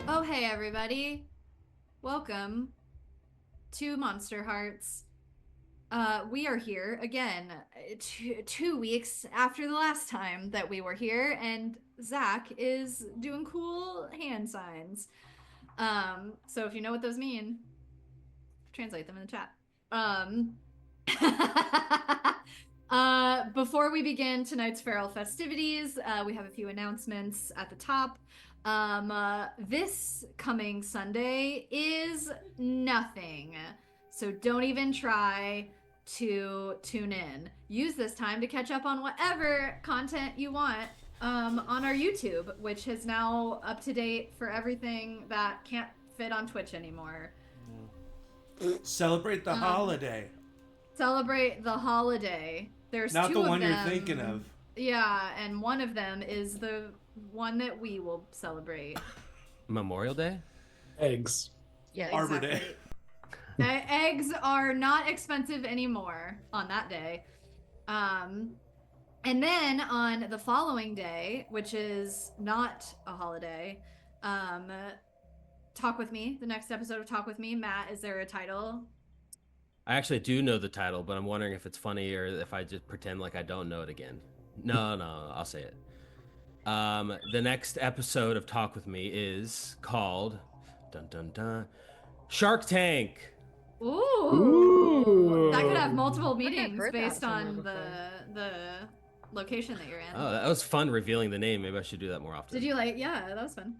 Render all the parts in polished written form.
Oh, hey, everybody. Welcome to Monsterhearts. We are here again, two weeks after the last time that we were here, and Zach is doing cool hand signs. So if you know what those mean, translate them in the chat. Um, before we begin tonight's feral festivities, we have a few announcements at the top. This coming Sunday is nothing, so don't even try to tune in. Use this time to catch up on whatever content you want on our YouTube, which is now up to date for everything that can't fit on Twitch anymore. Celebrate the holiday. Celebrate the holiday. There's Not two the of one them. you're thinking of. Yeah, and one of them is the one that we will celebrate. Memorial Day? Eggs. Yeah, Arbor exactly. Day. Eggs are not expensive anymore on that day. And then on the following day, which is not a holiday, Talk With Me, the next episode of Talk With Me. Matt, is there a title? I actually do know the title, but I'm wondering if it's funny or if I just pretend like I don't know it again. No, I'll say it. The next episode of Talk With Me is called dun dun dun Shark Tank. Ooh. That could have multiple I've meetings heard that based on somewhere the location that you're in. Oh, that was fun revealing the name. Maybe I should do that more often. Did you like? Yeah, that was fun.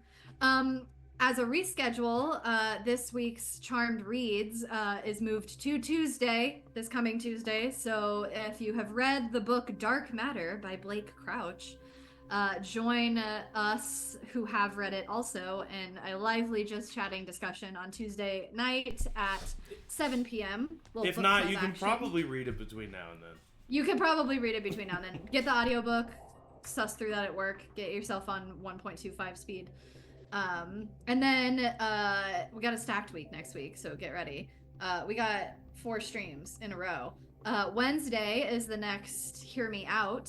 As a reschedule, this week's Charmed Reads is moved to Tuesday, this coming Tuesday. So if you have read the book Dark Matter by Blake Crouch, join us who have read it also in a lively Just Chatting discussion on Tuesday night at 7 p.m. If not, you can probably read it between now and then. You can probably read it between now and then. Get the audiobook, suss through that at work, get yourself on 1.25 speed. And then we got a stacked week next week, so get ready. We got 4 streams in a row. Wednesday is the next Hear Me Out.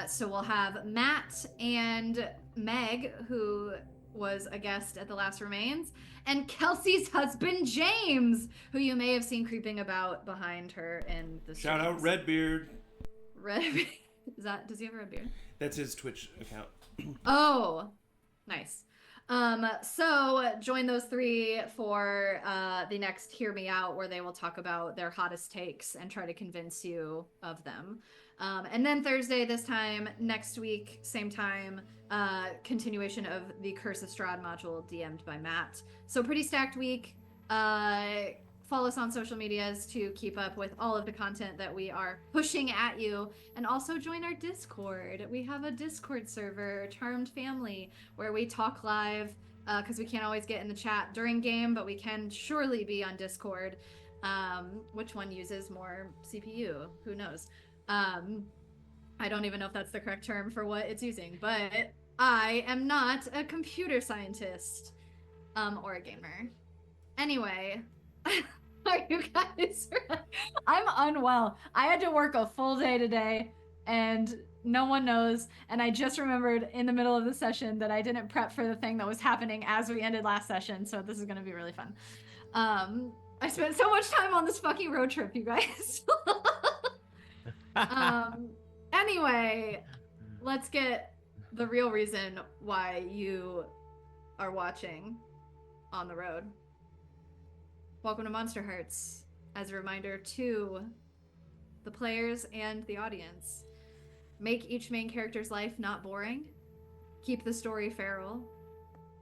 So we'll have Matt and Meg, who was a guest at The Last Remains, and Kelsey's husband, James, who you may have seen creeping about behind her in the streams. Shout out Redbeard. Redbeard. Does he have a red beard? That's his Twitch account. Oh, nice. So join those 3 for the next Hear Me Out, where they will talk about their hottest takes and try to convince you of them. And then Thursday, this time next week, same time, continuation of the Curse of Strahd module DM'd by Matt. So pretty stacked week. Follow us on social medias to keep up with all of the content that we are pushing at you. And also join our Discord. We have a Discord server, Charmed Family, where we talk live because we can't always get in the chat during game, but we can surely be on Discord. Which one uses more CPU? Who knows? I don't even know if that's the correct term for what it's using, but I am not a computer scientist or a gamer. Anyway, are you guys ready? I'm unwell. I had to work a full day today and no one knows. And I just remembered in the middle of the session that I didn't prep for the thing that was happening as we ended last session. So this is going to be really fun. I spent so much time on this fucking road trip, you guys. Anyway, let's get the real reason why you are watching on the road. Welcome to Monsterhearts. As a reminder to the players and the audience, make each main character's life not boring, keep the story feral,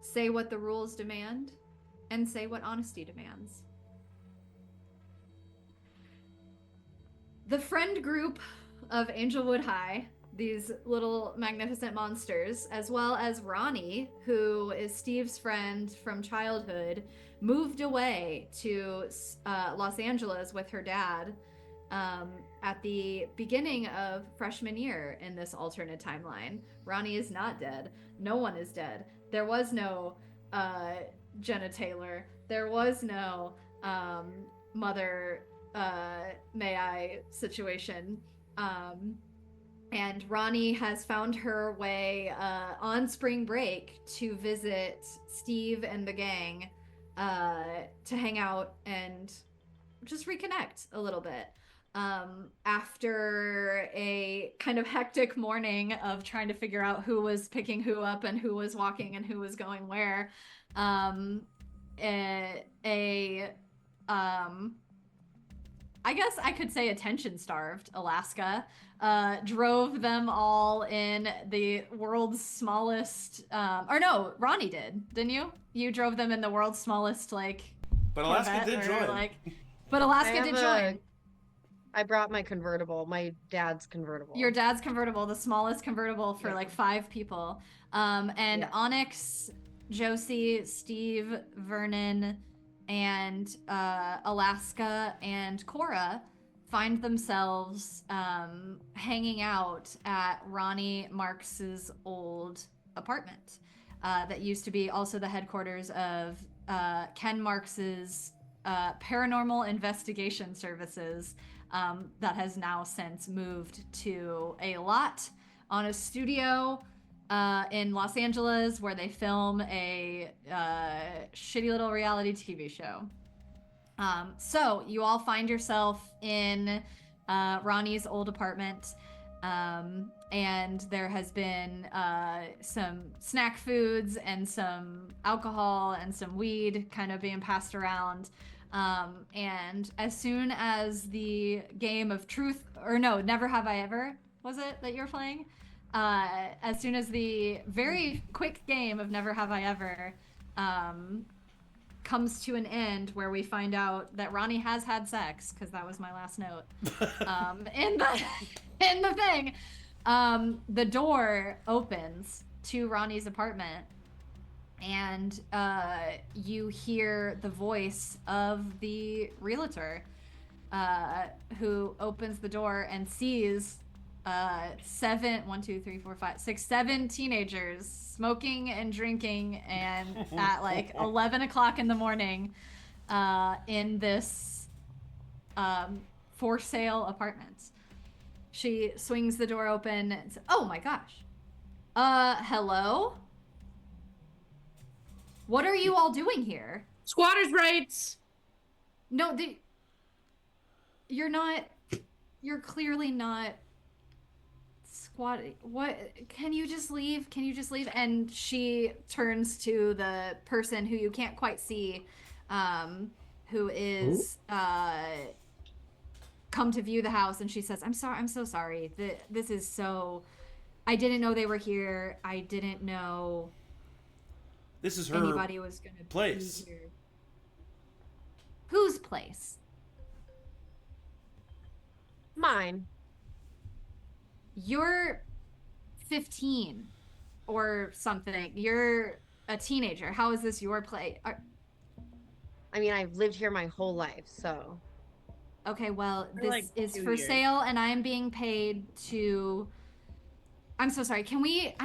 say what the rules demand, and say what honesty demands. The friend group of Angelwood High, these little magnificent monsters, as well as Ronni, who is Steve's friend from childhood, moved away to Los Angeles with her dad at the beginning of freshman year in this alternate timeline. Ronni is not dead. No one is dead. There was no Jenna Taylor. There was no mother may I situation. And Ronni has found her way on spring break to visit Steve and the gang to hang out and just reconnect a little bit. After a kind of hectic morning of trying to figure out who was picking who up and who was walking and who was going where, um, a I guess I could say attention-starved Alaska drove them all in the world's smallest, or no, Ronni didn't you? You drove them in the world's smallest, like, But Alaska did join. Like, but Alaska did join. I brought my convertible, my dad's convertible. Your dad's convertible, the smallest convertible for like 5 people. And Onyx, Josie, Steve, Vernon, and Alaska and Cora find themselves hanging out at Ronnie Marx's old apartment that used to be also the headquarters of Ken Marx's paranormal investigation services that has now since moved to a lot on a studio in Los Angeles where they film a shitty little reality TV show. So you all find yourself in Ronnie's old apartment, and there has been some snack foods and some alcohol and some weed kind of being passed around. And as soon as the game of truth, or no, Never Have I Ever, was it that you're playing? As soon as the very quick game of Never Have I Ever comes to an end, where we find out that Ronni has had sex, because that was my last note, in the thing, the door opens to Ronnie's apartment, and you hear the voice of the realtor who opens the door and sees 7 teenagers smoking and drinking and at like 11 o'clock in the morning in this for sale apartment. She swings the door open and says, "Oh my gosh. Hello? What are you all doing here?" Squatters' rights. No, you're clearly not squatting. What? Can you just leave? And she turns to the person who you can't quite see, who is come to view the house, and she says, I'm so sorry. This is so... I didn't know they were here. I didn't know this is her anybody was going to place. be here. Whose place? Mine. You're 15 or something. You're a teenager. How is this your place? I mean, I've lived here my whole life, so... Okay, well, For, this like, is 2 for years. sale, and I am being paid to... I'm so sorry. Can we...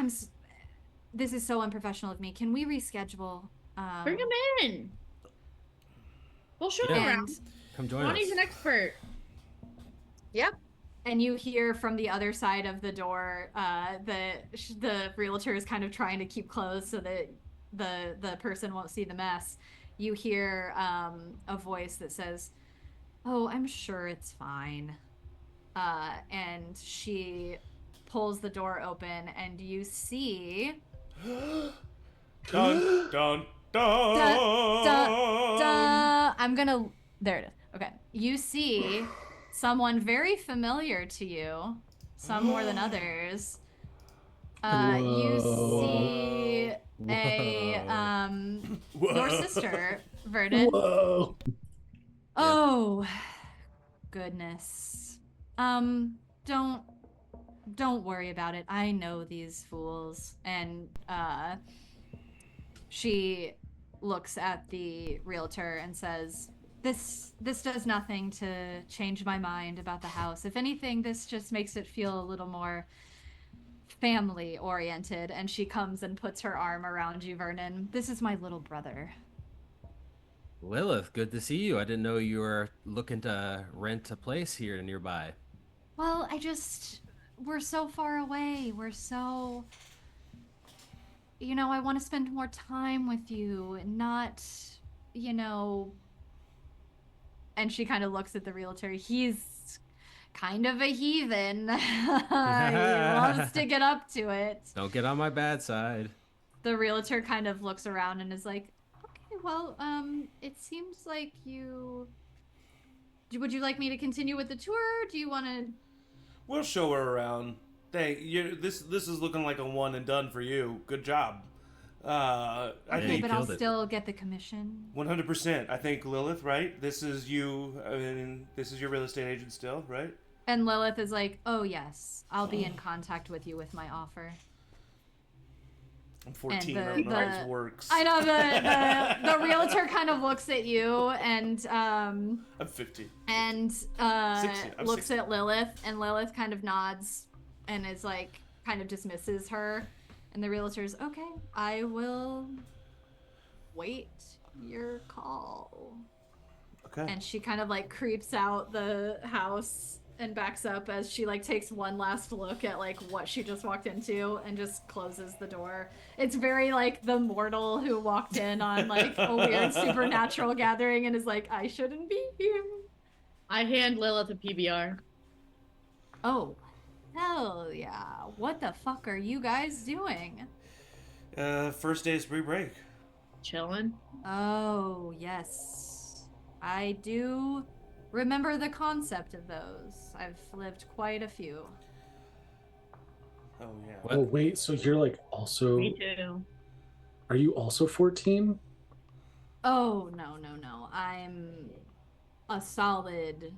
This is so unprofessional of me. Can we reschedule? Bring him in. We'll show him Yeah. around. Come join Ronnie's us. an expert. Yep. And you hear from the other side of the door, the realtor is kind of trying to keep closed so that the person won't see the mess. You hear a voice that says, "Oh, I'm sure it's fine." And she pulls the door open, and you see... Dun, dun, dun. I'm gonna... There it is. Okay. You see someone very familiar to you, some more than others. You see your sister, Vernon. Whoa. Oh, goodness. Don't worry about it. I know these fools. And she looks at the realtor and says, This does nothing to change my mind about the house. If anything, this just makes it feel a little more family oriented." And she comes and puts her arm around you, Vernon. "This is my little brother." Lilith, good to see you. I didn't know you were looking to rent a place here nearby. Well, we're so far away. We're so, I want to spend more time with you, and not, you know. And she kind of looks at the realtor. He's kind of a heathen. He loves to get up to it. Don't get on my bad side. The realtor kind of looks around and is like, okay, well, it seems like would you like me to continue with the tour? Do you want to? We'll show her around. This is looking like a one and done for you. Good job. I Okay, think but I'll killed it. still get the commission. 100%. I think Lilith, right? This is you. I mean, this is your real estate agent still, right? And Lilith is like, oh yes, I'll be in contact with you with my offer. I'm 14. And I don't know how this works. I know the realtor kind of looks at you and I'm 15. and 16. I'm looks 16. at Lilith, and Lilith kind of nods and is like, kind of dismisses her. And the realtor's, okay, I will wait your call. Okay. And she kind of like creeps out the house and backs up as she like takes one last look at like what she just walked into and just closes the door. It's very like the mortal who walked in on like a weird supernatural gathering and is like, I shouldn't be here. I hand Lilith a PBR. Oh, hell yeah. What the fuck are you guys doing? First day of spring break. Chillin'. Oh, yes. I do remember the concept of those. I've lived quite a few. Oh yeah. What? Oh wait, so you're like also? Me too. Are you also 14? Oh, no, no, no. I'm a solid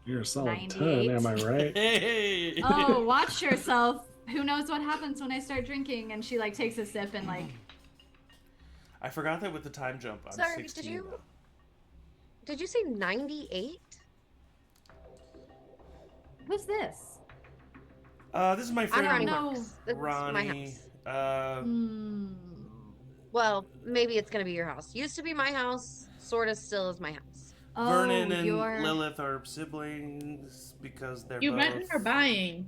You're a solid 98. 10, am I right? Hey. Oh, watch yourself. Who knows what happens when I start drinking? And she like takes a sip and like, I forgot that with the time jump. I'm Sorry, 16. did you say 98? who's this? This is my I'm friend Ronnie No. Marx. This is my Ronnie. house. Hmm. Well, maybe it's gonna be your house. Used to be my house, sort of still is my house. Oh, Vernon and you're... Lilith are siblings because they're You both. renting or buying?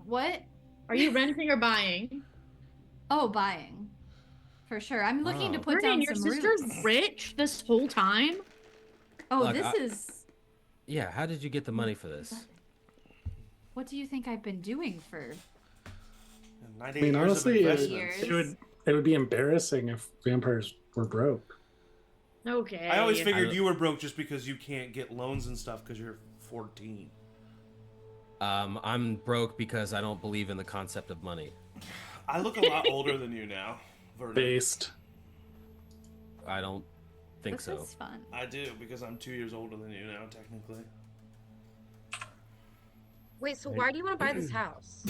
What? Are you renting or buying? Oh, buying. For sure. I'm looking to Oh. put Vernon, down your some sister's roots. rich this whole time? Oh, Look, this I- is... Yeah, how did you get the money for this? What do you think I've been doing for... 98 I mean, years honestly, of it, investments. Years. it would be embarrassing if vampires were broke. Okay. I always I figured don't- you were broke just because you can't get loans and stuff because you're 14. I'm broke because I don't believe in the concept of money. I look a lot older than you now, Vernon. Based. I don't think This so. is fun. I do because I'm 2 years older than you now, technically. Wait, so why do you want to buy this house?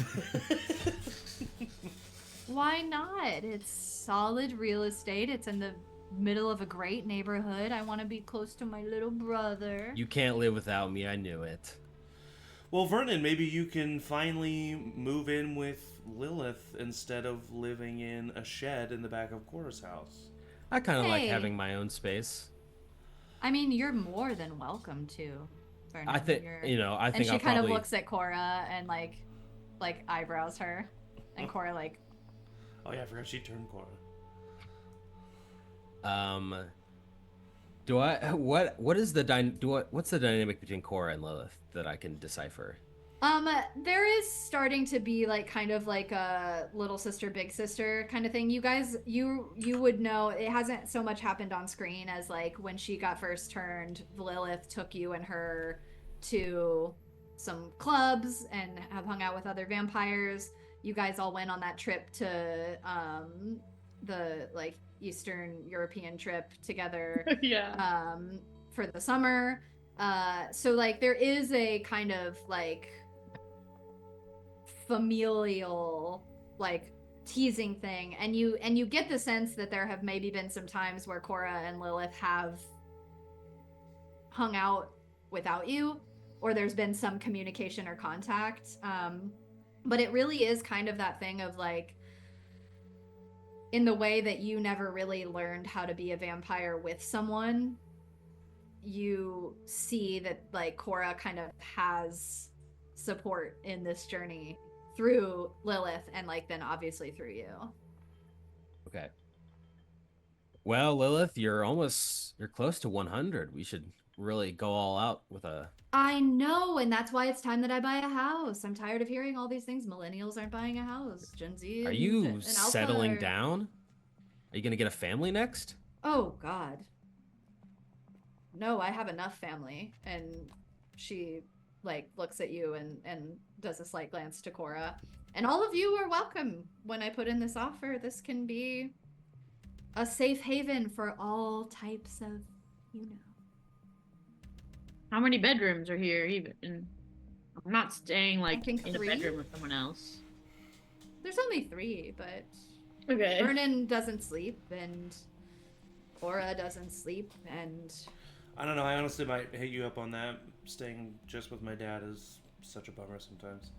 Why not? It's solid real estate. It's in the middle of a great neighborhood. I want to be close to my little brother. You can't live without me, I knew it. Well, Vernon, maybe you can finally move in with Lilith instead of living in a shed in the back of Cora's house. I kind of like Hey. having my own space. I mean, you're more than welcome to. Vernon. I think, You're- I And think she I'll kind probably... of looks at Cora and like eyebrows her, and Cora like, Oh yeah, I forgot she turned Cora. Do I... What's the dynamic between Cora and Lilith that I can decipher? there is starting to be like kind of like a little sister, big sister kind of thing. You guys, you would know it hasn't so much happened on screen as like when she got first turned, Lilith took you and her to some clubs and have hung out with other vampires. You guys all went on that trip to the like Eastern European trip together Yeah. for the summer. So like there is a kind of like familial like teasing thing, and you get the sense that there have maybe been some times where Cora and Lilith have hung out without you, or there's been some communication or contact. But it really is kind of that thing of like, in the way that you never really learned how to be a vampire with someone, you see that like Cora kind of has support in this journey through Lilith and like then obviously through you. Okay. Well, Lilith, you're close to 100. We should really go all out with a. I know, and that's why it's time that I buy a house. I'm tired of hearing all these things. Millennials aren't buying a house. Gen Z Are and you Alpha settling are... down? Are you gonna get a family next? Oh God. No, I have enough family. And she like looks at you and does a slight glance to Cora. And all of you are welcome when I put in this offer. This can be a safe haven for all types of, you know. How many bedrooms are here even? I'm not staying like think in 3. a bedroom with someone else. There's only 3, but Okay. Vernon doesn't sleep and Cora doesn't sleep and I don't know. I honestly might hit you up on that. Staying just with my dad is such a bummer sometimes.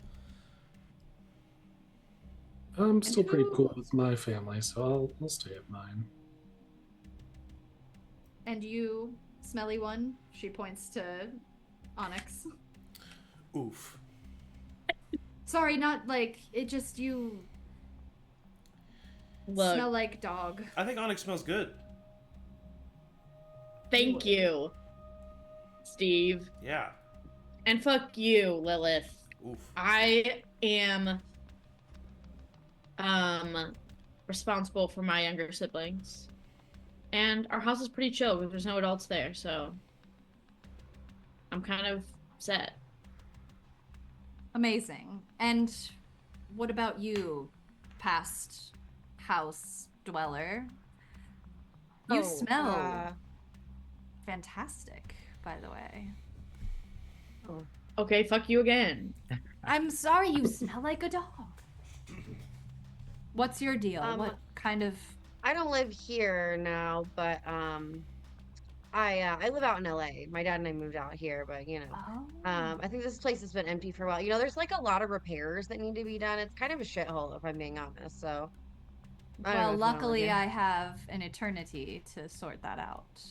I'm still pretty cool with my family, so I'll stay at mine. And you, smelly one, she points to Onyx. Oof. Sorry, not like it just you Look, smell like dog. I think Onyx smells good. thank you, Steve. Yeah. And fuck you, Lilith. Oof. I am responsible for my younger siblings. And our house is pretty chill because there's no adults there, so I'm kind of set. Amazing. And what about you, past house dweller? You smell fantastic, by the way. Okay, fuck you again. I'm sorry, you smell like a dog. What's your deal? What kind of... I don't live here now, but I live out in LA. My dad and I moved out here, but you know, I think this place has been empty for a while. You know, there's like a lot of repairs that need to be done. It's kind of a shithole, if I'm being honest. So, Well, luckily I have an eternity to sort that out.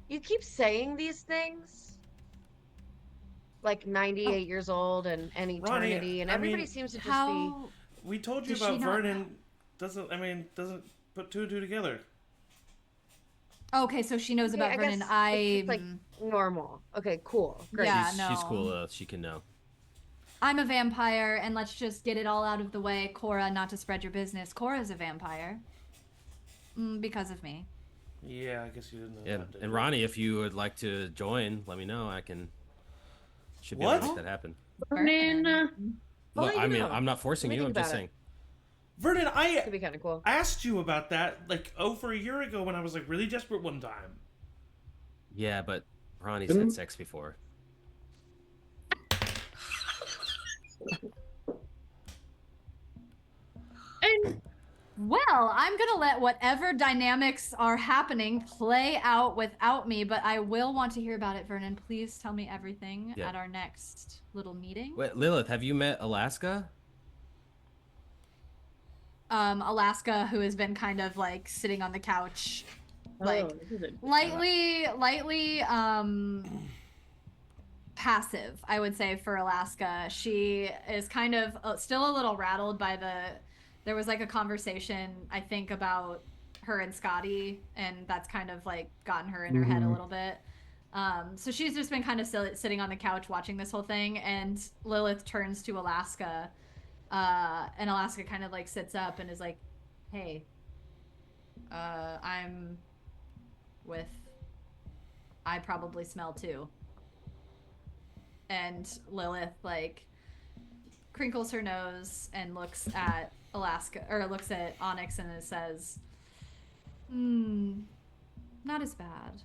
You keep saying these things, like 98 years old and eternity, Ronni, and I everybody mean, seems to just How... We told you Does she about not Vernon. know? Doesn't put 2 and 2 together. Okay, so she knows Okay, about I Vernon. guess I it's like normal. Okay, cool, great. Yeah, She's no. cool. She can know. I'm a vampire, and let's just get it all out of the way. Cora, not to spread your business. Cora's a vampire. Because of me. Yeah, I guess you didn't know Yeah, that, did and you? Ronnie, if you would like to join, let me know. I can. Should be What? able to make that happen. Vernon. Well, Look, you I mean, know, I'm not forcing let me you. I'm think just about it. saying. Vernon, I Could be kind of cool. asked you about that like over a year ago when I was like really desperate one time. Yeah, but Ronnie's Didn't- had sex before. And Well, I'm gonna let whatever dynamics are happening play out without me, but I will want to hear about it, Vernon. Please tell me everything Yeah. at our next little meeting. Wait, Lilith, have you met Alaska? Alaska, who has been kind of like sitting on the couch, like this is a lightly passive, I would say, for Alaska. She is kind of still a little rattled by there was like a conversation, I think, about her and Scotty, and that's kind of like gotten her in her head a little bit. So she's just been kind of sitting on the couch watching this whole thing, and Lilith turns to Alaska, and Alaska kind of like sits up and is like, hey, I'm with... I probably smell too. And Lilith like crinkles her nose and looks at Alaska, or looks at Onyx, and it says, not as bad.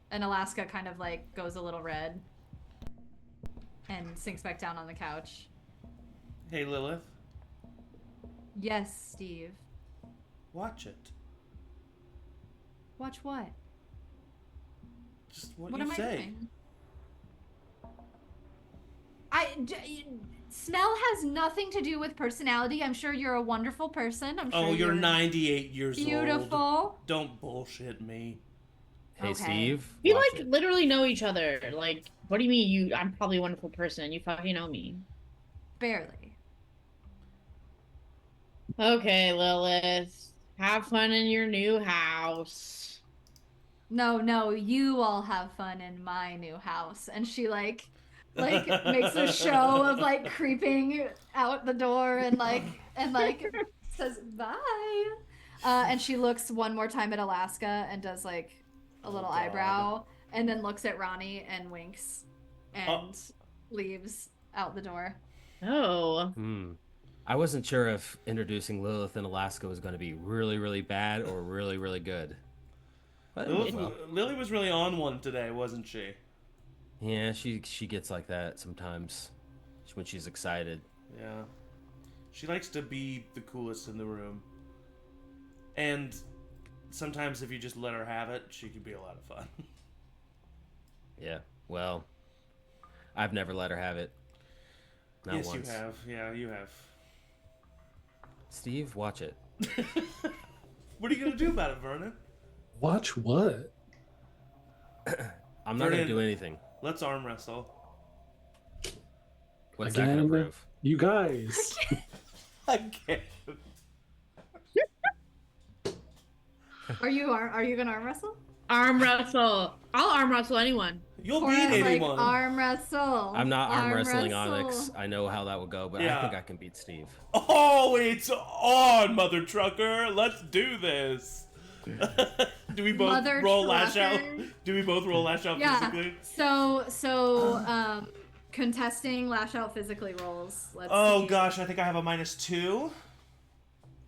And Alaska kind of like goes a little red and sinks back down on the couch. Hey Lilith, Yes, Steve. watch it. Watch what? Just what What you am I say. doing? Smell has nothing to do with personality. I'm sure you're a wonderful person. I'm sure Oh, you're 98 years old. beautiful. Don't bullshit me. Hey, Okay. Steve. We watch like it. literally know each other. Like, what do you mean I'm probably a wonderful person. You fucking know me. Barely. Okay, Lilith. Have fun in your new house. No, you all have fun in my new house. And she like makes a show of like creeping out the door and says bye. And she looks one more time at Alaska and does like a Oh, little God. eyebrow and then looks at Ronni and winks Oh. and leaves out the door. Oh. I wasn't sure if introducing Lilith in Alaska was going to be really, really bad or really, really good. But it went well. Lily was really on one today, wasn't she? Yeah, she gets like that sometimes when she's excited. Yeah. She likes to be the coolest in the room. And sometimes if you just let her have it, she can be a lot of fun. Yeah. Well, I've never let her have it. Not yes, once. you have. Yeah, you have. Steve, watch it. What are you going to do about it, Vernon? Watch what? I'm not going to Vernon, do anything. Let's arm wrestle. What's that going to prove? You guys. Again. Are you gonna arm wrestle? Arm wrestle. I'll arm wrestle anyone. You'll Or beat like anyone. arm wrestle. I'm not arm wrestling wrestle. Onyx. I know how that will go, but Yeah. I think I can beat Steve. Oh, it's on, Mother Trucker. Let's do this. Do we both Mother roll lash out? Trucker. Do we both roll lash out Yeah. physically? So contesting lash out physically rolls. Let's Oh see. gosh, I think I have a -2.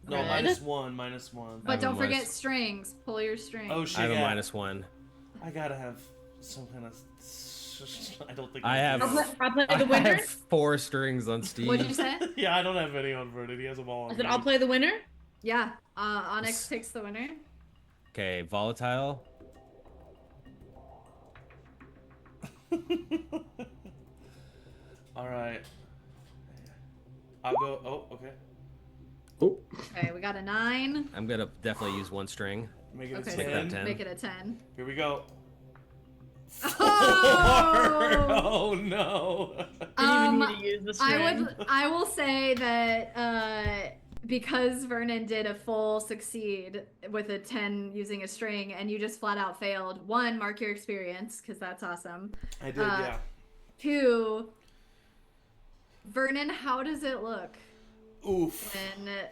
No, Good. -1, -1. I But have don't a forget minus- strings. Pull your strings. Oh shit! I have a yeah. -1. I gotta have some kind of. I don't think. I have- I'll play I the winner. have 4 strings on Steve. What'd you say? Yeah, I don't have any on Vernon. He has them all on I said me. I'll play the winner. Yeah. Onyx takes the winner. Okay, volatile. All right. I'll go. Oh, okay. Oh, Okay, we got a 9. I'm gonna definitely use 1 string. Make it a Okay, Make that 10. 10. make it a 10. Here we go. Oh! Oh no. Didn't even need to use the string. I will say that because Vernon did a full succeed with a 10 using a string and you just flat out failed, 1, mark your experience because that's awesome. I did, yeah. 2, Vernon, how does it look Oof.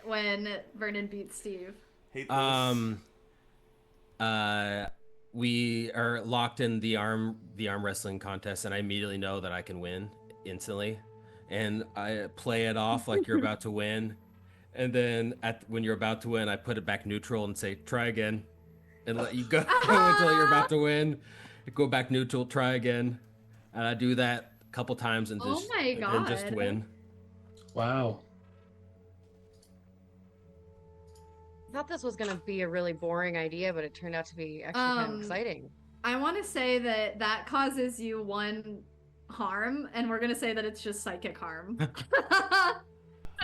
when Vernon beats Steve? Hate this. We are locked in the arm wrestling contest, and I immediately know that I can win instantly, and I play it off like you're about to win, and then when you're about to win, I put it back neutral and say try again, and let you go until you're about to win. Go back neutral, try again, and I do that a couple times and Oh just my and just God. win. wow. I thought this was going to be a really boring idea, but it turned out to be actually kind of exciting. I want to say that causes you 1 harm, and we're gonna say that it's just psychic harm.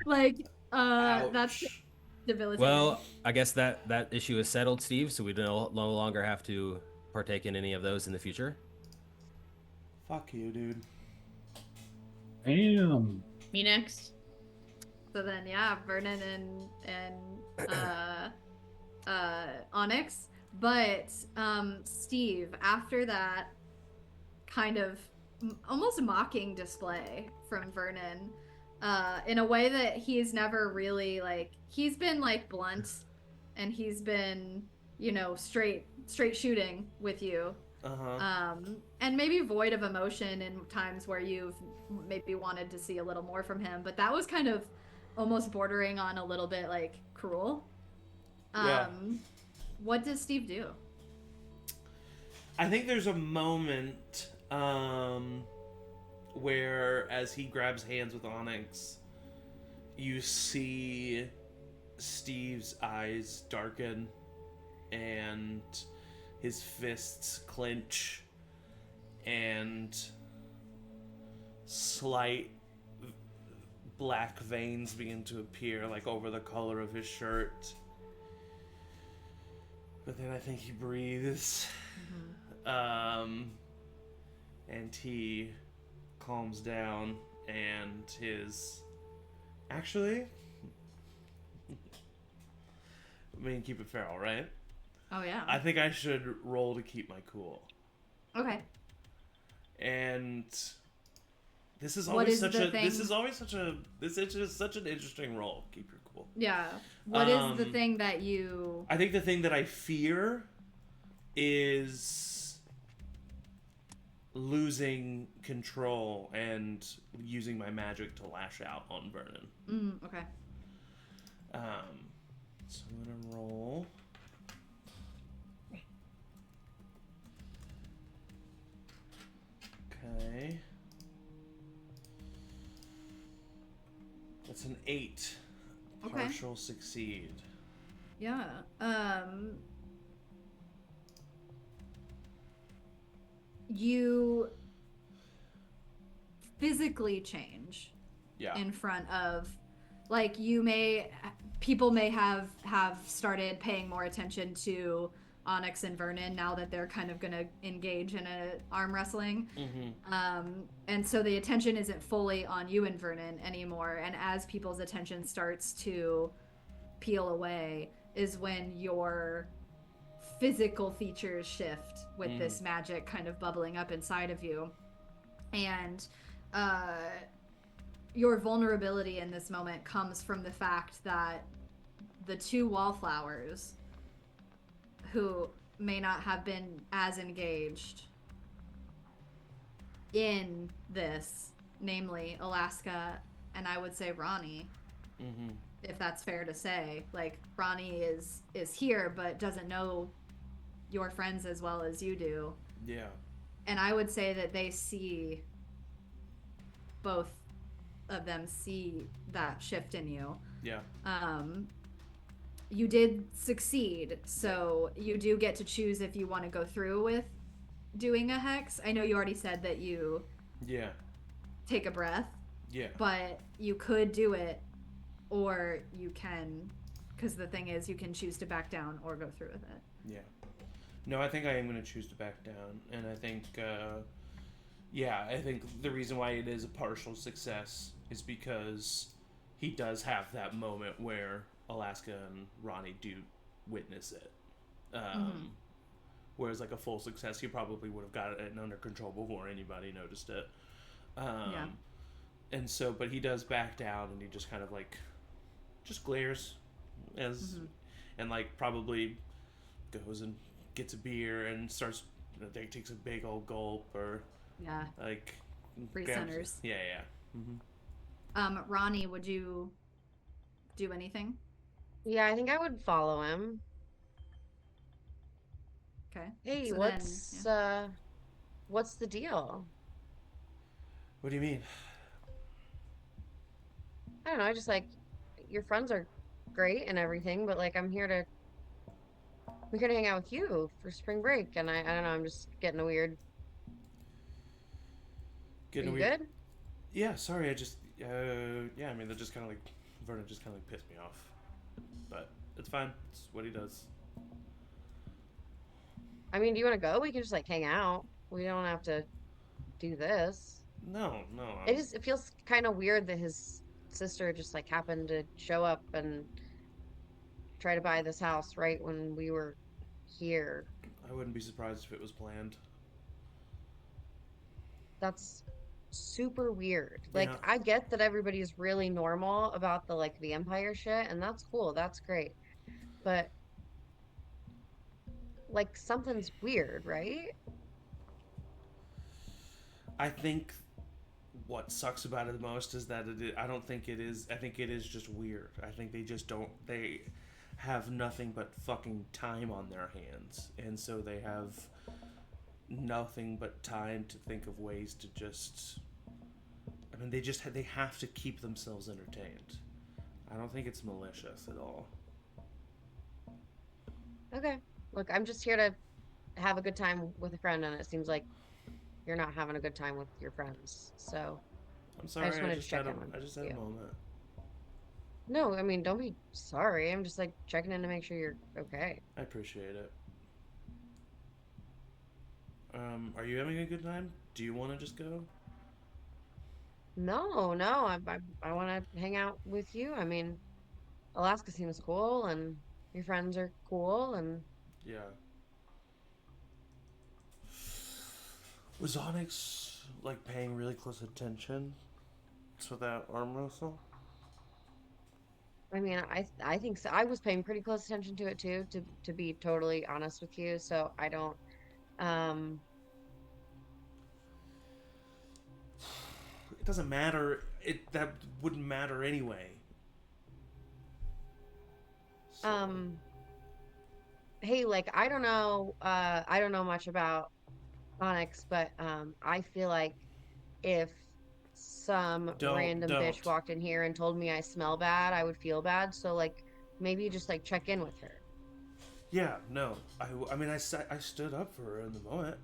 Like, that's Ouch. debilitating. Well, I guess that issue is settled, Steve. So we no longer have to partake in any of those in the future. Fuck you, dude. Damn. Me next. So then, yeah, Vernon and Onyx, but Steve, after that kind of almost mocking display from Vernon, in a way that he's never really he's been blunt, and he's been straight shooting with you. Uh-huh. And maybe void of emotion in times where you've maybe wanted to see a little more from him, but that was kind of almost bordering on a little bit cruel. Yeah. What does Steve do? I think there's a moment where, as he grabs hands with Onyx, you see Steve's eyes darken and his fists clench and slight black veins begin to appear over the color of his shirt. But then I think he breathes And he calms down, and actually, I mean, keep it feral, right? Oh yeah. I think I should roll to keep my cool. Okay. And this is What always is such the a thing? this is always such a this is just such an interesting roll. Keep your cool. Yeah. What is the thing that you? I think the thing that I fear is losing control and using my magic to lash out on Vernon. Okay. So I'm gonna roll. Okay. That's an 8. Okay. Partial succeed. Yeah. You physically change Yeah. in front of, like, people may have started paying more attention to Onyx and Vernon now that they're kind of gonna engage in a arm wrestling. And so the attention isn't fully on you and Vernon anymore, and as people's attention starts to peel away is when your physical features shift with this magic kind of bubbling up inside of you. And your vulnerability in this moment comes from the fact that the two wallflowers who may not have been as engaged in this, namely Alaska and I would say Ronni, if that's fair to say. Like, Ronni is here but doesn't know your friends as well as you do. Yeah. And I would say that both of them see that shift in you. Yeah. You did succeed, so you do get to choose if you want to go through with doing a hex. I know you already said that you take a breath. Yeah. But you could do it, or you can, because the thing is, you can choose to back down or go through with it. Yeah. No, I think I am going to choose to back down. And I think, I think the reason why it is a partial success is because he does have that moment where Alaska and Ronni do witness it. Whereas, like, a full success, he probably would have got it under control before anybody noticed it. And so, but he does back down, and he just kind of, like, just glares as, and, like, probably goes and gets a beer and starts, takes a big old gulp, or, like, Free centers. Yeah. Ronni, would you do anything? Yeah, I think I would follow him. Okay. Hey, So what's the deal? What do you mean? I don't know, I just, like, your friends are great and everything, but, like, I'm here to hang out with you for spring break, and I don't know, I'm just getting a weird. Are you good? Yeah, sorry, I just, I mean, that just kind of, like, Vernon just kind of, like, pissed me off. But it's fine. It's what he does. I mean, do you want to go? We can just, like, hang out. We don't have to do this. No. It feels kind of weird that his sister just, like, happened to show up and try to buy this house right when we were here. I wouldn't be surprised if it was planned. That's super weird. Like, Yeah. I get that everybody's really normal about the, like, the Empire shit, and that's cool. That's great. But, like, something's weird, right? I think what sucks about it the most is that I don't think it is. I think it is just weird. I think they just don't. They have nothing but fucking time on their hands, and so they have nothing but time to think of ways to just. I mean, they have to keep themselves entertained. I don't think it's malicious at all. Okay. Look, I'm just here to have a good time with a friend, and it seems like you're not having a good time with your friends. So I'm sorry. I just wanted to check in I just had a moment. No, I mean, don't be sorry. I'm just, like, checking in to make sure you're okay. I appreciate it. Are you having a good time? Do you want to just go? No, I want to hang out with you. I mean, Alaska seems cool, and your friends are cool, and Yeah. Was Onyx like paying really close attention to that arm wrestle? I mean, I think so. I was paying pretty close attention to it too, to be totally honest with you. So I don't. Um, It doesn't matter. That wouldn't matter anyway. So, um, hey, like I don't know much about Onyx, but I feel like if some random bitch don't. walked in here and told me I smell bad, I would feel bad. So like maybe just like check in with her. Yeah, no. I mean, I stood up for her in the moment,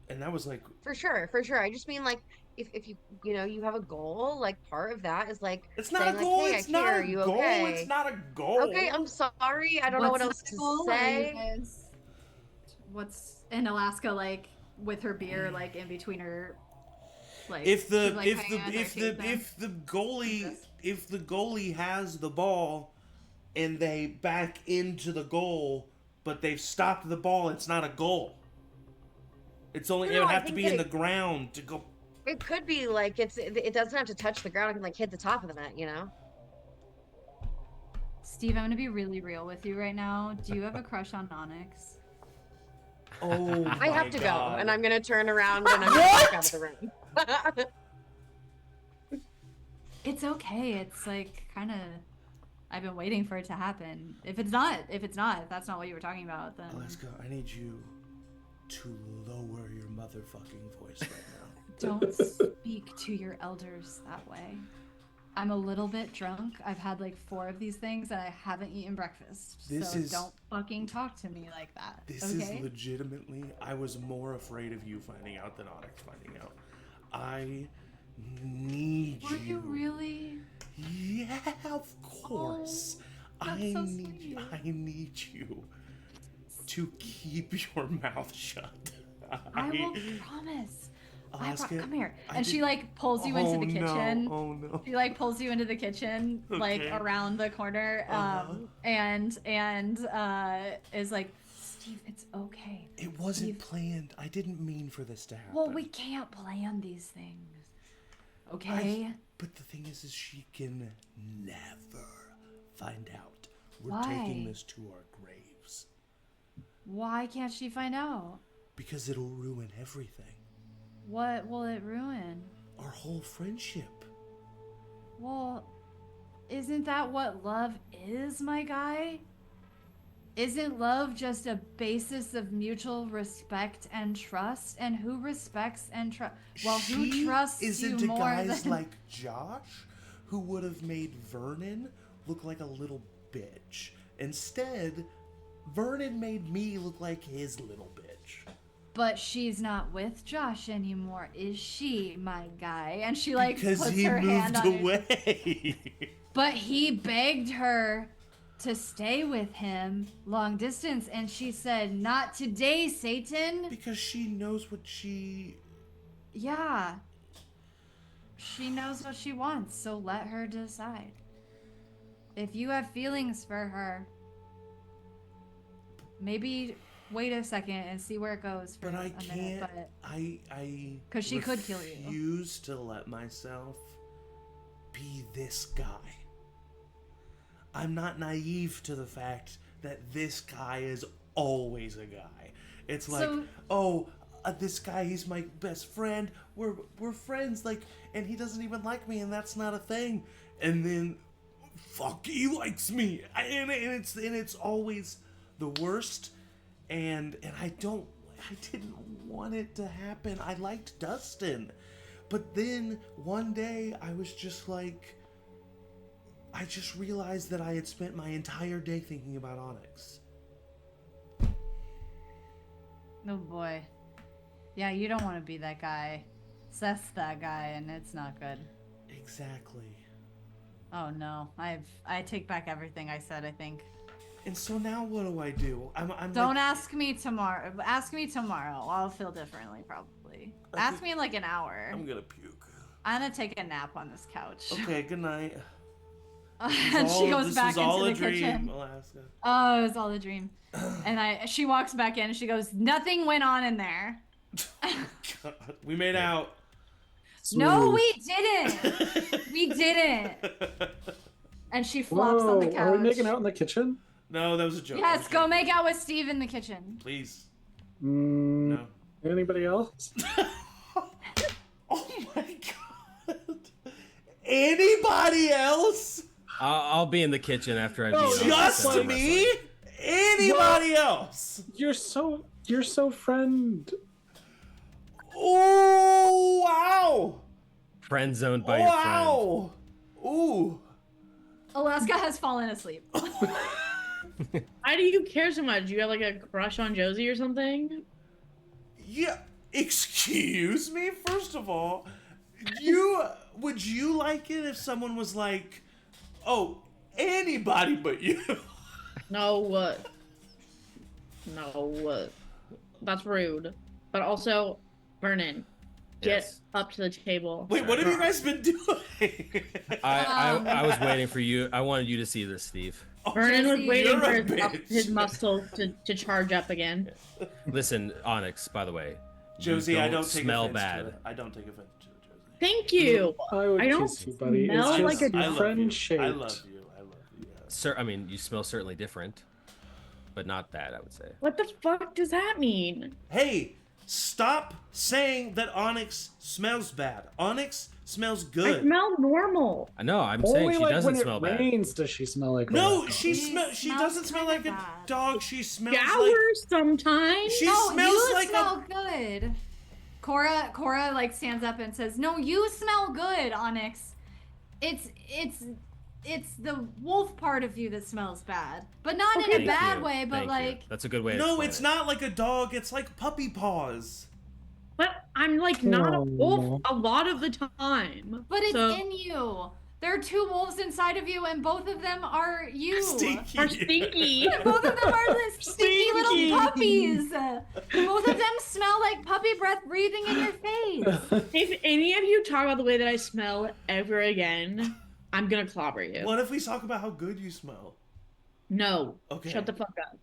and that was like, For sure, for sure. I just mean like if you you have a goal, like part of that is like it's not saying a like, goal. "Hey, I It's not care. a Are you goal. It's okay?" not a goal. Okay, I'm sorry. I don't know What's what not else the to goal? Are you say. guys? What's in Alaska like with her beer like in between her? Like If the she's, like, if hanging the on to her if the teeth then? if the goalie has the ball and they back into the goal, but they've stopped the ball, it's not a goal. It's only it No, would I have to think be that in the ground to go. it could be like it doesn't have to touch the ground. It can like hit the top of the net, you know? Steve, I'm gonna be really real with you right now. Do you have a crush on Onyx? Oh I my have to go, and god! I'm gonna turn around and I'm gonna walk out of the room. It's okay. It's like kind of. I've been waiting for it to happen. If that's not what you were talking about, then Alaska, I need you to lower your motherfucking voice right now. don't speak to your elders that way. I'm a little bit drunk. I've had like 4 of these things and I haven't eaten breakfast. This so is- don't fucking talk to me like that. This okay? is legitimately. I was more afraid of you finding out than Onyx finding out. I need Were you really? Yeah, of course. that's I so need sweet. I need you to keep your mouth shut. I will promise. Alaska, Come here. I And she did- like pulls you into the no, kitchen. Oh no. She like pulls you into the kitchen, like Okay. around the corner, and is like, Steve, it's okay. It wasn't Steve. planned. I didn't mean for this to happen. Well, we can't plan these things. Okay? But the thing is she can never find out. We're Why? taking this to our graves. Why can't she find out? Because it'll ruin everything. What will it ruin? Our whole friendship. Well, isn't that what love is, my guy? Isn't love just a basis of mutual respect and trust? And who respects and trust? Well, who trusts isn't you a more guys than... like Josh who would have made Vernon look like a little bitch. Instead, Vernon made me look like his little bitch. But she's not with Josh anymore, is she, my guy? And she like Because puts he her hand moved on his... away. But he begged her to stay with him long distance, and she said, "Not today, Satan." Because she knows what she... Yeah. She knows what she wants, so let her decide. If you have feelings for her, maybe wait a second and see where it goes for But I a can't... minute. But I 'cause she could kill you. refuse to let myself be this guy. I'm not naive to the fact that this guy is always a guy. It's like, So- this guy, he's my best friend. We're friends, like, and he doesn't even like me, and that's not a thing. And then, fuck, he likes me, and it's always the worst. And I didn't want it to happen. I liked Dustin, but then one day I was just like, I just realized that I had spent my entire day thinking about Onyx. oh boy. Yeah, you don't want to be that guy. Seth's that guy, and it's not good. Exactly. Oh no. I take back everything I said, I think. And so now what do I do? I'm Don't like, ask me tomorrow. Ask me tomorrow. I'll feel differently, probably. Ask me in like an hour. I'm gonna puke. I'm gonna take a nap on this couch. Okay, good night. And she goes back into the kitchen. Alaska. Oh, it was all a dream. And she walks back in and she goes, nothing went on in there. God, we made out. No, we didn't. We didn't. And she flops on the couch. Are we making out in the kitchen? No, that was a joke. Yes, go make out with Steve in the kitchen. Please. No. No. Anybody else? Oh my god. Anybody else? I'll be in the kitchen after I beat No, Onyx Just and I'm me? wrestling. Anybody else? You're so friend. Oh wow! Friend zoned by your friend. Wow! Ooh. Alaska has fallen asleep. Why do you care so much? You have like a crush on Josie or something? Yeah. Excuse me. First of all, would you like it if someone was like, "Oh, anybody but you"? No, what? No, what? That's rude. But also, Vernon, get Yes. up to the table. Wait, what have you guys been doing? I was waiting for you. I wanted you to see this, Steve. Vernon was Josie, waiting you're for a his bitch. muscle to charge up again. Listen, Onyx, by the way. you Josie, I don't take smell offense bad. to it. I don't take offense to it, Josie. Thank you. I would I don't kiss you, buddy. It's smell just like a- I love friend you. shaped. I love you. I love you. Yeah. Sir, I mean, you smell certainly different, but not bad, I would say. What the fuck does that mean? Hey, stop saying that Onyx smells bad. Onyx smells I good. smell normal. I know. I'm saying Only she like doesn't when smell it bad. rains does she smell like No, that. she smells doesn't smell like a kinda bad. dog. She smells Shower like sometimes. she No, smells you like smell good. Cora like stands up and says, "No, you smell good, Onyx. It's the wolf part of you that smells bad, but not in a Thank bad you. way. But Thank you. like, That's a good way to No, explain it's it. not like a dog. It's like puppy paws. But I'm like not a Oh. wolf a lot of the time. but it's So- in you. There are two wolves inside of you, and both of them are you. Stinky. Are stinky. Both of them are the stinky little Stinky. puppies. Both of them smell like puppy breath breathing in your face. If any of you talk about the way that I smell ever again, I'm gonna clobber you. What if we talk about how good you smell? No. Okay. Shut the fuck up.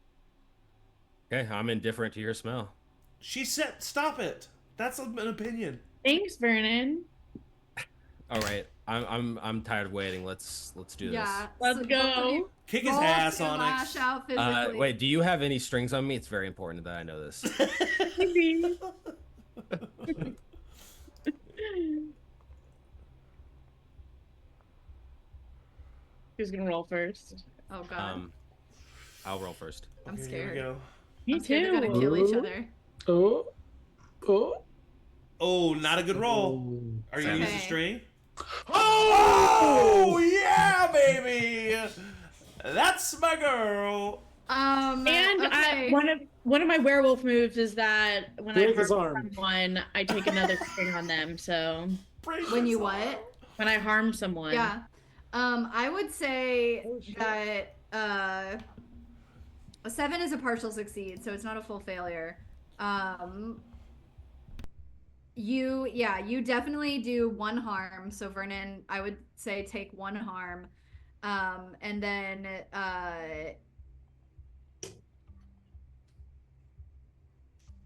Okay, I'm indifferent to your smell. She said, "Stop it." That's an opinion. Thanks, Vernon. All right, I'm tired of waiting. Let's do this. Yeah. Let's so go. both of you Kick his roll ass, to Onyx. lash out physically. Wait, do you have any strings on me? It's very important that I know this. Maybe. Who's gonna roll first? Oh god, I'll roll first. I'm Okay, scared. Here we go. Me I'm scared they're too. gonna kill each other. Oh. Oh. Oh, not a good roll. Are you gonna use a Okay. string? Oh yeah, baby. That's my girl. And okay. one of my werewolf moves is that when Break I his harm arm. someone, I take another string on them. So When you what? when I harm someone, Yeah. I would say Oh, shit. that a 7 is a partial succeed, so it's not a full failure. You definitely do 1 harm. So Vernon, I would say take 1 harm. And then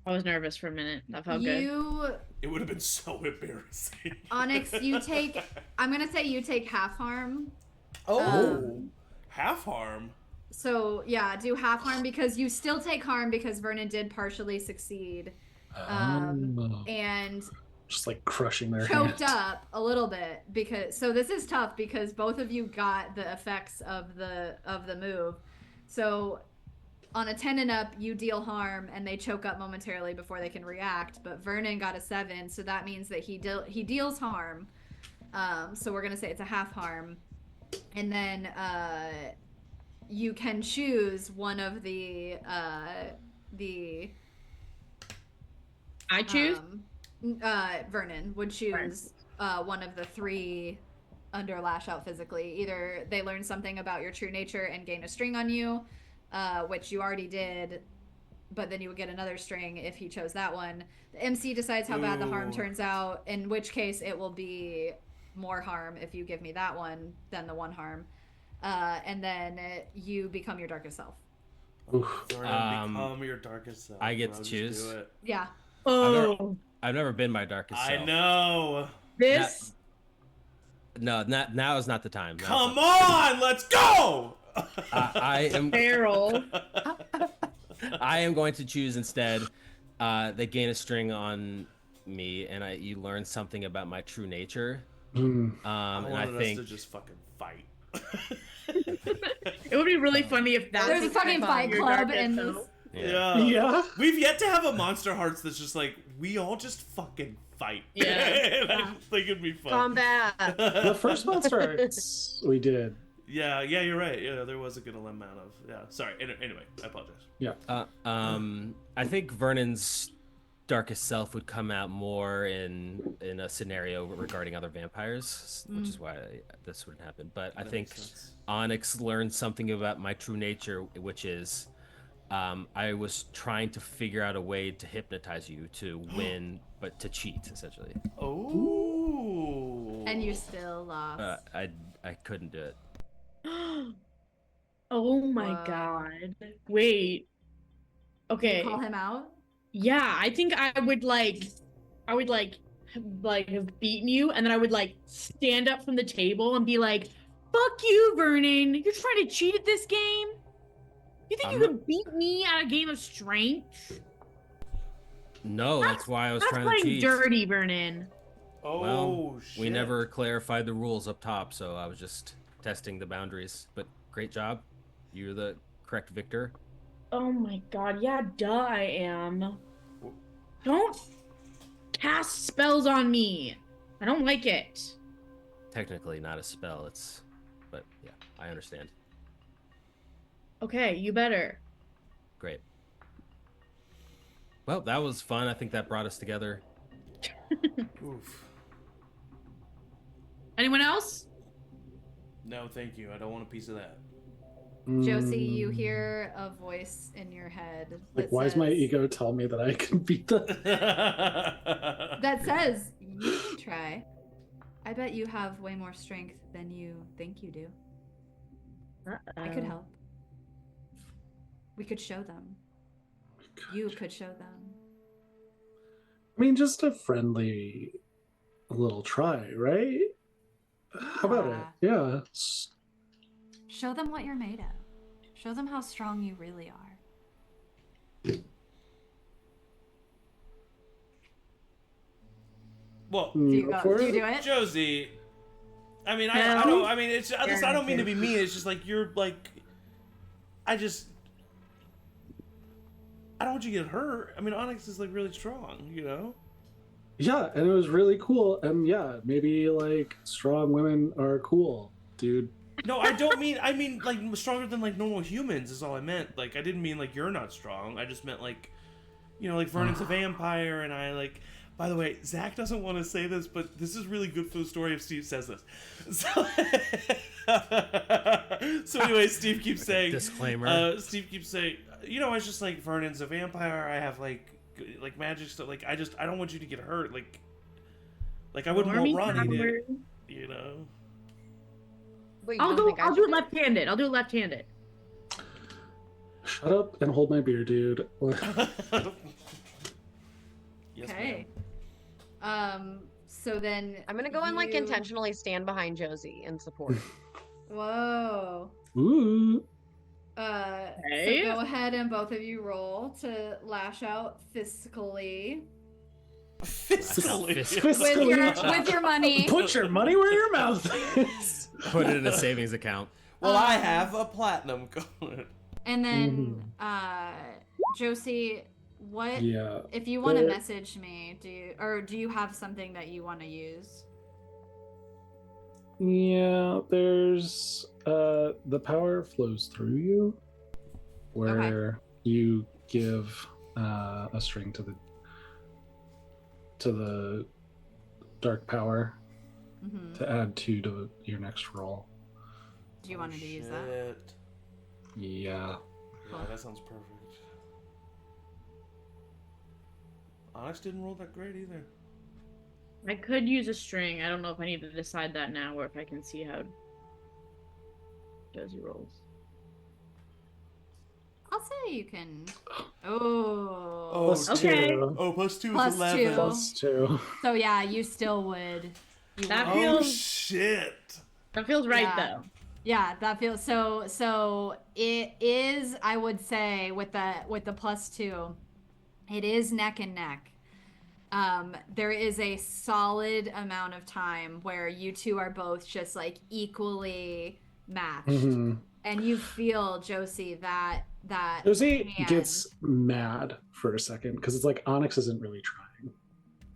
I was nervous for a minute. That felt good. you It would have been so embarrassing. Onyx, you take I'm gonna say you take half harm. Oh, half harm. So yeah, do half harm because you still take harm because Vernon did partially succeed. And Just like crushing their choked hand. up a little bit because so this is tough because both of you got the effects of the move. So on a 10 and up, you deal harm and they choke up momentarily before they can react. But Vernon got a 7, so that means that he deals harm. So we're gonna say it's a half harm, and then you can choose one of the I choose. Vernon would choose one of the 3 under lash out physically. Either they learn something about your true nature and gain a string on you, which you already did, but then you would get another string if he chose that one. The MC decides how bad the harm Ooh. turns out, in which case it will be more harm if you give me that one than the one harm. And then you become your darkest self. Oof. Become your darkest self. I get to Bro, just choose. do it. Yeah. Oh, I've never been my darkest self. I know. this. No, now is not the time. Come on, let's go. I am. Barrel. I am going to choose instead. They gain a string on me, and you learn something about my true nature. Mm. I And I wanted think us to just fucking fight. It would be really funny if that There's a was fucking Fight your Club darkest in self. this. Yeah. Yeah. We've yet to have a Monsterhearts that's just like, we all just fucking fight. Yeah. I think it'd be fun. Combat. The first Monsterhearts we did. Yeah, you're right. Yeah, there was a good amount of. Yeah, sorry. Anyway, I apologize. Yeah. I think Vernon's darkest self would come out more in a scenario regarding other vampires, which is why this wouldn't happen. But I That think makes sense. Onyx learned something about my true nature, which is I was trying to figure out a way to hypnotize you to win, but to cheat, essentially. Oh. And you still lost. I couldn't do it. Oh my Whoa. god. Wait. Okay. Call him out? Yeah, I think I would have beaten you, and then I would stand up from the table and be like, "Fuck you, Vernon! You're trying to cheat at this game? You think you I'm can beat me at a game of strength? No, that's why I was That's trying to playing cheat. dirty, Vernon." Oh, Well, shit. we never clarified the rules up top, so I was just testing the boundaries. But great job. You're the correct victor. Oh my god, yeah, duh, I am. Don't cast spells on me. I don't like it. Technically not a spell, but yeah, I understand. Okay, you better. Great. Well, that was fun. I think that brought us together. Oof. Anyone else? No, thank you. I don't want a piece of that. Josie, you hear a voice in your head. Like, that why does my says- ego tell me that I can beat them? That says, you can try. I bet you have way more strength than you think you do. I could help. We could show them. You could show them. I mean, just a friendly little try, right? How about it? Yeah. Show them what you're made of. Show them how strong you really are. Well, Do you, Go go, for do, you it? do it? Josie. I mean, I don't. I mean, it's. I don't mean to be mean. It's just like you're like. I don't want you to get hurt. I mean, Onyx is like really strong, you know. Yeah, and it was really cool. And yeah, maybe like strong women are cool, dude. No, I don't mean. I mean like stronger than like normal humans is all I meant. Like I didn't mean like you're not strong. I just meant like, you know, like Vernon's a vampire, and I like. By the way, Zach doesn't want to say this, but this is really good for the story if Steve says this. So anyway, Steve keeps saying. Disclaimer. Steve keeps saying, you know, it's just like Vernon's a vampire. I have like magic stuff. Like I don't want you to get hurt. Like I wouldn't want Ronnie to, you know. Wait, you I'll don't do think I it should left-handed. I'll do it left-handed. Shut up and hold my beer, dude. Yes, Okay. So then I'm gonna go and like you- intentionally stand behind Josie and support. Whoa. Ooh. Okay. So go ahead and both of you roll to lash out fiscally Fiscally. with your money. Put your money where your mouth is. Put it in a savings account. Well, I have a platinum card. And then Josie, what Yeah. if you want to There- message me, do you have something that you want to use? Yeah, there's the power flows through you, where you give a string to the dark power Mm-hmm. to add 2 to your next roll. Do you want to use that? Yeah. Yeah, that sounds perfect. Onyx didn't roll that great either. I could use a string. I don't know if I need to decide that now or if I can see how Josie rolls. I'll say you can. Oh. Plus Okay. 2. Oh, +2 Plus is 11. 2. Plus 2. So yeah, you still would. You That would. Oh feels- shit! That feels right Yeah. though. Yeah, that feels so it is, I would say, with the +2, it is neck and neck. There is a solid amount of time where you two are both just like equally matched. Mm-hmm. And you feel, Josie, that Josie hand. gets mad for a second because it's like Onyx isn't really trying.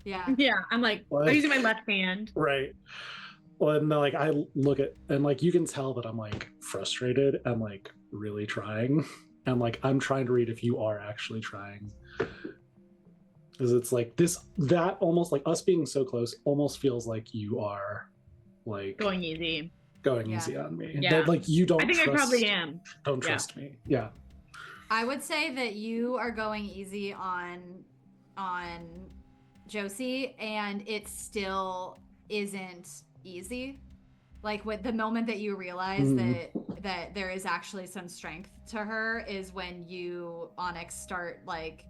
Yeah. Yeah, I'm like, What? I'm using my left hand. Right. Well, and like I look at, and like you can tell that I'm like frustrated and like really trying, and like I'm trying to read if you are actually trying, because it's like that almost like us being so close almost feels like you are like Going easy. going Yeah. easy on me. Yeah. That like you don't I think trust, I probably am. don't Yeah. trust me. Yeah. I would say that you are going easy on Josie, and it still isn't easy. Like with the moment that you realize that there is actually some strength to her is when you, Onyx, start like,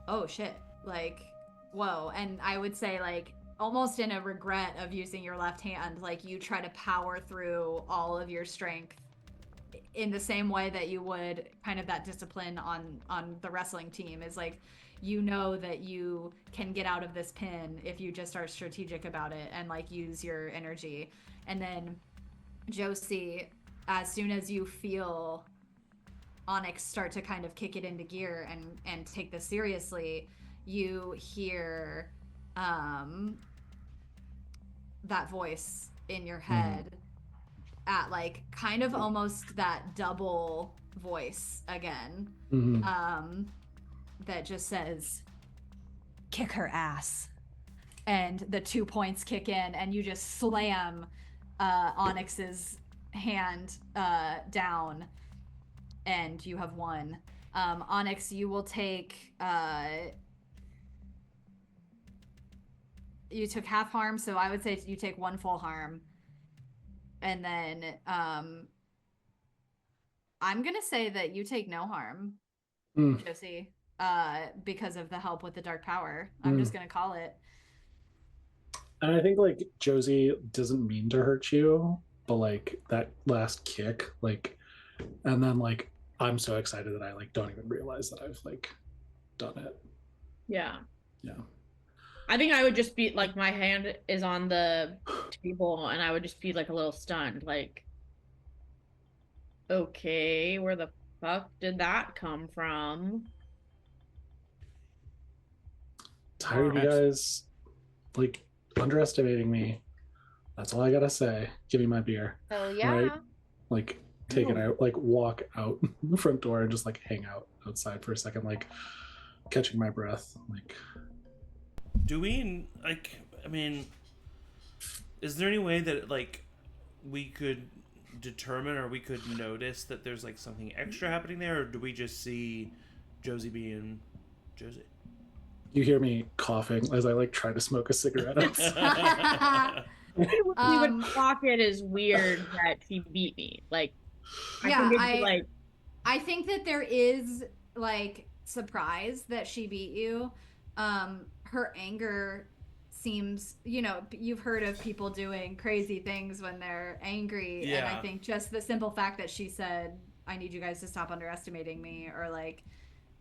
oh shit, like, whoa. And I would say like almost in a regret of using your left hand, like you try to power through all of your strength in the same way that you would kind of that discipline on the wrestling team is like, you know that you can get out of this pin if you just are strategic about it and like use your energy. And then Josie, as soon as you feel Onyx start to kind of kick it into gear and take this seriously, you hear that voice in your head at like kind of almost that double voice again, that just says, kick her ass. And the 2 points kick in and you just slam Onyx's hand down, and you have won. Onyx, you will take you took half harm, so I would say you take 1 full harm. And then I'm gonna say that you take no harm, Josie, because of the help with the dark power. I'm just gonna call it. And I think like Josie doesn't mean to hurt you, but like that last kick, like, and then like I'm so excited that I like don't even realize that I've like done it. Yeah. Yeah. I think I would just be like, my hand is on the table and I would just be like a little stunned, like, okay, where the fuck did that come from? Tired of you guys like underestimating me. That's all I gotta say. Give me my beer. Oh yeah. Right? Like take it out, like walk out the front door and just like hang out outside for a second, like catching my breath. Like, Do we like? I mean, is there any way that like we could determine or we could notice that there's like something extra happening there, or do we just see Josie being Josie? you hear me coughing as I like try to smoke a cigarette outside. We would clock it as weird that she beat me. Like, Yeah, I I think that there is like surprise that she beat you. Her anger seems, you know, you've heard of people doing crazy things when they're angry, and Yeah. I think just the simple fact that she said, I need you guys to stop underestimating me, or like,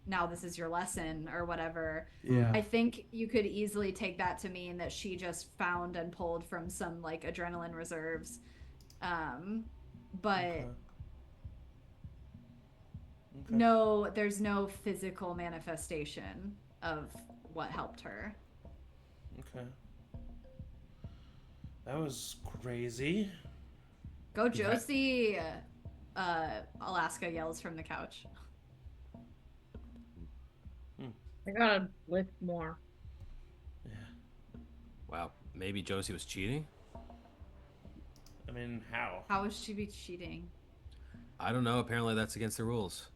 now this is your lesson, or whatever. Yeah. I think you could easily take that to mean that she just found and pulled from some like adrenaline reserves. But Okay. no, there's no physical manifestation of what helped her. Okay. That was crazy. Go Josie! Alaska yells from the couch. I gotta lift more. Yeah. Wow, maybe Josie was cheating? I mean, how? How would she be cheating? I don't know. Apparently, that's against the rules.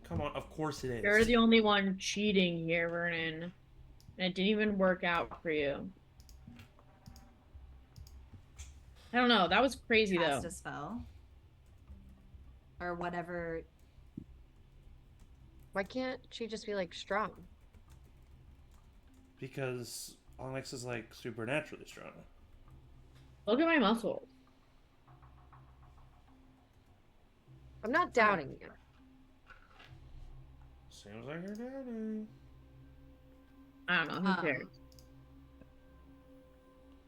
Come on, of course it is. You're the only one cheating here, Vernon. And it didn't even work out for you. I don't know. That was crazy, Cast though. a spell. Or whatever. Why can't she just be like strong? Because Onyx is like supernaturally strong. Look at my muscles. I'm not doubting you. Seems like you're doubting. I don't know. Who cares?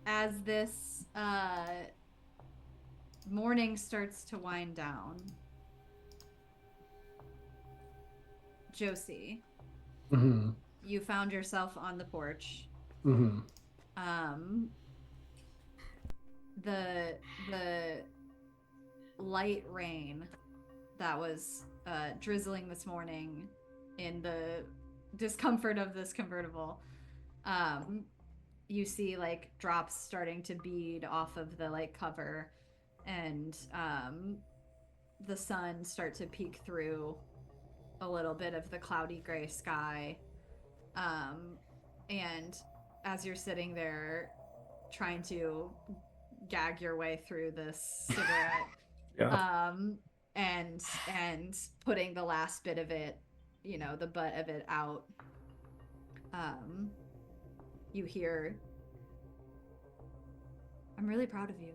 As this morning starts to wind down, Josie, Mm-hmm. you found yourself on the porch. Mm-hmm. The light rain that was drizzling this morning in the discomfort of this convertible, you see like drops starting to bead off of the like cover, and the sun start to peek through a little bit of the cloudy gray sky, and as you're sitting there trying to gag your way through this cigarette, Yeah. and putting the last bit of it, you know, the butt of it out, you hear, "I'm really proud of you.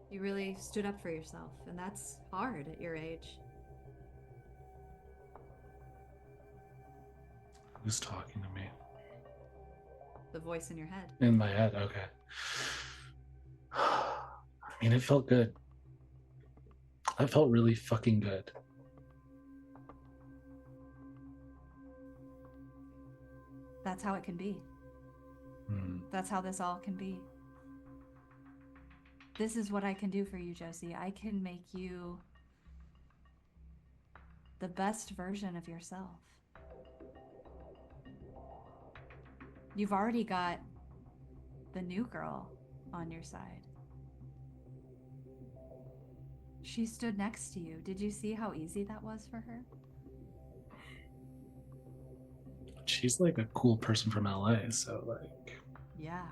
You really stood up for yourself, and that's hard at your age." Who's talking to me? The voice in your head. In my head, okay. I mean, it felt good. That felt really fucking good. That's how it can be. That's how this all can be. This is what I can do for you, Josie. I can make you the best version of yourself. You've already got the new girl on your side. She stood next to you. Did you see how easy that was for her? She's like a cool person from LA, so like, Yeah.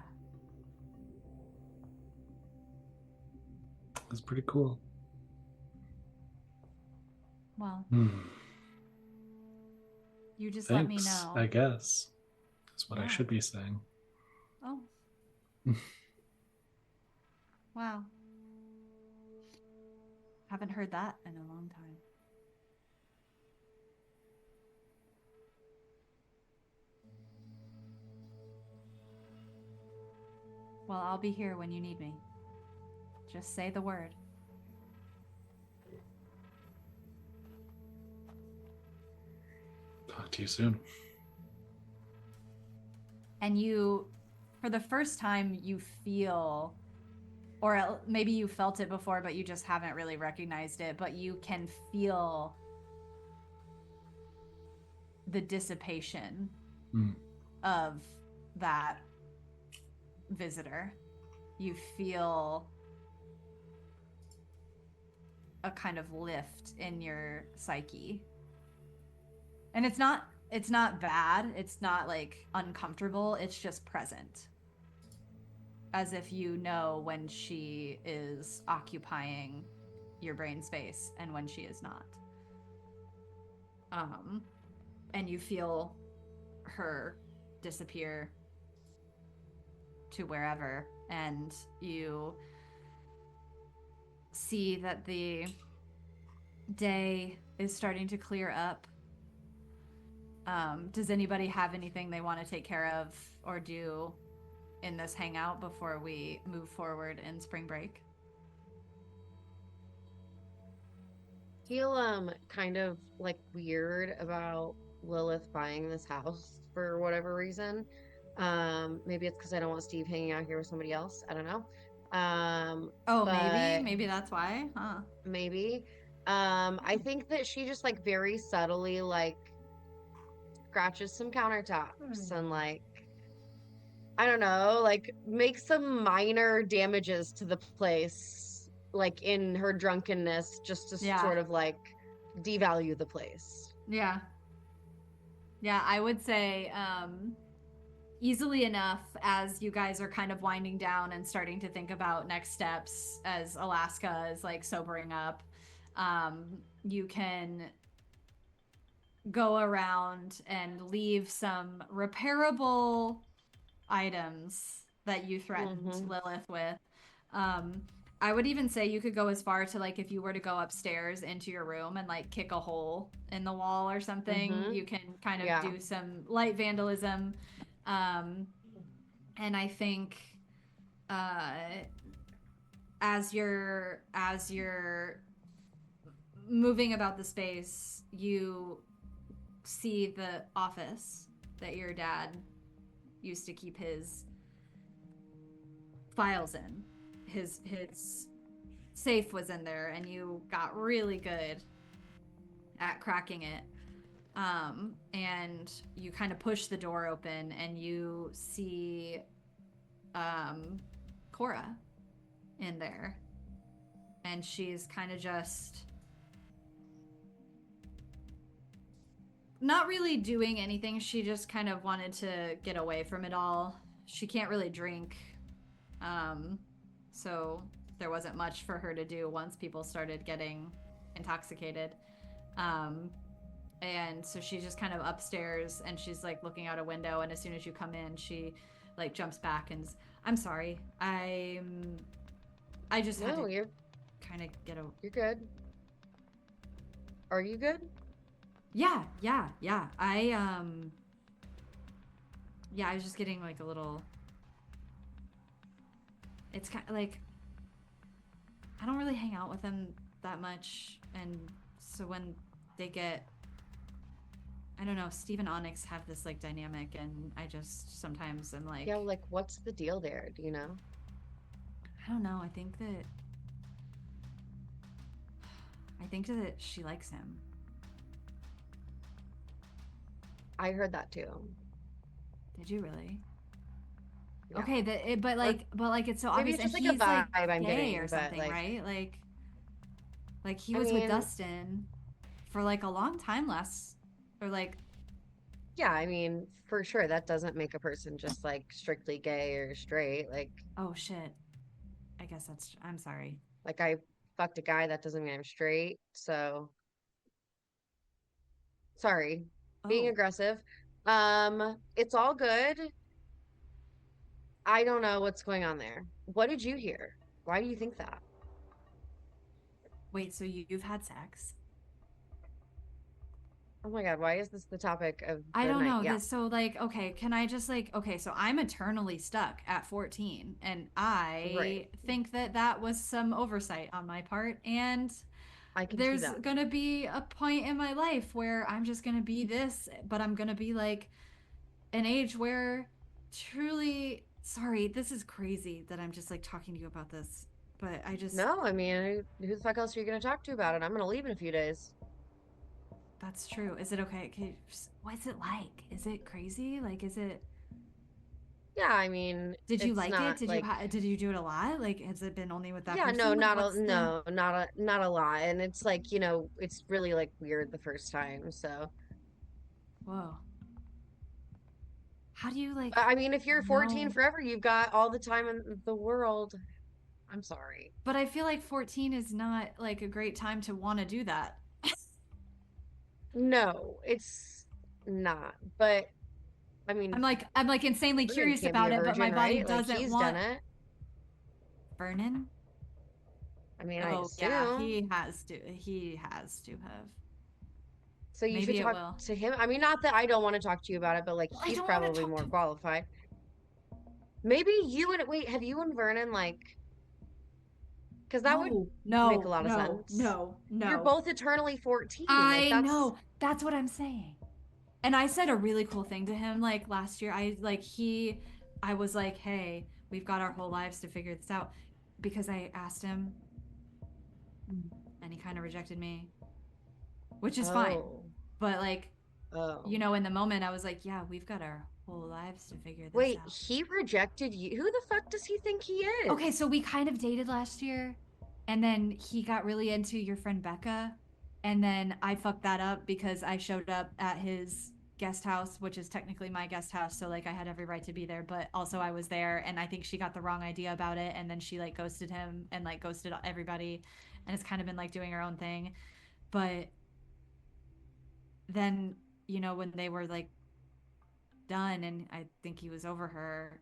it's pretty cool. Well, Hmm. you just Thanks, let me know. I guess. That's what I Yeah. should be saying. Oh. Wow. Haven't heard that in a long time. Well, I'll be here when you need me. Just say the word. Talk to you soon. And you, for the first time, you feel, or maybe you felt it before, but you just haven't really recognized it, but you can feel the dissipation of that visitor. You feel a kind of lift in your psyche. And it's not bad. It's not like uncomfortable. It's just present. As if you know when she is occupying your brain space and when she is not. And you feel her disappear to wherever, and you see that the day is starting to clear up. Does anybody have anything they want to take care of or do in this hangout before we move forward in spring break? Feel kind of like weird about Lilith buying this house for whatever reason. Maybe it's because I don't want Steve hanging out here with somebody else. I don't know. Maybe that's why, huh? Maybe. I think that she just like very subtly like scratches some countertops and like, I don't know, like makes some minor damages to the place like in her drunkenness, just to Yeah. sort of like devalue the place. Yeah. Yeah, I would say easily enough, as you guys are kind of winding down and starting to think about next steps as Alaska is like sobering up, you can go around and leave some repairable items that you threatened Lilith with. Um, I would even say you could go as far to like if you were to go upstairs into your room and like kick a hole in the wall or something, you can kind of do some light vandalism. And I think as you're moving about the space, you see the office that your dad used to keep his files in. His safe was in there, and you got really good at cracking it. And you kind of push the door open, and you see Cora in there, and she's kind of just not really doing anything. She just kind of wanted to get away from it all. She can't really drink, so there wasn't much for her to do once people started getting intoxicated. And so she's just kind of upstairs, and she's like looking out a window, and as soon as you come in, she like jumps back and I'm sorry. I just had to you're kind of get a... You're good. Are you good? Yeah. I was just getting like a little... It's kind of like... I don't really hang out with them that much, and so when they get... I don't know, Steve and Onyx have this like dynamic, and I just sometimes am like... Yeah, like what's the deal there? Do you know? I don't know. I think that she likes him. I heard that too. Did you really? Yeah. Okay, but it's so Maybe obvious, it's just and like a he's vibe like I'm gay getting, or but, something, like- right? Like he was with Dustin for like a long time Yeah, I mean, for sure, that doesn't make a person just like strictly gay or straight. Like, oh shit. I guess I'm sorry. like I fucked a guy, that doesn't mean I'm straight. So, sorry, being Oh. aggressive. It's all good. I don't know what's going on there. What did you hear? Why do you think that? Wait, so you've had sex? Oh my God, why is this the topic of I the don't night? know. Yeah. This so like okay, can I just like okay, so I'm eternally stuck at 14, and I Right. think that was some oversight on my part, and I can see there's that. gonna be a point in my life where I'm just gonna be this, but I'm gonna be like an age where truly sorry, this is crazy that I'm just like talking to you about this, but I just No, I mean, who the fuck else are you going to talk to about it? I'm going to leave in a few days. that's true. Is it okay? What's it like? Is it crazy? Like, is it? Yeah, I mean, Did you it's like not it? Did like, did you do it a lot? Like, has it been only with that yeah, person? no, Like, not what's a, the... no, not a lot. And it's like, it's really like weird the first time. So, Whoa. How do you like? I mean, if you're 14 know? forever, you've got all the time in the world. I'm sorry. But I feel like 14 is not like a great time to want to do that. No, it's not. But I mean, I'm like insanely Vernon curious can't be about a it, but my virgin, body right? Like doesn't he's want... done it. Vernon? I mean, I Oh assume. yeah, he has to. He has to have. So you Maybe should it talk will. to him. I mean, not that I don't want to talk to you about it, but like Well, I he's don't want to probably talk more to... qualified. Maybe you and wait, have you and Vernon like? Because that would make a lot of sense. You're No. both eternally 14. Like I that's know. That's what I'm saying. And I said a really cool thing to him like last year. I was like, "Hey, we've got our whole lives to figure this out," because I asked him, and he kind of rejected me, which is fine. But like, in the moment, I was like, "Yeah, we've got our whole lives to figure this Wait, out." he rejected you? Who the fuck does he think he is? Okay, so we kind of dated last year, And then he got really into your friend Becca. And then I fucked that up because I showed up at his guest house, which is technically my guest house. So like I had every right to be there, but also I was there and I think she got the wrong idea about it. And then she like ghosted him and like ghosted everybody. And it's kind of been like doing her own thing. But then, you know, when they were like done and I think he was over her,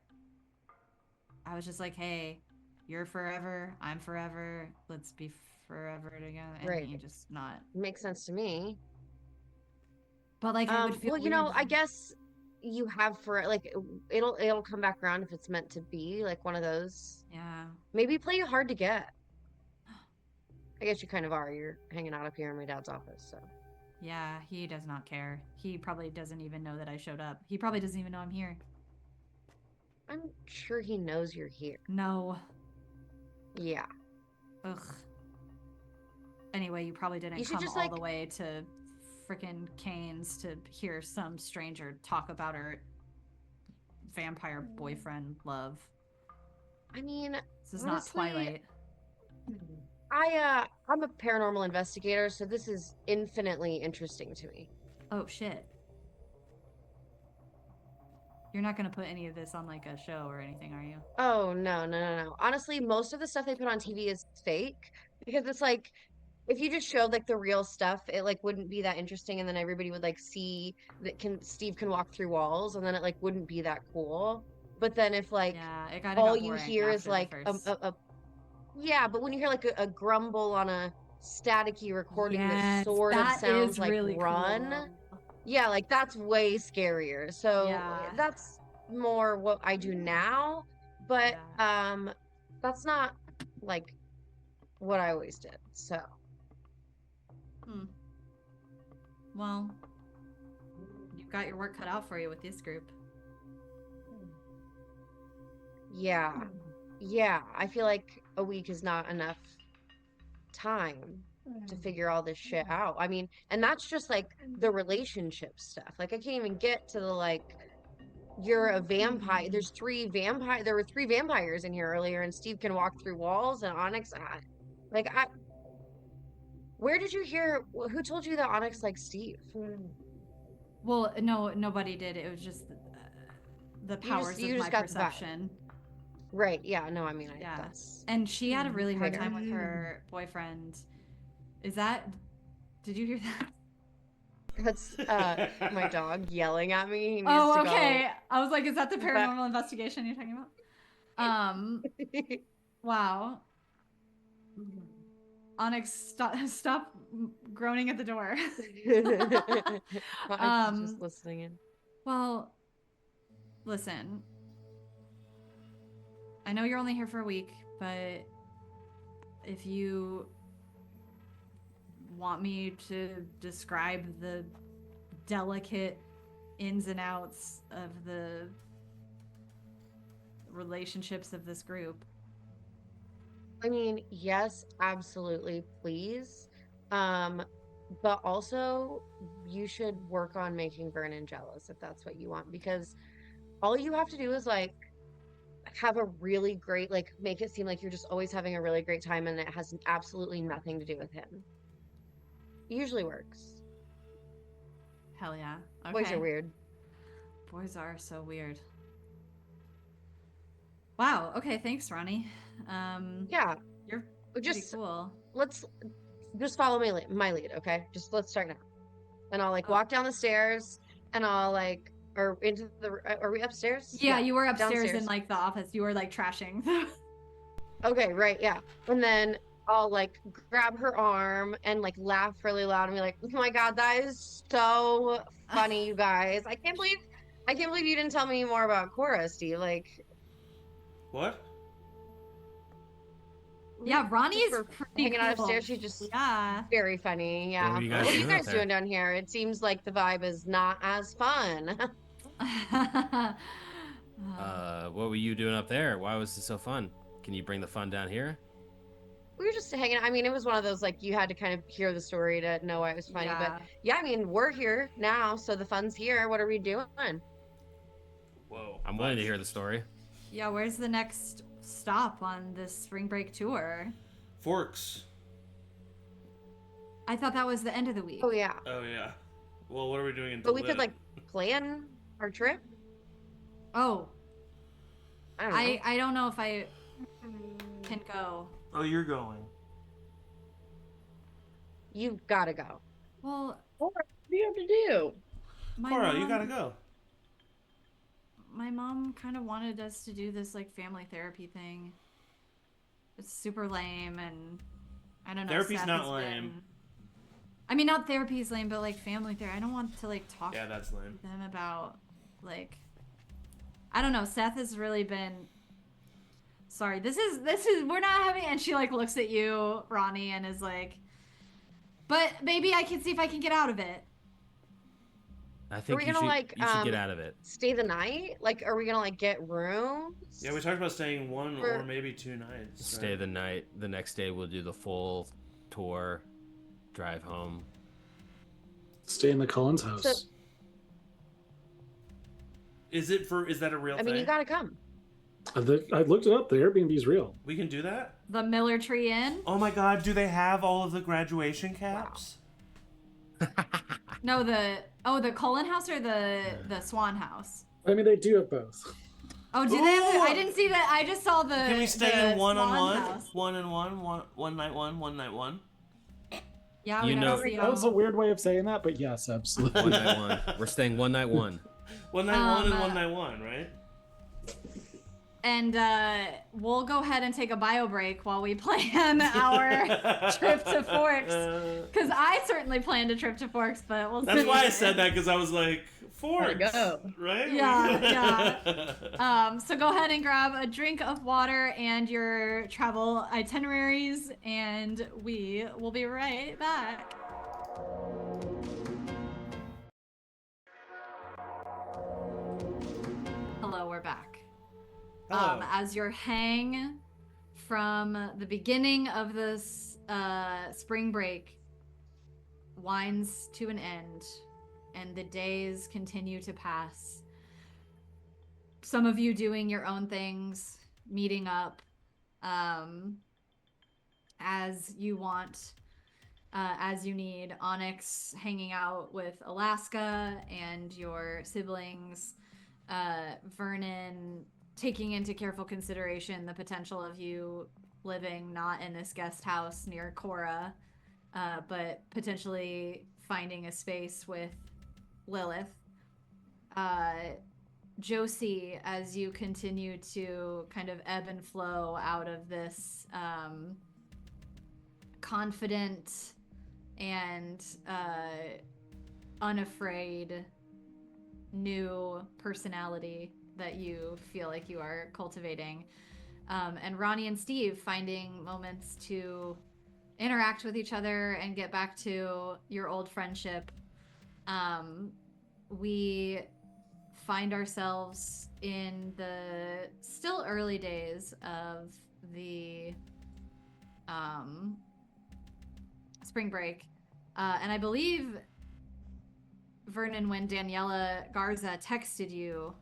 I was just like, hey, you're forever, I'm forever, let's be forever together. And Right. he just not. Makes sense to me. But like I would feel well, you weird. know, I guess you have for like it'll come back around if it's meant to be like one of those. Yeah. Maybe play hard to get. I guess you kind of are. You're hanging out up here in my dad's office, so. Yeah, he does not care. He probably doesn't even know that I showed up. He probably doesn't even know I'm here. I'm sure he knows you're here. No. Yeah. Ugh. Anyway, you probably didn't You should come just, all like- the way to frickin' Cane's to hear some stranger talk about her vampire boyfriend love. I mean, This is not honestly, Twilight. I'm a paranormal investigator, so this is infinitely interesting to me. Oh shit. You're not gonna put any of this on like a show or anything, are you? Oh, no. Honestly, most of the stuff they put on TV is fake because it's like if you just showed like the real stuff, it like wouldn't be that interesting and then everybody would like see that Steve can walk through walls and then it like wouldn't be that cool. But then if like Yeah, it kind all of got you boring hear is after the like first. yeah, but when you hear like a grumble on a staticky recording that Yes, sort of that sounds is like really Run, cool. yeah, like that's way scarier. So Yeah. that's more what I do now, but that's not like what I always did. So Well, you've got your work cut out for you with this group. yeah, I feel like a week is not enough time to figure all this shit out. I mean, and that's just like the relationship stuff. Like I can't even get to the like you're a vampire. There were three vampires in here earlier and Steve can walk through walls and Onyx where did you hear who told you that Onyx likes Steve? Well, no, nobody did. It was just the powers you of just my got the vibe. perception. Right, yeah, no, I mean Yeah. that's And she had a really hard fair. time with her boyfriend. Did you hear that? That's my dog yelling at me. He needs Oh, to okay. I was like, is that the But- paranormal investigation you're talking about? Wow. Onyx, stop groaning at the door. I'm just listening in. Well, listen. I know you're only here for a week, but if you want me to describe the delicate ins and outs of the relationships of this group. I mean, yes, absolutely, please. But also you should work on making Vernon jealous if that's what you want, because all you have to do is like have a really great, like make it seem like you're just always having a really great time and it has absolutely nothing to do with him. It usually works. Hell yeah. Okay. Boys are weird. Boys are so weird. Wow. Okay. Thanks, Ronni. Yeah. You're Just pretty cool. let's just follow my lead, okay? Just let's start now. And I'll like walk down the stairs and I'll like or into the are we upstairs? Yeah, you were upstairs downstairs. in like the office. You were like trashing. Okay, right, yeah. And then I'll like grab her arm and like laugh really loud and be like, "Oh my god, that is so funny, you guys. I can't believe you didn't tell me more about Cora, Steve. Like What? Yeah, Ronnie just is for pretty hanging out cool. upstairs. She's just Yeah. very funny. Yeah. What were you guys What are you doing guys up doing down here? It seems like the vibe is not as fun. What were you doing up there? Why was it so fun? Can you bring the fun down here? We were just hanging out. I mean, it was one of those like you had to kind of hear the story to know why it was funny. Yeah. But yeah, I mean, we're here now, so the fun's here. What are we doing? Whoa. I'm willing to hear the story. Yeah, where's the next stop on this spring break tour? Forks. I thought that was the end of the week. Oh yeah. Oh yeah. Well, what are we doing until But we could like plan our trip. Oh, I don't know. I don't know if I can go. Oh, you're going. You've got to go. Well, What do you have to do? my Cora, you mom- gotta go. My mom kind of wanted us to do this like family therapy thing. It's super lame, and I don't know. Therapy's Seth not has lame. been- I mean, not therapy's lame, but like family therapy. I don't want to like talk Yeah, that's lame. to them about like. I don't know. Seth has really been. Sorry, this is we're not having. And she like looks at you, Ronni, and is like, "But maybe I can see if I can get out of it." I think we you gonna, should, like, you should get out of it. Stay the night? Like, are we gonna like get rooms? Yeah, we talked about staying one For- or maybe 2 nights. Stay right? the night. The next day we'll do the full tour, drive home. Stay in the Cullen's house. So- Is that a real I thing? mean, you gotta come. I looked it up. The Airbnb's real. We can do that? The Miller Tree Inn. Oh my god, do they have all of the graduation caps? No, the Cullen house or the Swan house. I mean, they do have both. Oh, do they have? Ooh! I didn't see that. I just saw the. Can we stay the in one on Swan one? house. One night one? Yeah, You we know- gotta see That was a how- weird way of saying that, but yes, absolutely. One night one. We're staying one night one. One night one and Um, one night one, right? And we'll go ahead and take a bio break while we plan our trip to Forks. Because I certainly planned a trip to Forks, but we'll see. That's why I said that, because I was like, Forks, go. right? Yeah. So go ahead and grab a drink of water and your travel itineraries, and we will be right back. Hello, we're back. Hello. As your hang from the beginning of this spring break winds to an end and the days continue to pass, some of you doing your own things, meeting up as you want, as you need. Onyx hanging out with Alaska and your siblings, Vernon taking into careful consideration the potential of you living not in this guest house near Cora, but potentially finding a space with Lilith. Josie, as you continue to kind of ebb and flow out of this confident and unafraid new personality that you feel like you are cultivating. And Ronni and Steve finding moments to interact with each other and get back to your old friendship. We find ourselves in the still early days of the spring break. And I believe, Vernon, when Daniela Garza texted you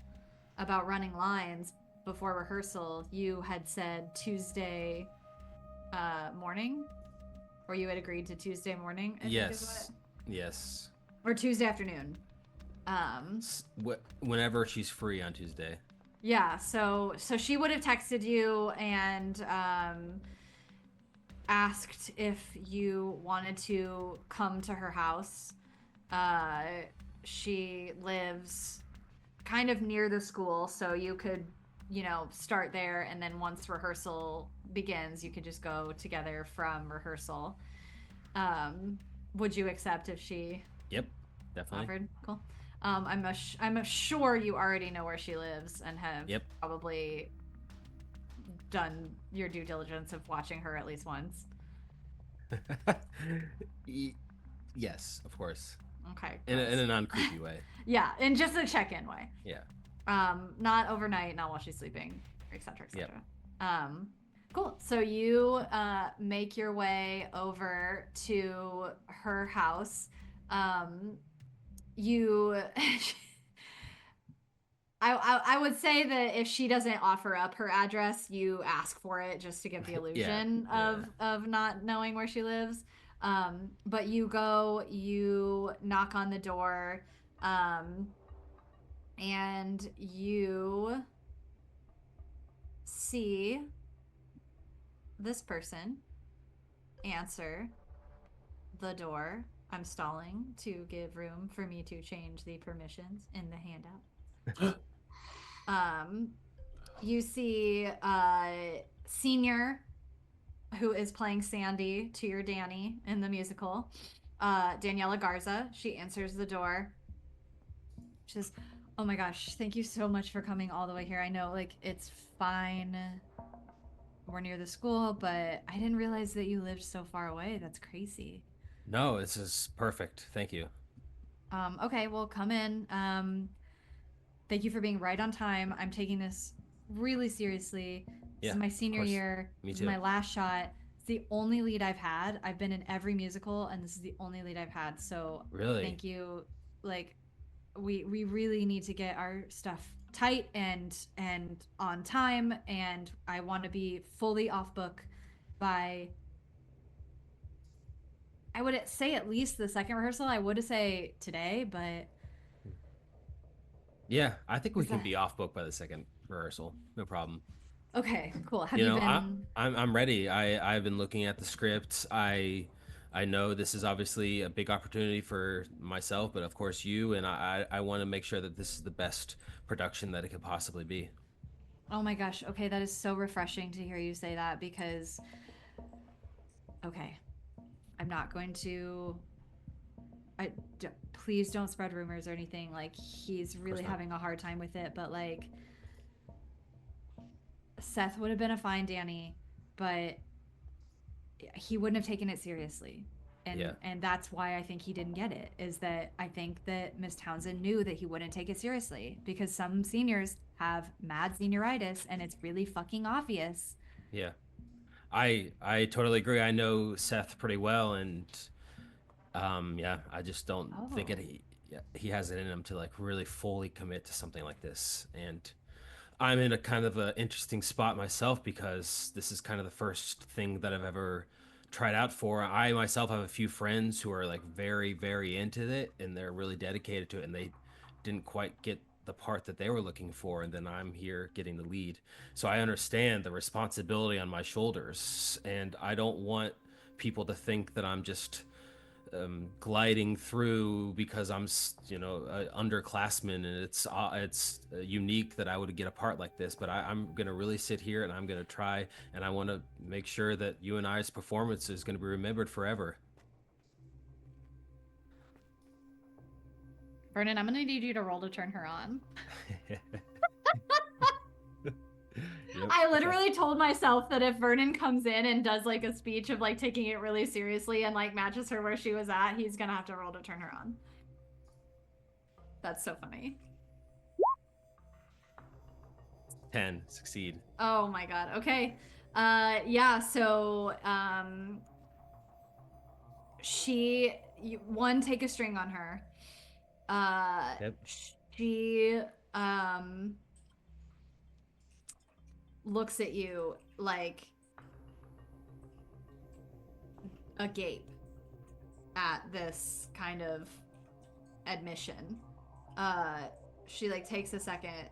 about running lines before rehearsal, you had said Tuesday morning, or you had agreed to Tuesday morning. I think is Yes. Yes. or Tuesday afternoon. Whenever she's free on Tuesday. Yeah, so she would have texted you and asked if you wanted to come to her house. She lives kind of near the school, so you could, start there, and then once rehearsal begins, you could just go together from rehearsal. Would you accept if she Yep. Definitely. offered? Cool. I'm sure you already know where she lives and have Yep. probably done your due diligence of watching her at least once. Yes, of course. Okay. In gross. a non-creepy way. Yeah, in just a check-in way. Yeah. Not overnight, not while she's sleeping, etc., etc. Yep. Cool. So you make your way over to her house. You I would say that if she doesn't offer up her address, you ask for it just to give the illusion of not knowing where she lives. But you go, you knock on the door, and you see this person answer the door. I'm stalling to give room for me to change the permissions in the handout. You see Senior, who is playing Sandy to your Danny in the musical. Daniela Garza. She answers the door. She says, "Oh my gosh, thank you so much for coming all the way here. I know, like, it's fine. We're near the school, but I didn't realize that you lived so far away. That's crazy." No, this is perfect. Thank you. Okay, well, come in. Thank you for being right on time. I'm taking this really seriously. This Yeah, is my senior course. year. Me This too. is my last shot. It's the only lead I've had. I've been in every musical, and this is the only lead I've had. So Really? thank you. Like, we really need to get our stuff tight and on time, and I want to be fully off book by, I would say, at least the second rehearsal. I would say today, but Yeah, I think we is can that be off book by the second rehearsal. No problem. okay? Cool. Have You you know, been? I'm ready. I've been looking at the scripts. I know this is obviously a big opportunity for myself, but of course you, and I want to make sure that this is the best production that it could possibly be. Oh my gosh. Okay, that is so refreshing to hear you say that because okay, I'm not going to please don't spread rumors or anything. Like, he's Of really course not. having a hard time with it, but like, Seth would have been a fine Danny, but he wouldn't have taken it seriously. Yeah. And that's why I think he didn't get it, is that I think that Miss Townsend knew that he wouldn't take it seriously because some seniors have mad senioritis and it's really fucking obvious. Yeah. I totally agree. I know Seth pretty well, and yeah, I just don't think Oh. it. He has it in him to like really fully commit to something like this, and I'm in a kind of an interesting spot myself because this is kind of the first thing that I've ever tried out for. I myself have a few friends who are like very, very into it and they're really dedicated to it, and they didn't quite get the part that they were looking for, and then I'm here getting the lead. So I understand the responsibility on my shoulders, and I don't want people to think that I'm just gliding through because I'm, underclassman, and it's unique that I would get a part like this. But I'm gonna really sit here and I'm gonna try, and I want to make sure that you and I's performance is gonna be remembered forever. Vernon, I'm gonna need you to roll to turn her on. Yep, I okay. literally told myself that if Vernon comes in and does like a speech of like taking it really seriously and like matches her where she was at, he's gonna have to roll to turn her on. That's so funny. 10 succeed. Oh my god. Okay. Yeah, so she one, take a string on her. Yep. She looks at you like agape at this kind of admission. She like takes a second,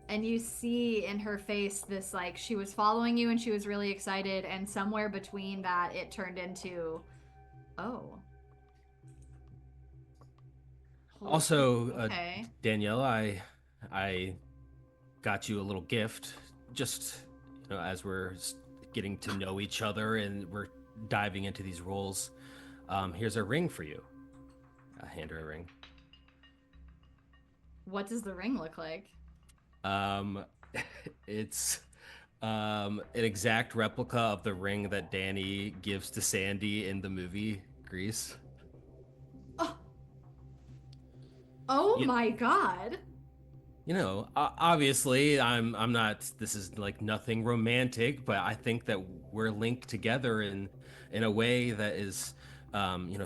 and you see in her face this, like, she was following you and she was really excited, and somewhere between that it turned into, oh, holy shit, Also, okay. Danielle, I got you a little gift, just as we're getting to know each other and we're diving into these roles. Here's a ring for you. I hand her a ring. What does the ring look like? Um, it's an exact replica of the ring that Danny gives to Sandy in the movie Grease. Oh You- my god. Obviously, I'm not. This is like nothing romantic, but I think that we're linked together in a way that is,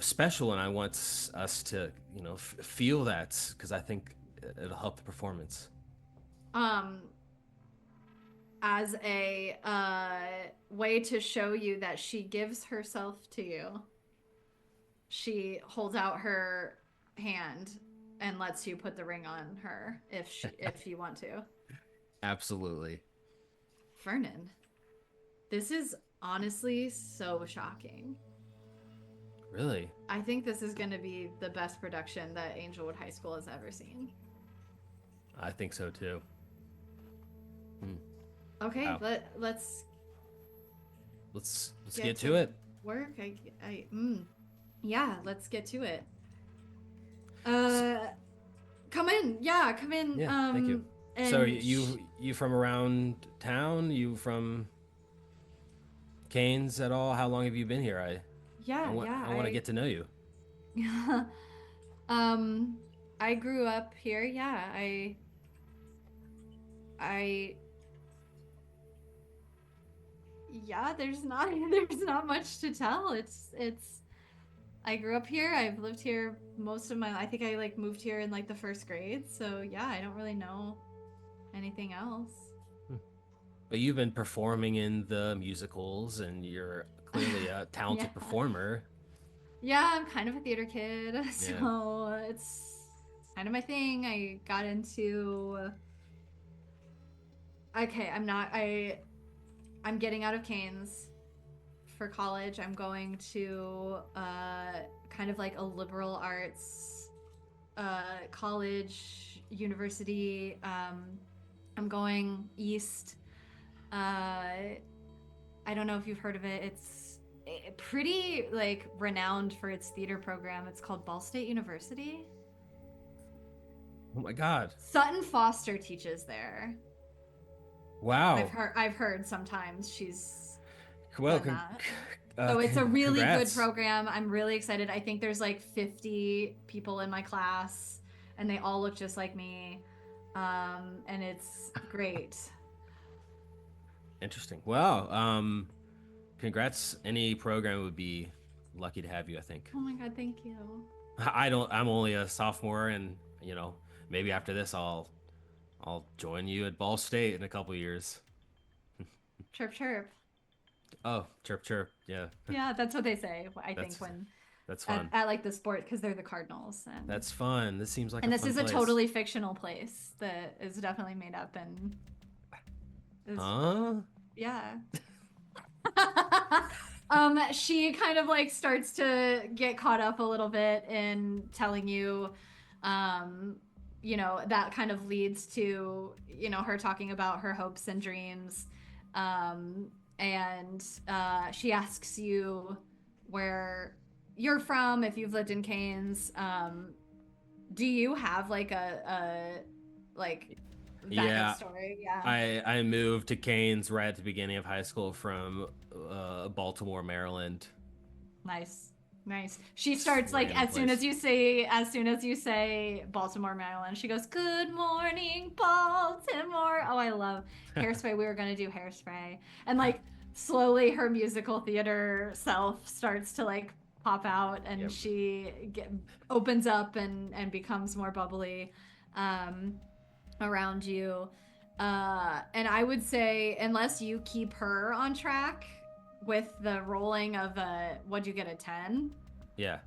special, and I want us to, feel that because I think it'll help the performance. As a way to show you that she gives herself to you, she holds out her hand and lets you put the ring on her if you want to. Absolutely. Vernon, this is honestly so shocking. Really? I think this is going to be the best production that Angelwood High School has ever seen. I think so too. Okay, Wow. let's get to it. Work. Yeah, let's get to it. Come in. Yeah, come in. Yeah, thank you. And So you from around town? You from Canes at all? How long have you been here? I want to get to know you. Yeah. I grew up here. Yeah, yeah, there's not much to tell. It's I grew up here. I've lived here most of my I think I like moved here in like the first grade. So yeah, I don't really know anything else. But you've been performing in the musicals and you're clearly a talented Yeah. performer. Yeah, I'm kind of a theater kid, so it's kind of my thing. I got into Okay, I'm getting out of Canes for college. I'm going to kind of like a liberal arts college, university. I'm going east. I don't know if you've heard of it. It's pretty like renowned for its theater program. It's called Ball State University. Oh my God. Sutton Foster teaches there. Wow. I've heard sometimes she's Well, done that. So it's a really congrats. good program. I'm really excited. I think there's like 50 people in my class, and they all look just like me, and it's great. Interesting. Wow. Congrats. Any program would be lucky to have you, I think. Oh my God, thank you. I'm only a sophomore, and maybe after this I'll join you at Ball State in a couple years. Chirp chirp. Oh, chirp chirp. Yeah. Yeah, that's what they say. I think when that's fun. at like the sport, because they're the Cardinals. And That's fun. This seems like and a this fun is place. a totally fictional place that is definitely made up and is, Huh? yeah. She kind of like starts to get caught up a little bit in telling you, that kind of leads to, her talking about her hopes and dreams. And she asks you where you're from, if you've lived in Canes. Do you have like a backup story? Yeah. I moved to Canes right at the beginning of high school from Baltimore, Maryland. Nice. She starts like as soon as you say Baltimore, Maryland, she goes, "Good morning, Baltimore." Oh, I love Hairspray. We were gonna do Hairspray, and like slowly her musical theater self starts to like pop out, and she opens up and becomes more bubbly around you. And I would say, unless you keep her on track with the rolling of what'd you get, a 10? Yeah.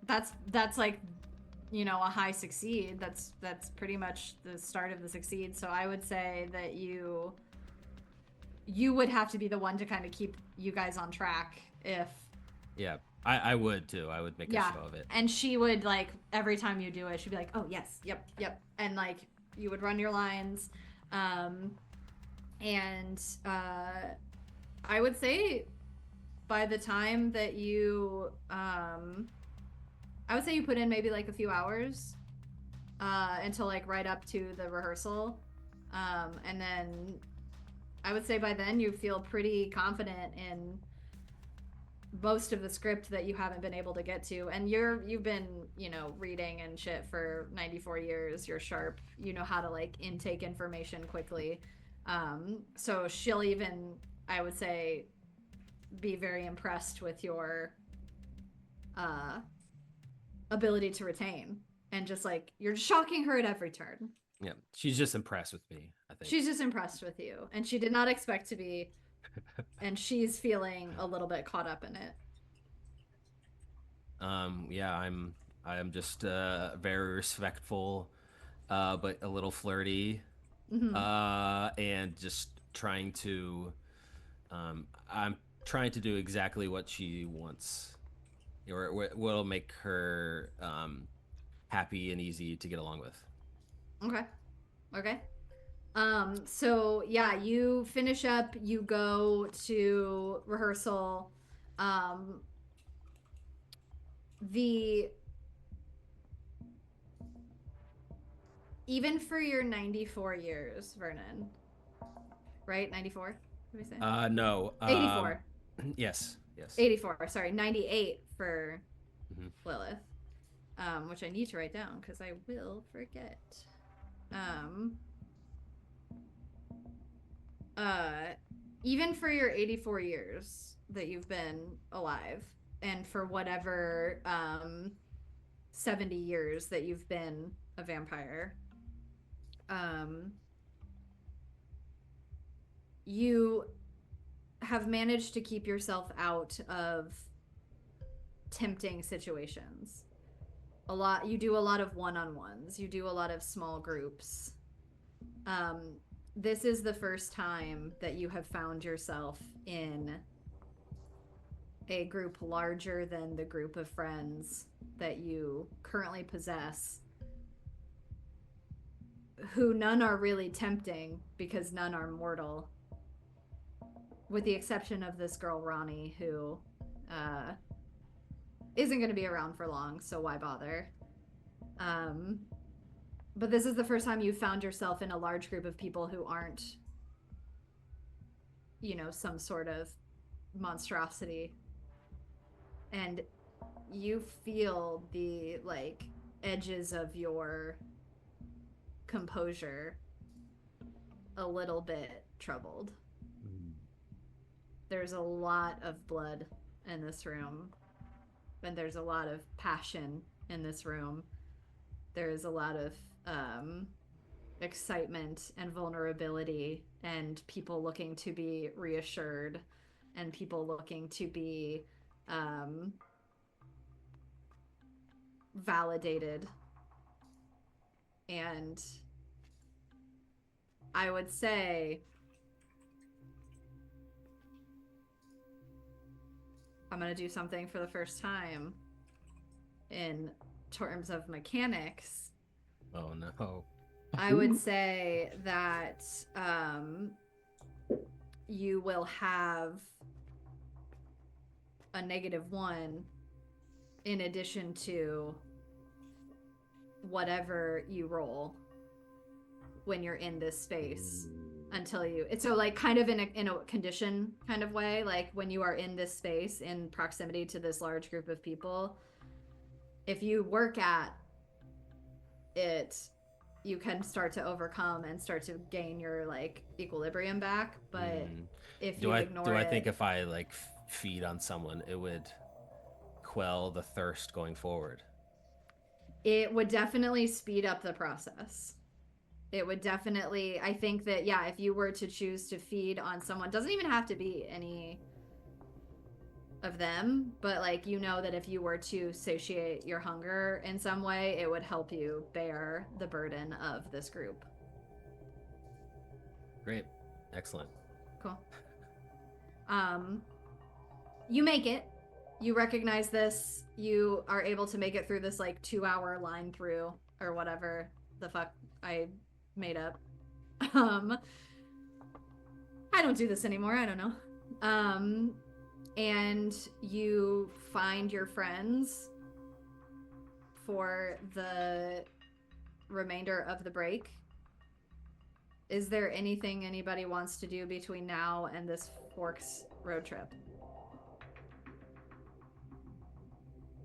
That's like, a high succeed. That's pretty much the start of the succeed. So I would say that you would have to be the one to kind of keep you guys on track if. Yeah, I would too. I would make a show of it. And she would, like, every time you do it, she'd be like, "Oh yes, yep," and like you would run your lines, and I would say by the time that you I would say you put in maybe like a few hours until like right up to the rehearsal, and then I would say by then you feel pretty confident in most of the script that you haven't been able to get to, and you've been reading and shit for 94 years. You're sharp. You know how to like intake information quickly, so she'll even, I would say, be very impressed with your ability to retain and just like you're shocking her at every turn. Yeah, she's just impressed with me, I think. She's just impressed with you, and she did not expect to be, and she's feeling a little bit caught up in it. Yeah, I'm just very respectful, but a little flirty, and just trying to, I'm trying to do exactly what she wants, or what'll make her happy and easy to get along with. Okay. So yeah, you finish up, you go to rehearsal. The even for your 94 years, Vernon, right? 94? Did we say? No. 84. Yes. 84. Sorry, 98 for Lilith. Which I need to write down because I will forget. Even for your 84 years that you've been alive, and for whatever 70 years that you've been a vampire, you have managed to keep yourself out of tempting situations. You do a lot of one-on-ones, you do a lot of small groups. This is the first time that you have found yourself in a group larger than the group of friends that you currently possess, who none are really tempting because none are mortal, with the exception of this girl Ronni, who isn't going to be around for long, so why bother? But this is the first time you've found yourself in a large group of people who aren't, some sort of monstrosity. And you feel the, edges of your composure a little bit troubled. There's a lot of blood in this room, and there's a lot of passion in this room. There's a lot of excitement and vulnerability, and people looking to be reassured, and people looking to be validated. And I would say I'm going to do something for the first time in terms of mechanics. Oh no. I would say that you will have a -1 in addition to whatever you roll when you're in this space until it's so kind of in a condition kind of way, like when you are in this space in proximity to this large group of people, if you work at it, you can start to overcome and start to gain your equilibrium back. But if you ignore it, do I think if I feed on someone, it would quell the thirst going forward? It would definitely speed up the process. It would definitely, I think that, yeah, if you were to choose to feed on someone, doesn't even have to be any of them, but that if you were to satiate your hunger in some way, it would help you bear the burden of this group. Great. Excellent. Cool. You make it. You recognize this. You are able to make it through this 2-hour line through or whatever the fuck I made up. I don't do this anymore. I don't know. And you find your friends for the remainder of the break. Is there anything anybody wants to do between now and this Forks road trip?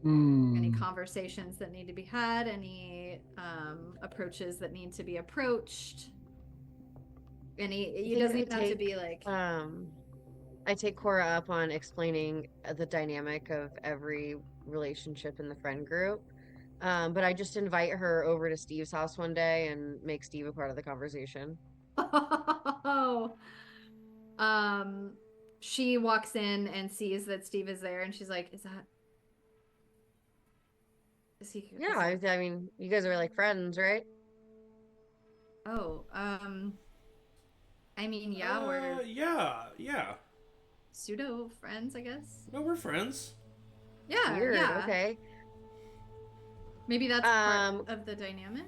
Any conversations that need to be had? Any approaches that need to be approached? It doesn't have to be I take Cora up on explaining the dynamic of every relationship in the friend group. But I just invite her over to Steve's house one day and make Steve a part of the conversation. Oh. She walks in and sees that Steve is there, and she's like, "Is he?" Yeah, I mean, you guys are like friends, right? Oh, I mean, yeah, we're yeah. pseudo friends, I guess. No, we're friends. Yeah, Weird. yeah. Okay. Maybe that's part of the dynamic.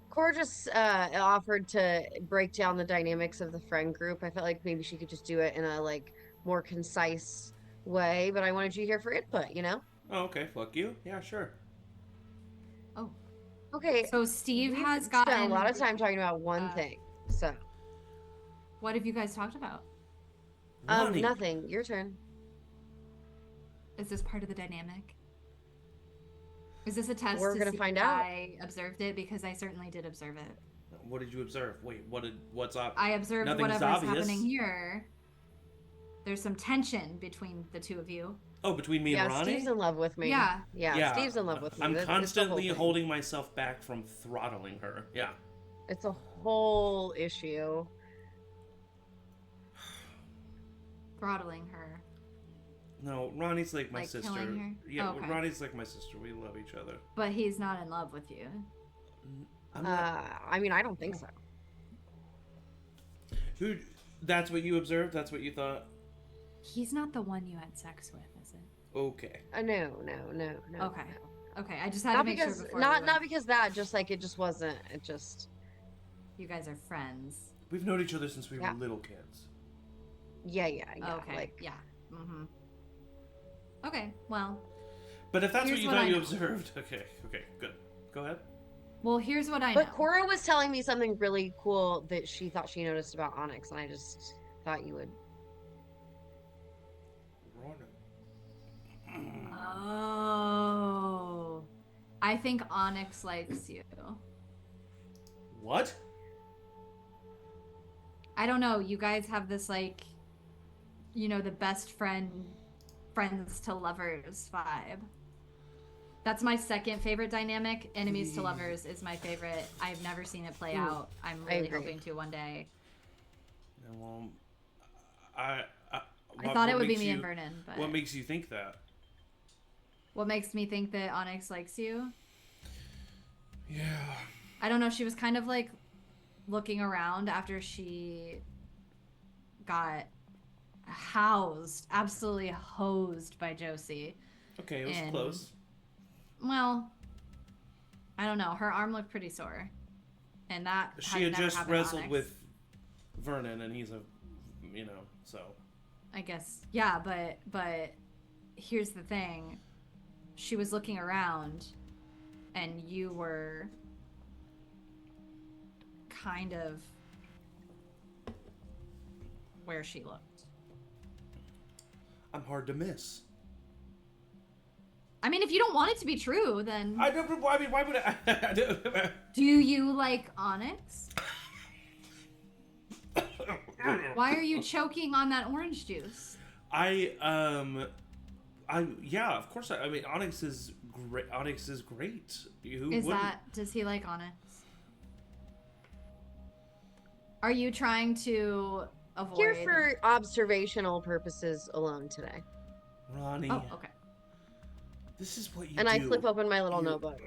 Cora just offered to break down the dynamics of the friend group. I felt like maybe she could just do it in a like more concise way, but I wanted you here for input, you know? Oh, okay. Fuck you. Yeah, sure. Oh, Okay. so Steve We've has spent gotten a lot of time talking about one thing. So, what have you guys talked about? Ronni. nothing. Your turn. Is this part of the dynamic? Is this a test We're to gonna see find if out. I observed it? Because I certainly did observe it. What did you observe? Wait, what's up? I observed Nothing's whatever's obvious. happening here. There's some tension between the two of you. Oh, between me and Yeah, Ronni? Steve's in love with me. Yeah. Yeah, Steve's in love with me. I'm It's the whole constantly thing. holding myself back from throttling her. Yeah. It's a whole issue. Throttling her. No, Ronnie's like my Like sister. killing her? Yeah, Oh, okay. Ronnie's like my sister. We love each other. But he's not in love with you. I'm not, I mean, I don't think so. who? That's what you observed? That's what you thought? He's not the one you had sex with, is it? Okay. No. Okay. no. Okay, I just had Not to make because sure before not because that. Just like it just wasn't. It just. you guys are friends. We've known each other since we Yeah. were little kids. Yeah. Okay. Like, yeah. Mm-hmm. Okay. Well. But if that's what Here's you what thought I you know. observed, okay, good. Go ahead. Well, here's what I know. But Cora was telling me something really cool that she thought she noticed about Onyx, and I just thought you would. Oh. I think Onyx likes you. What? I don't know. You guys have this like, the best friends to lovers vibe. That's my second favorite dynamic. Enemies to lovers is my favorite. I've never seen it play out. I'm really agree. hoping to one day. Well, I thought it would be me and Vernon, but What makes you think that? what makes me think that Onyx likes you? Yeah. I don't know. She was kind of like looking around after she got absolutely hosed by Josie. Okay, it was And- close. Well, I don't know. Her arm looked pretty sore, and that She had never just happened to wrestled Onyx. with Vernon, and he's so. I guess, yeah, but here's the thing. She was looking around, and you were kind of where she looked. I'm hard to miss. I mean, if you don't want it to be true, then I don't. I mean, why would I? do you like Onyx? Why are you choking on that orange juice? Yeah, of course. I mean, Onyx is great. Onyx is great. Who Is wouldn't? does he like Onyx? Are you trying to avoid? Here for observational purposes alone today. Ronnie? Oh, okay. This is what you And do. I flip open my little You- notebook.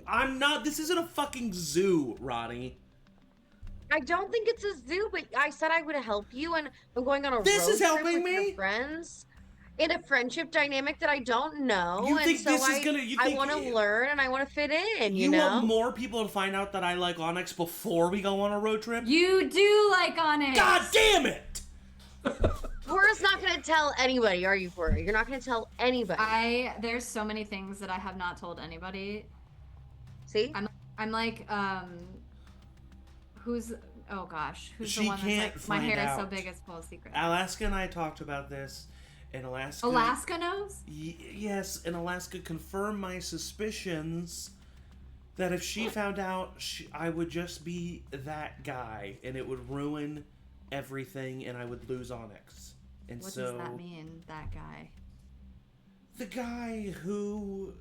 I'm not. This isn't a fucking zoo, Ronnie. I don't think it's a zoo, but I said I would help you, and I'm going on a This road is trip helping with me? your friends in a friendship dynamic that I don't know. You and think so this is gonna? You I think want to learn and I want to fit in. You you know. want more people to find out that I like Onyx before we go on a road trip? You do like Onyx. God damn it! Cora's not going to tell anybody, are you, Cora? You're not going to tell anybody. There's so many things that I have not told anybody. See? I'm like, who's? Oh gosh, who's She the one that's can't like, my find hair is so out. big it's full of secrets. Alaska and I talked about this, and Alaska. Alaska knows? Yes, and Alaska confirmed my suspicions that if she found out, I would just be that guy, and it would ruin everything, and I would lose Onyx. And What so, does that mean, that guy? the guy who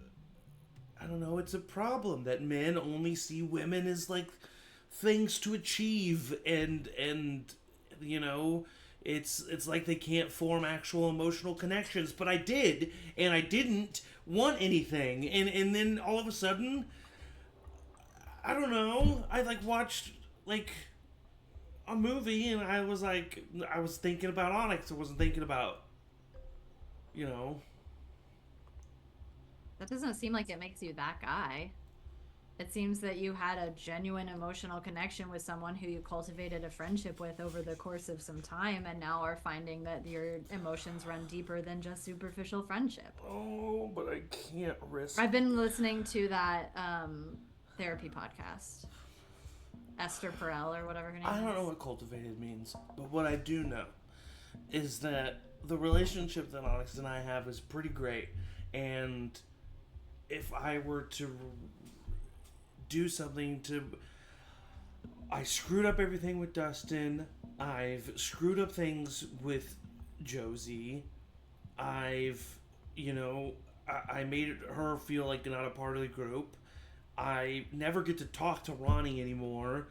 I don't know, it's a problem that men only see women as like things to achieve, and you know, it's like they can't form actual emotional connections. But I did, and I didn't want anything, and then all of a sudden, I don't know, I like watched like a movie, and I was like, I was thinking about Onyx. I wasn't thinking about, you know. That doesn't seem like it makes you that guy. It seems that you had a genuine emotional connection with someone who you cultivated a friendship with over the course of some time, and now are finding that your emotions run deeper than just superficial friendship. Oh, but I can't risk. I've been listening to that therapy podcast. Esther Perel or whatever her name is. I don't know what cultivated means, but what I do know is that the relationship that Onyx and I have is pretty great, and if I were to do something to... I screwed up everything with Dustin. I've screwed up things with Josie. I've, you know, I made her feel like not a part of the group. I never get to talk to Ronni anymore.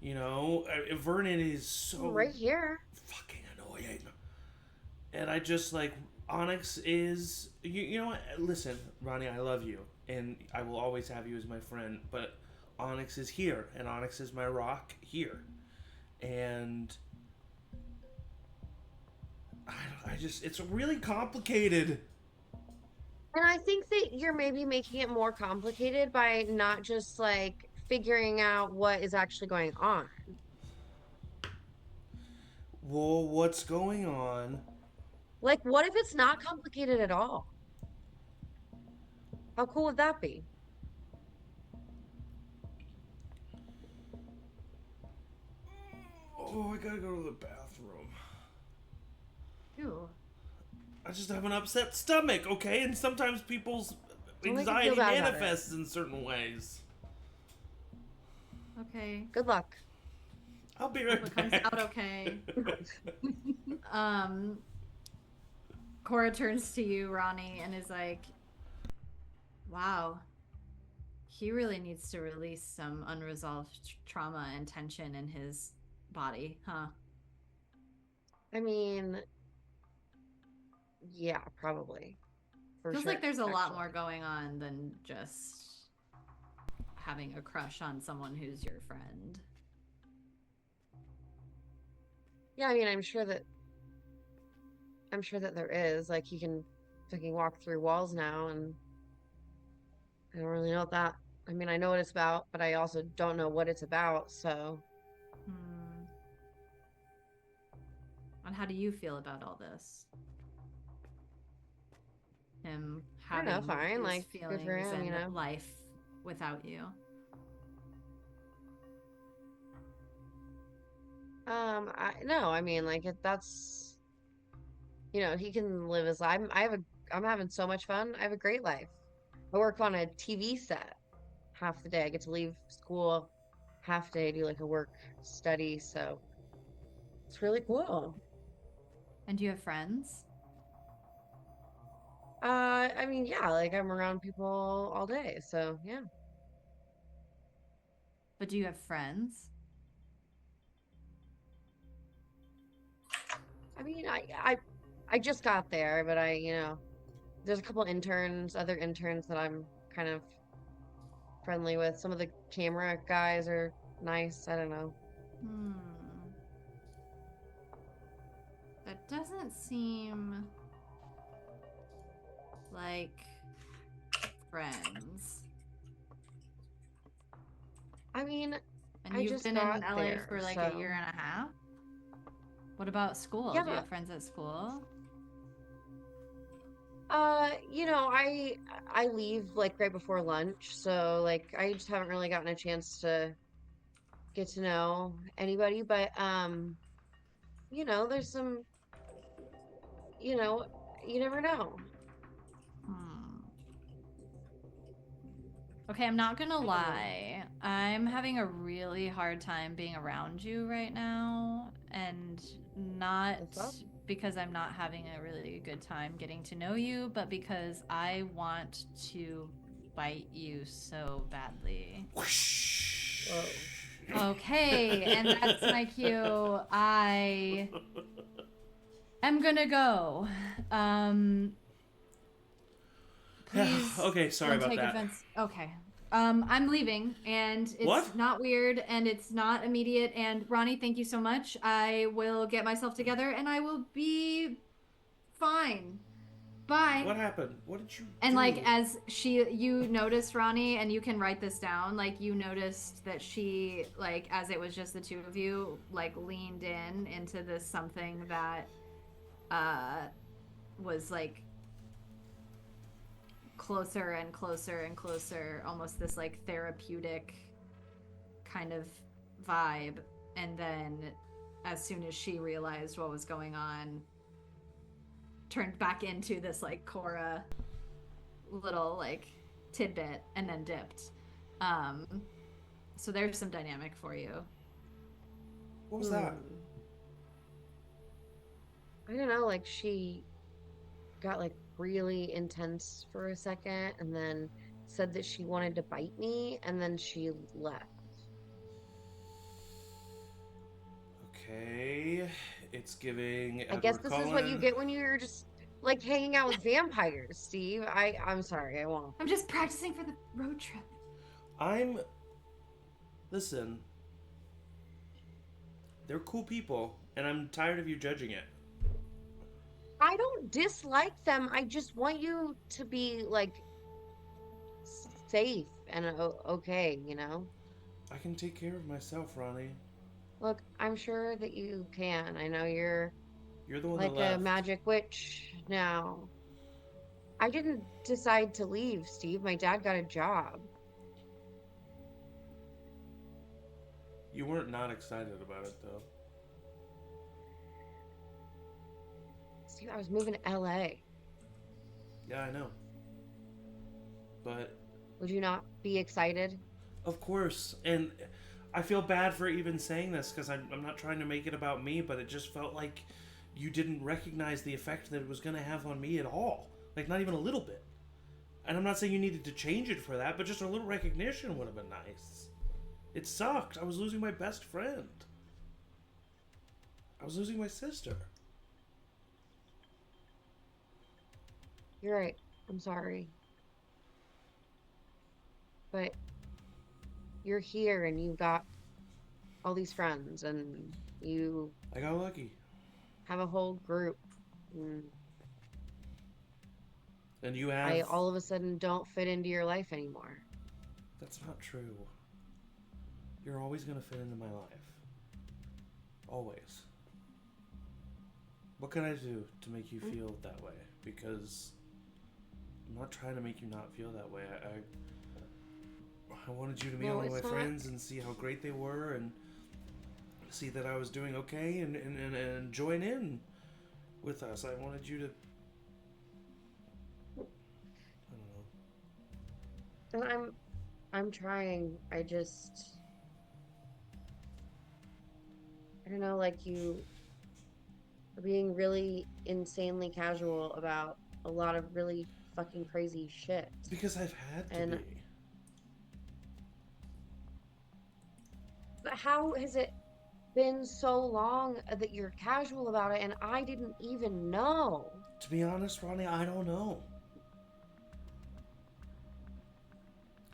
You know, Vernon is so... Right here. Fucking annoying. And I just, like, Onyx is... You know what? Listen, Ronni, I love you. And I will always have you as my friend. But Onyx is here. And Onyx is my rock here. And... I just... It's really complicated. And I think that you're maybe making it more complicated by not just like figuring out what is actually going on. Well, what's going on? Like, what if it's not complicated at all? How cool would that be? Oh, I gotta go to the bathroom. Ew. I just have an upset stomach, okay? And sometimes people's Don't make me anxiety feel bad about it. manifests in certain ways. Okay. Good luck. I'll be right Hope it back. comes out okay. Cora turns to you, Ronni, and is like, wow, he really needs to release some unresolved trauma and tension in his body, huh? I mean, yeah, probably. For Feels sure, like there's a lot actually. more going on than just having a crush on someone who's your friend. Yeah, I mean, I'm sure that there is. Like, he can fucking walk through walls now, and I don't really know what that. I mean, I know what it's about, but I also don't know what it's about. So, And how do you feel about all this? Him I don't having know, fine, his like, good feelings for him, and you know. life without you. No, I mean, like, that's, you know, he can live his life. I'm having so much fun. I have a great life. I work on a TV set half the day. I get to leave school half day, do like a work study. So it's really cool. And do you have friends? I mean, yeah, like I'm around people all day. So yeah. But do you have friends? I mean, I just got there, but you know, there's a couple interns, other interns that I'm kind of friendly with. Some of the camera guys are nice. I don't know. That doesn't seem like friends. I mean, And I you've just been got in LA there, for like so... a year and a half? What about school? Yeah. Do you have friends at school? You know, I leave like right before lunch, so like I just haven't really gotten a chance to get to know anybody, but you know, there's some, you know, you never know. Okay, I'm not gonna I don't know. lie. I'm having a really hard time being around you right now, and not What's up? because I'm not having a really good time getting to know you, but because I want to bite you so badly. Whoosh. Whoa. Okay, and that's my cue. I am gonna go. Please. Okay, sorry don't about take that. offense. Okay. I'm leaving, and it's What? not weird, and it's not immediate. And Ronni, thank you so much. I will get myself together, and I will be fine. Bye. What happened? What did you And do? like as you noticed, Ronni, and you can write this down, like you noticed that she, like as it was just the two of you, like leaned in into this something that was like closer and closer and closer, almost this like therapeutic kind of vibe. And then as soon as she realized what was going on, turned back into this like Cora little like tidbit and then dipped. So there's some dynamic for you. What was that? I don't know, like she got like really intense for a second and then said that she wanted to bite me and then she left. Okay, it's giving. I guess Edward this is what you Cullen. get when you're just like hanging out with vampires, Steve. I'm sorry, I won't. I'm just practicing for the road trip. Listen. They're cool people, and I'm tired of you judging it. I don't dislike them. I just want you to be like safe and okay, you know? I can take care of myself, Ronni. Look, I'm sure that you can. I know you're You're the one like that left. a magic witch now. I didn't decide to leave, Steve. My dad got a job. You weren't not excited about it, though. Steve, I was moving to LA. Yeah, I know. But Would you not be excited? of course, and I feel bad for even saying this because I'm not trying to make it about me, but it just felt like you didn't recognize the effect that it was going to have on me at all. Like, not even a little bit. And I'm not saying you needed to change it for that, but just a little recognition would have been nice. It sucked. I was losing my best friend. I was losing my sister. You're right. I'm sorry. But you're here and you've got all these friends and you I got lucky. have a whole group. And you have... I all of a sudden don't fit into your life anymore. That's not true. You're always going to fit into my life. Always. What can I do to make you feel that way? Because I'm not trying to make you not feel that way. I wanted you to meet all of my friends and see how great they were and see that I was doing okay and join in with us. I wanted you to... I don't know. And I'm trying. I don't know, like you are being really insanely casual about a lot of really fucking crazy shit. Because I've had to be. But how has it been so long that you're casual about it and I didn't even know? To be honest, Ronni, I don't know.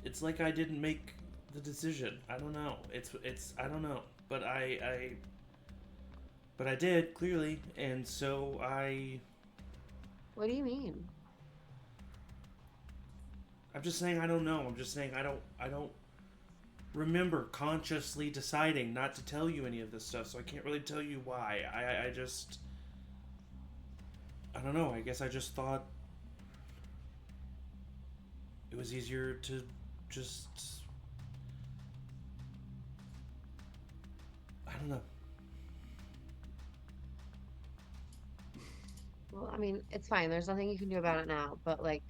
It's like I didn't make the decision. I don't know. It's I don't know. But I did, clearly, and so I... What do you mean? I'm just saying I don't know. I'm just saying I don't remember consciously deciding not to tell you any of this stuff, so I can't really tell you why. I just... I don't know. I guess I just thought it was easier to just... I don't know. Well, I mean, it's fine. There's nothing you can do about it now, but like...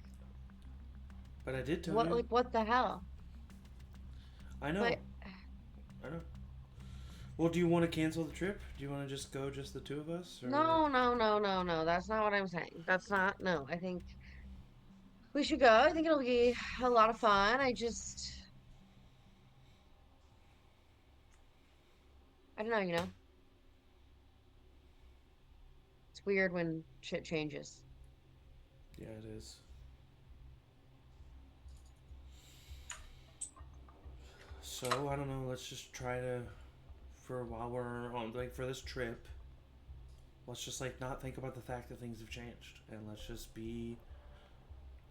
But I did tell what, you. like, what the hell? I know. But... I know. Well, do you want to cancel the trip? Do you want to just go just the two of us? Or... No. That's not what I'm saying. That's not... No, I think... We should go. I think it'll be a lot of fun. I don't know, It's weird when shit changes. Yeah, it is. So I don't know. Let's just try to, for while we're on, like, for this trip, let's just like not think about the fact that things have changed, and let's just be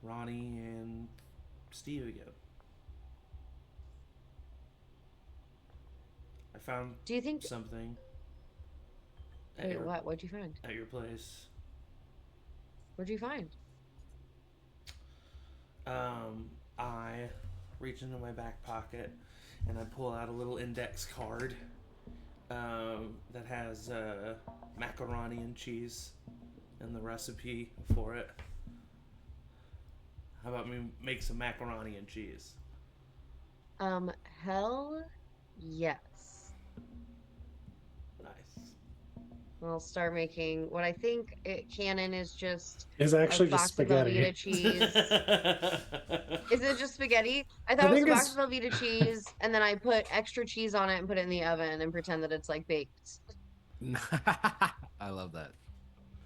Ronni and Steve again. I found Do you think something Wait, what? What'd you find? at your place. What'd you find? I reach into my back pocket and I pull out a little index card that has macaroni and cheese and the recipe for it. How about me make some macaroni and cheese? Hell yes. Nice. I'll start making what I think canon is just Is actually a just box of spaghetti. Velveeta cheese. Is it just spaghetti? I thought I it was think a box it's of Velveeta cheese, and then I put extra cheese on it and put it in the oven and pretend that it's like baked. I love that.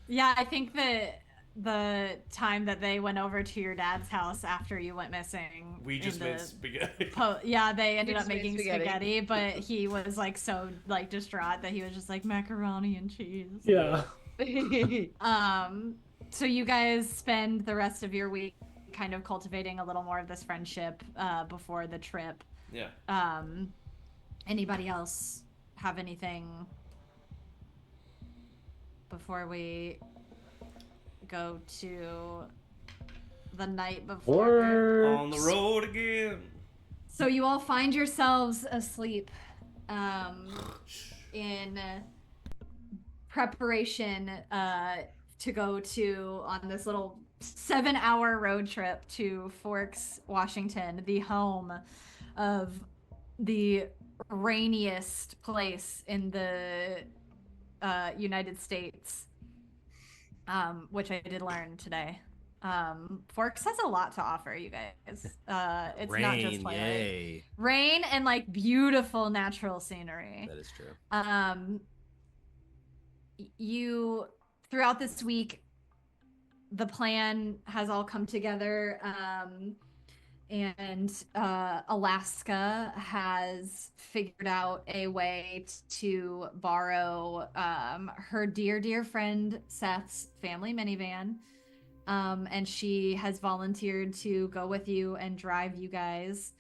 Yeah, I think that the time that they went over to your dad's house after you went missing, We just made spaghetti. yeah, they ended We up just made making spaghetti, but he was like so like distraught that he was just like macaroni and cheese. yeah. So you guys spend the rest of your week kind of cultivating a little more of this friendship before the trip. Yeah. Anybody else have anything before we go to the night before? On the road again. So you all find yourselves asleep in preparation to go on this little 7-hour road trip to Forks, Washington, the home of the rainiest place in the United States, which I did learn today. Forks has a lot to offer, you guys. It's Rain, not just Twilight. yay. Rain and like beautiful natural scenery. That is true. You throughout this week, the plan has all come together, and Alaska has figured out a way to borrow her dear friend Seth's family minivan. And she has volunteered to go with you and drive you guys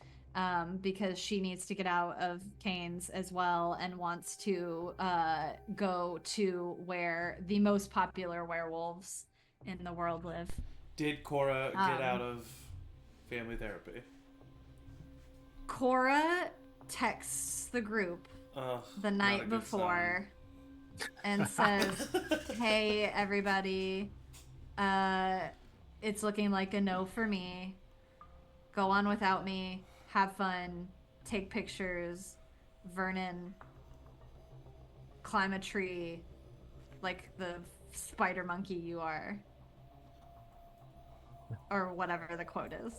because she needs to get out of Kane's as well and wants to go to where the most popular werewolves in the world live. Did Cora get out of family therapy? Cora texts the group the night before and says, "Hey, everybody. It's looking like a no for me. Go on without me. Have fun. Take pictures. Vernon, climb a tree like the spider monkey you are." Or whatever the quote is.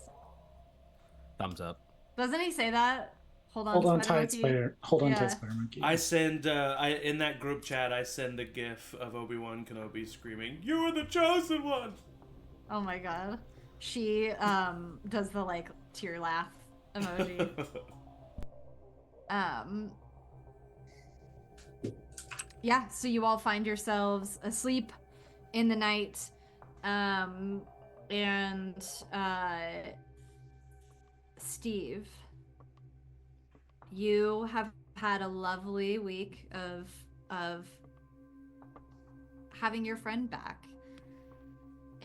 Thumbs up. Doesn't he say that? Hold on tight, monkey. Spider. Hold on tight, Spider Monkey. I send in that group chat. I send the GIF of Obi-Wan Kenobi screaming, "You are the chosen one!" Oh my god. She does the like tear laugh emoji. Yeah, so you all find yourselves asleep in the night, and Steve, you have had a lovely week of having your friend back,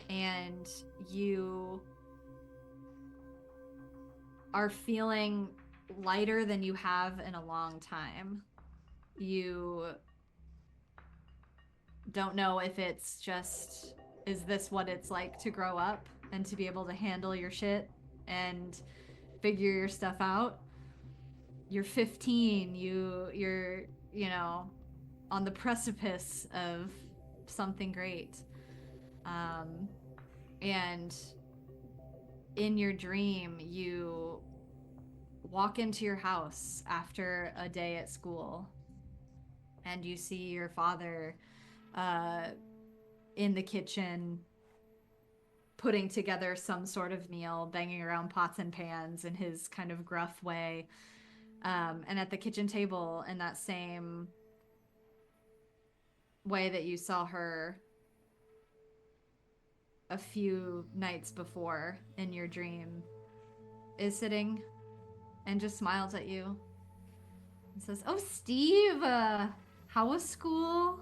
and you are feeling lighter than you have in a long time. You don't know if it's just, is this what it's like to grow up and to be able to handle your shit and figure your stuff out? You're 15, you're on the precipice of something great. And in your dream, you walk into your house after a day at school, and you see your father in the kitchen putting together some sort of meal, banging around pots and pans in his kind of gruff way. And at the kitchen table, in that same way that you saw her a few nights before in your dream, is sitting and just smiles at you and says, "Oh, Steve, how was school?"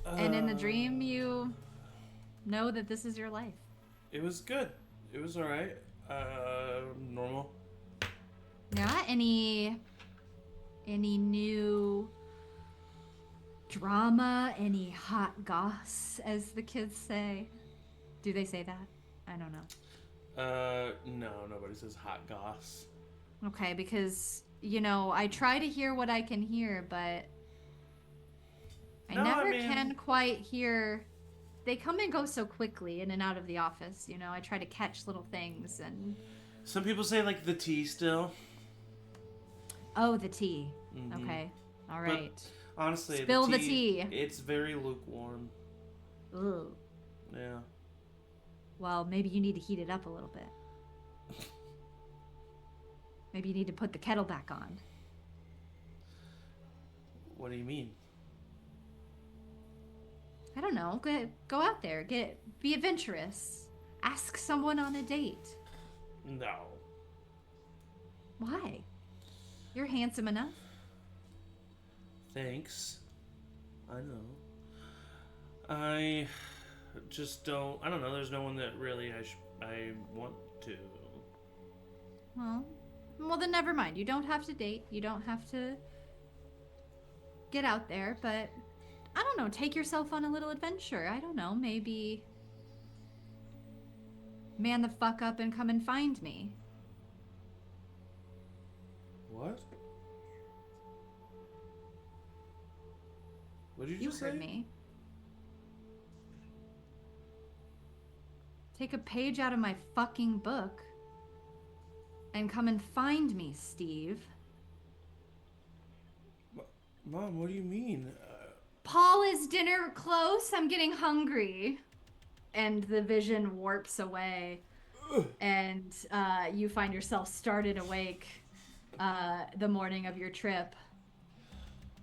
And in the dream, you know that this is your life. It was good. It was alright. Normal. Yeah, any new drama, any hot goss, as the kids say? Do they say that? I don't know. No, nobody says hot goss. Okay, because, you know, I try to hear what I can hear, but I never can quite hear. They come and go so quickly in and out of the office, you know. I try to catch little things and... Some people say, like, the tea still. Oh, the tea. Mm-hmm. Okay. All right. But honestly, spill the tea. It's very lukewarm. Ooh. Yeah. Well, maybe you need to heat it up a little bit. Maybe you need to put the kettle back on. What do you mean? I don't know. Go out there. Be adventurous. Ask someone on a date. No. Why? You're handsome enough. Thanks. I know. I just don't... I don't know. There's no one that really I want to. Well, then never mind. You don't have to date. You don't have to get out there, but... I don't know, take yourself on a little adventure. I don't know, maybe man the fuck up and come and find me. What? What did you just say? You heard me. Take a page out of my fucking book and come and find me, Steve. Mom, what do you mean? Paul, is dinner close? I'm getting hungry. And the vision warps away. And you find yourself started awake the morning of your trip.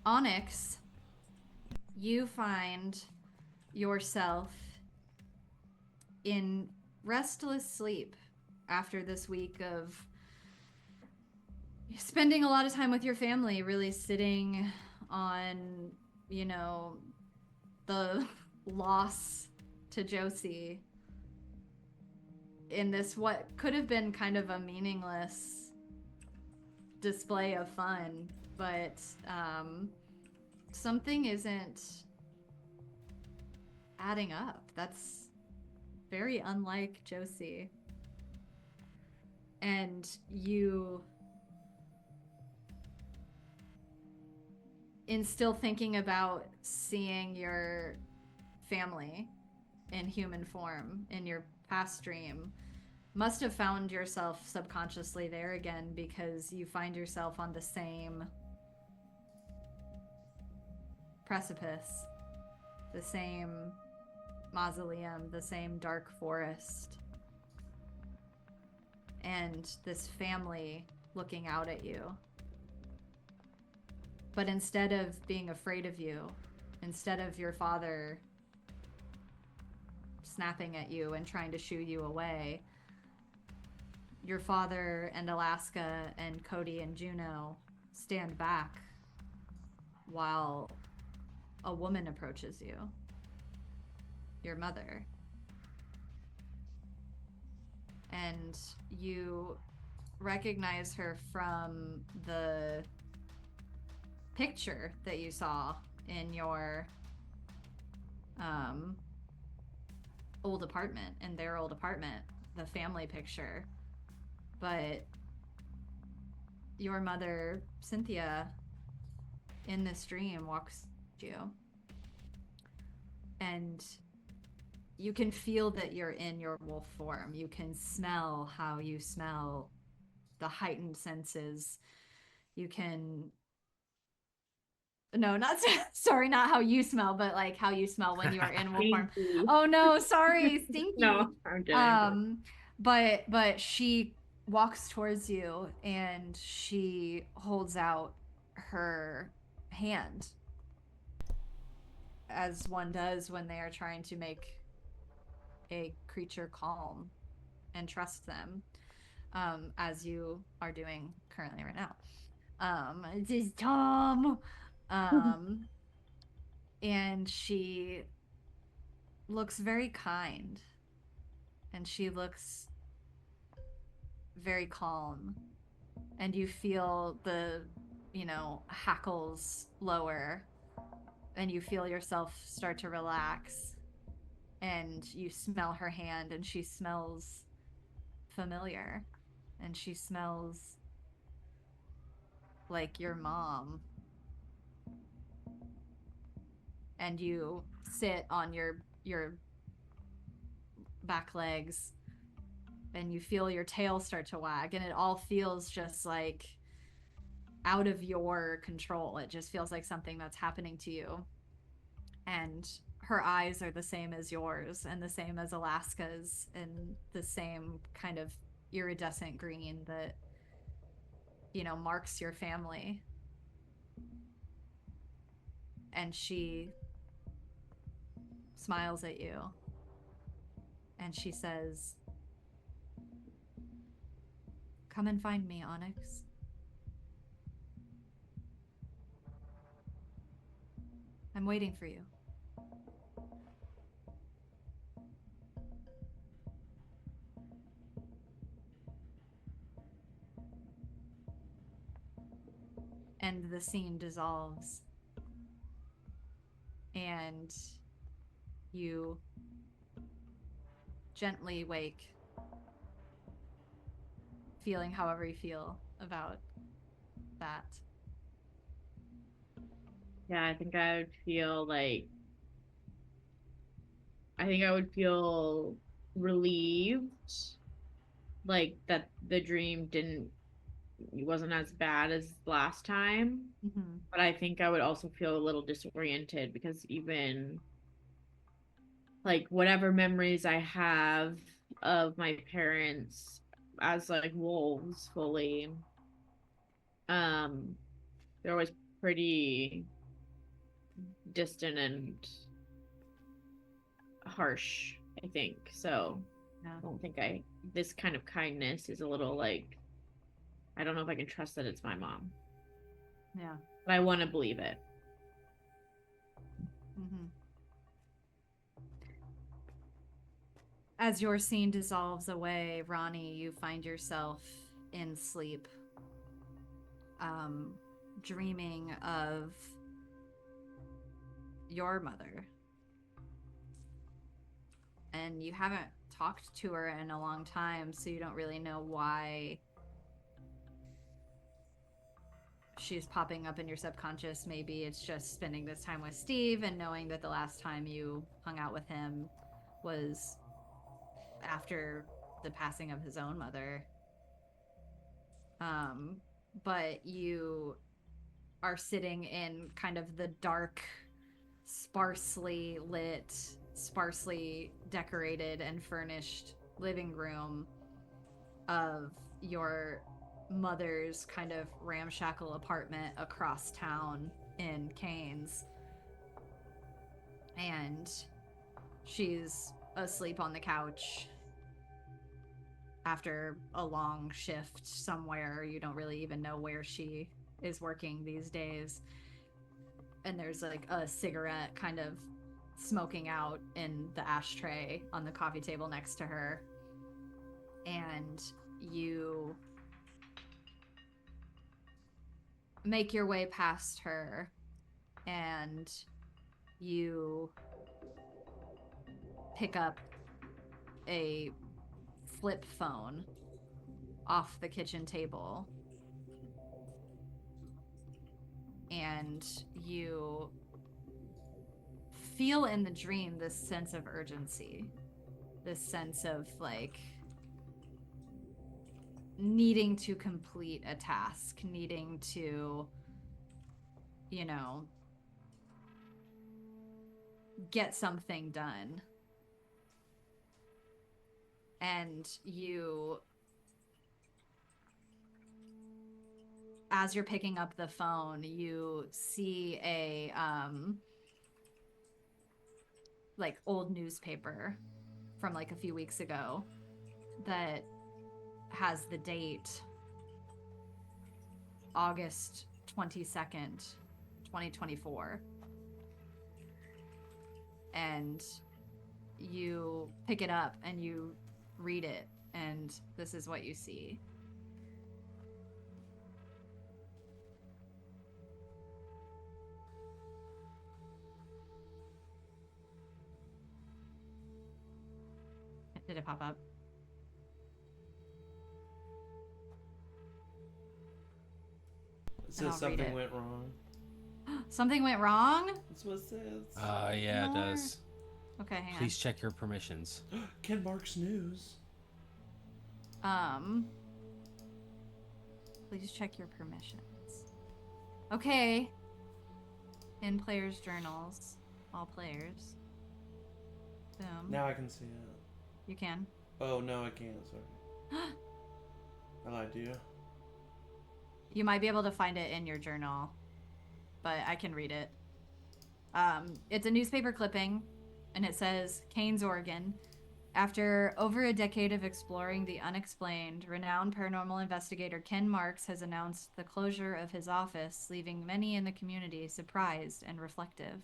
Onyx, you find yourself in restless sleep after this week of spending a lot of time with your family, really sitting on... you know, the loss to Josie in this what could have been kind of a meaningless display of fun, but something isn't adding up. That's very unlike Josie. And you... in still thinking about seeing your family in human form in your past dream, must have found yourself subconsciously there again, because you find yourself on the same precipice, the same mausoleum, the same dark forest, and this family looking out at you. But instead of being afraid of you, instead of your father snapping at you and trying to shoo you away, your father and Alaska and Cody and Juno stand back while a woman approaches you, your mother. And you recognize her from the picture that you saw in your old apartment, in their old apartment, the family picture. But your mother, Cynthia, in this dream walks you, and you can feel that you're in your wolf form. You can smell how you smell, the heightened senses. You can no, not sorry, not how you smell, but like how you smell when you are in wolf form. Stinky. Oh no, sorry, stinky. No, I'm kidding. But she walks towards you and she holds out her hand as one does when they are trying to make a creature calm and trust them, as you are doing currently right now. This is Tom. Um, and she looks very kind and she looks very calm, and you feel the hackles lower, and you feel yourself start to relax, and you smell her hand and she smells familiar, and she smells like your mom. And you sit on your back legs and you feel your tail start to wag, and it all feels just like out of your control. It just feels like something that's happening to you. And her eyes are the same as yours and the same as Alaska's, and the same kind of iridescent green that marks your family. And she smiles at you and she says, "Come and find me, Onyx. I'm waiting for you." And the scene dissolves, and you gently wake, feeling however you feel about that. Yeah, I think I would feel relieved, like that the dream wasn't as bad as last time. Mm-hmm. But I think I would also feel a little disoriented because even like whatever memories I have of my parents as like wolves fully, um, they're always pretty distant and harsh, I think. So Yeah. I don't think this kind of kindness is a little like, I don't know if I can trust that it's my mom, Yeah. but I want to believe it. Mm-hmm. As your scene dissolves away, Ronni, you find yourself in sleep, dreaming of your mother. And you haven't talked to her in a long time, so you don't really know why she's popping up in your subconscious. Maybe it's just spending this time with Steve and knowing that the last time you hung out with him was after the passing of his own mother. But you are sitting in kind of the dark, sparsely lit, sparsely decorated and furnished living room of your mother's kind of ramshackle apartment across town in Canes. And she's asleep on the couch after a long shift somewhere. You don't really even know where she is working these days. And there's like a cigarette kind of smoking out in the ashtray on the coffee table next to her. And you make your way past her, and you pick up a flip phone off the kitchen table, and you feel in the dream this sense of urgency, this sense of like needing to complete a task, needing to, you know, get something done. And you, as you're picking up the phone, you see a like old newspaper from like a few weeks ago that has the date August 22nd, 2024. And you pick it up and you read it, and this is what you see. Did it pop up? It And I'll says read something it. went wrong. Something went wrong? That's what it says. Yeah, More. it does. Okay, hang Please check your permissions. Ken Mark's news. on. Please check your permissions. Okay. In players' journals. All players. Boom. Now I can see it. You can. Oh, no, I can't. Sorry. I lied to you. You might be able to find it in your journal, but I can read it. It's a newspaper clipping, and it says, Keynes, Oregon. After over a decade of exploring the unexplained, renowned paranormal investigator Ken Marx has announced the closure of his office, leaving many in the community surprised and reflective.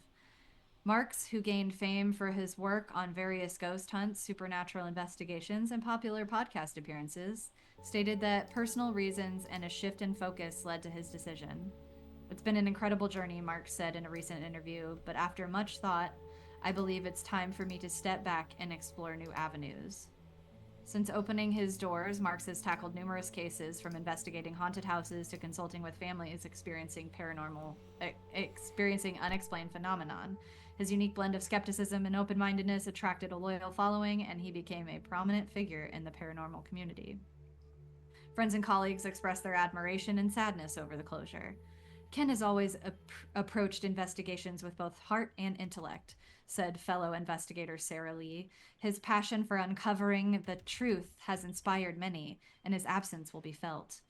Marx, who gained fame for his work on various ghost hunts, supernatural investigations, and popular podcast appearances, stated that personal reasons and a shift in focus led to his decision. It's been an incredible journey, Marx said in a recent interview, but after much thought, I believe it's time for me to step back and explore new avenues. Since opening his doors, Marx has tackled numerous cases, from investigating haunted houses to consulting with families experiencing unexplained phenomenon. His unique blend of skepticism and open-mindedness attracted a loyal following, and he became a prominent figure in the paranormal community. Friends and colleagues expressed their admiration and sadness over the closure. Ken has always approached investigations with both heart and intellect, said fellow investigator Sarah Lee. His passion for uncovering the truth has inspired many, and his absence will be felt.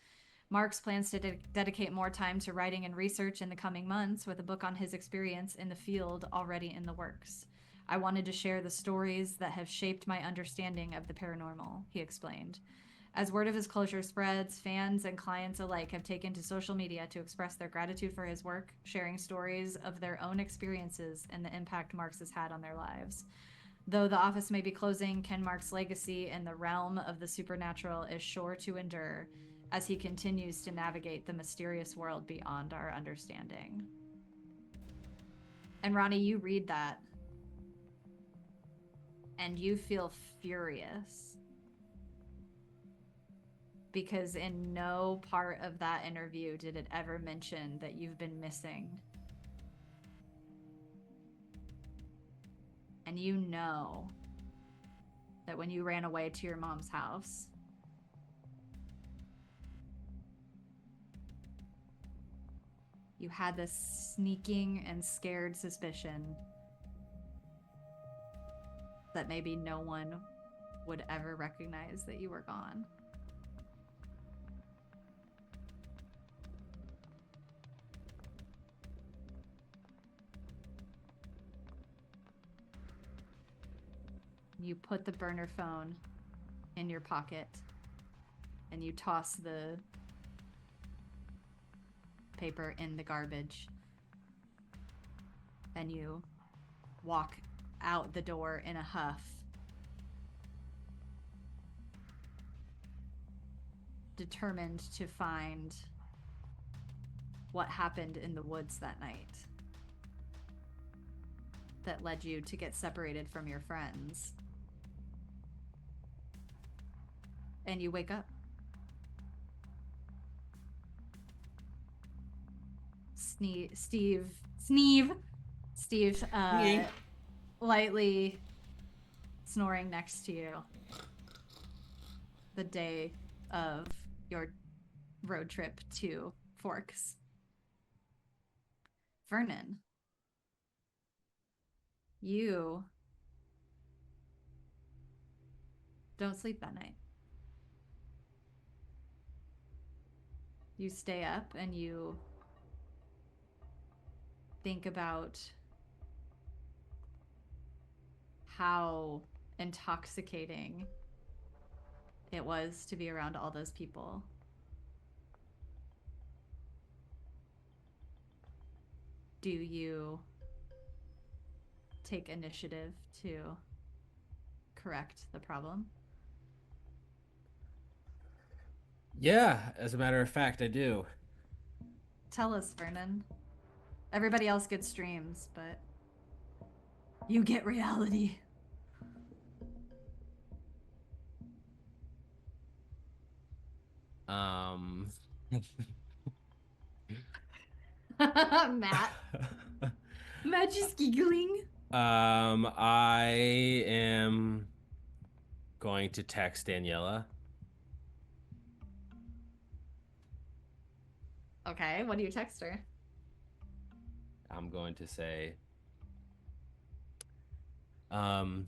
Marx plans to dedicate more time to writing and research in the coming months, with a book on his experience in the field already in the works. I wanted to share the stories that have shaped my understanding of the paranormal, he explained. As word of his closure spreads, fans and clients alike have taken to social media to express their gratitude for his work, sharing stories of their own experiences and the impact Marx has had on their lives. Though the office may be closing, Ken Marx's legacy in the realm of the supernatural is sure to endure as he continues to navigate the mysterious world beyond our understanding. And Ronni, you read that, and you feel furious. Because in no part of that interview did it ever mention that you've been missing. And you know that when you ran away to your mom's house, you had this sneaking and scared suspicion that maybe no one would ever recognize that you were gone. You put the burner phone in your pocket and you toss the paper in the garbage, and you walk out the door in a huff, determined to find what happened in the woods that night that led you to get separated from your friends. And you wake up. Steve, Yink. lightly snoring next to you the day of your road trip to Forks. Vernon, you don't sleep that night. You stay up and you think about how intoxicating it was to be around all those people. Do you take initiative to correct the problem? Yeah, as a matter of fact, I do. Tell us, Vernon. Everybody else gets streams, but you get reality. Matt. Matt just giggling. I am going to text Daniela. Okay, what do you text her? I'm going to say, what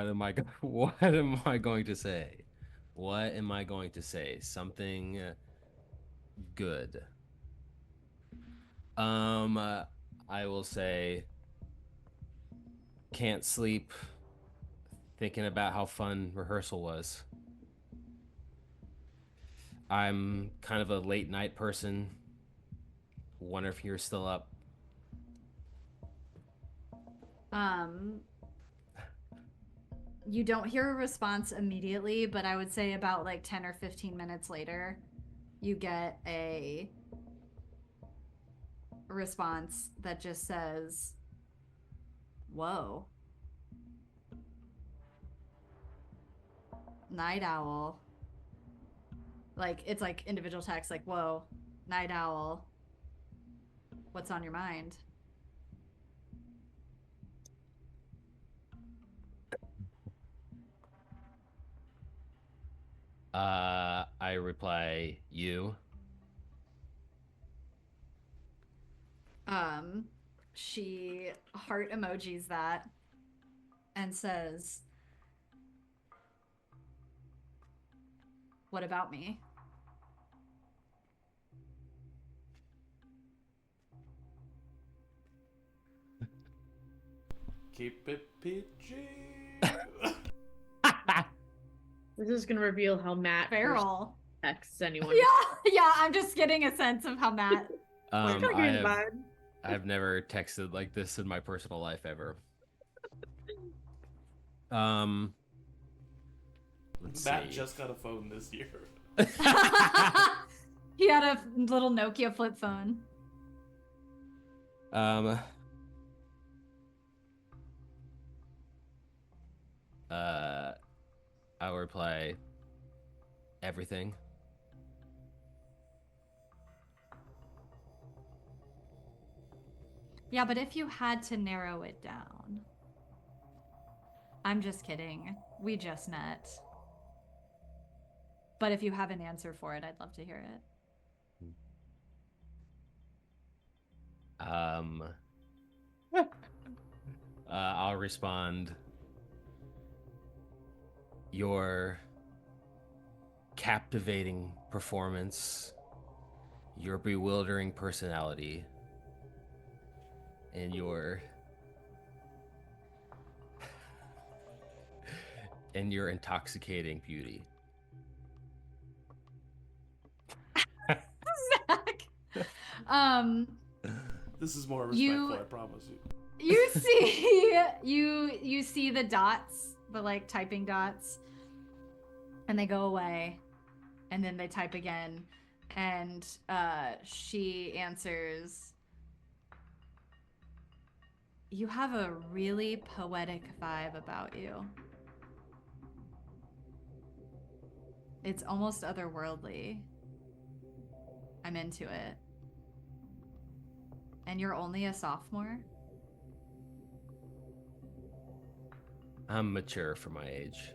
am I what am I going to say? What am I going to say? Something good. I will say, can't sleep thinking about how fun rehearsal was. I'm kind of a late night person. Wonder if you're still up. You don't hear a response immediately, but I would say about like 10 or 15 minutes later, you get a response that just says, "Whoa. Night owl." Like, it's like individual text, like, "Whoa, night owl. What's on your mind?" I reply, you. She heart emojis that and says, "What about me?" Keep it PG. This is gonna reveal how Matt first Feral. texts anyone. Yeah, I'm just getting a sense of how Matt. I've never texted like this in my personal life ever. Let's Matt see. just got a phone this year. He had a little Nokia flip phone. I'll reply, everything. Yeah, but if you had to narrow it down. I'm just kidding. We just met. But if you have an answer for it, I'd love to hear it. I'll respond, your captivating performance, your bewildering personality, and your intoxicating beauty. Zach. This is more respectful, I promise you. You see the dots, the like typing dots, and they go away, and then they type again, and she answers, "You have a really poetic vibe about you. It's almost otherworldly. I'm into it." And you're only a sophomore? I'm mature for my age.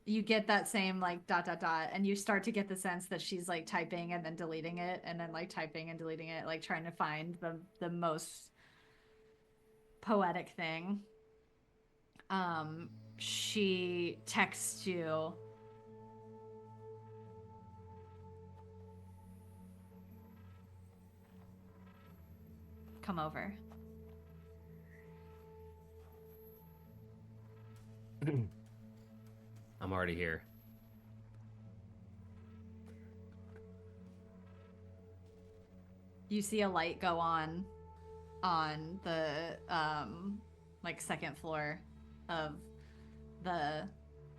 You get that same like ... and you start to get the sense that she's like typing and then deleting it and then like typing and deleting it, like trying to find the most poetic thing. She texts you, come over. I'm already here. You see a light go on the like second floor of the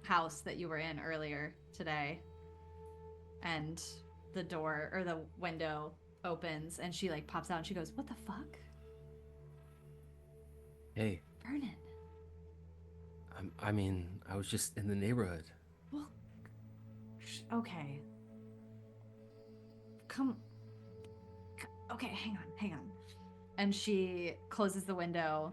house that you were in earlier today, and the door or the window opens and she like pops out and she goes, "What the fuck?" Hey. Vernon. I mean, I was just in the neighborhood. Well, okay. Come. Okay, hang on. And she closes the window,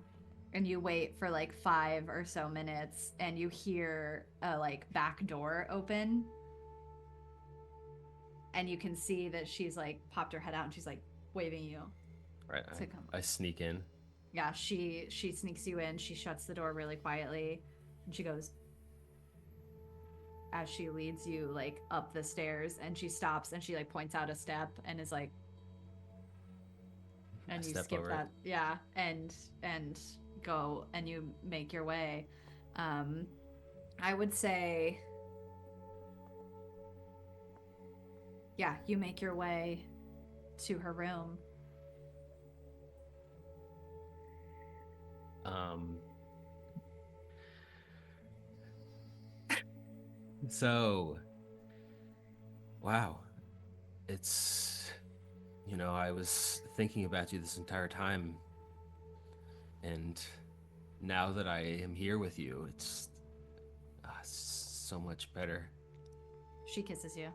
and you wait for like 5 or so minutes, and you hear a like back door open, and you can see that she's like popped her head out and she's like waving you. Right. To come. I sneak in. Yeah, she sneaks you in. She shuts the door really quietly, and she goes, as she leads you like up the stairs, and she stops and she like points out a step and is like, and you skip that. Yeah, and go and you make your way. I would say, yeah, you make your way to her room. So, wow. It's, I was thinking about you this entire time. And now that I am here with you, it's so much better. She kisses you.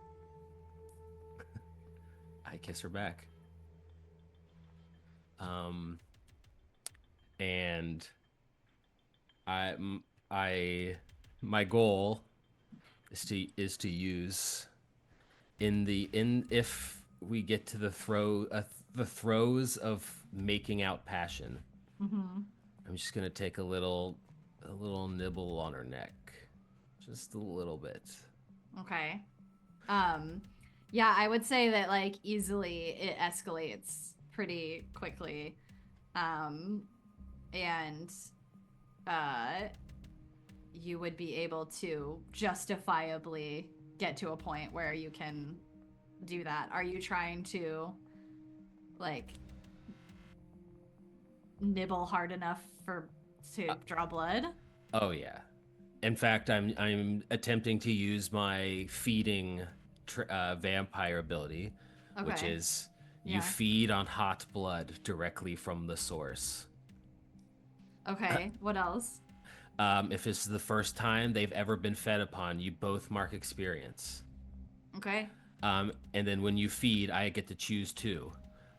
I kiss her back. And my goal is to use if we get to the throes of making out passion. Mm-hmm. I'm just gonna take a little nibble on her neck, just a little bit. Okay. Yeah, I would say that like easily it escalates pretty quickly. And you would be able to justifiably get to a point where you can do that. Are you trying to like nibble hard enough to draw blood? Oh yeah. In fact, I'm attempting to use my feeding vampire ability, which is you feed on hot blood directly from the source. Okay, what else? If it's the first time they've ever been fed upon, you both mark experience. Okay. And then when you feed, I get to choose 2.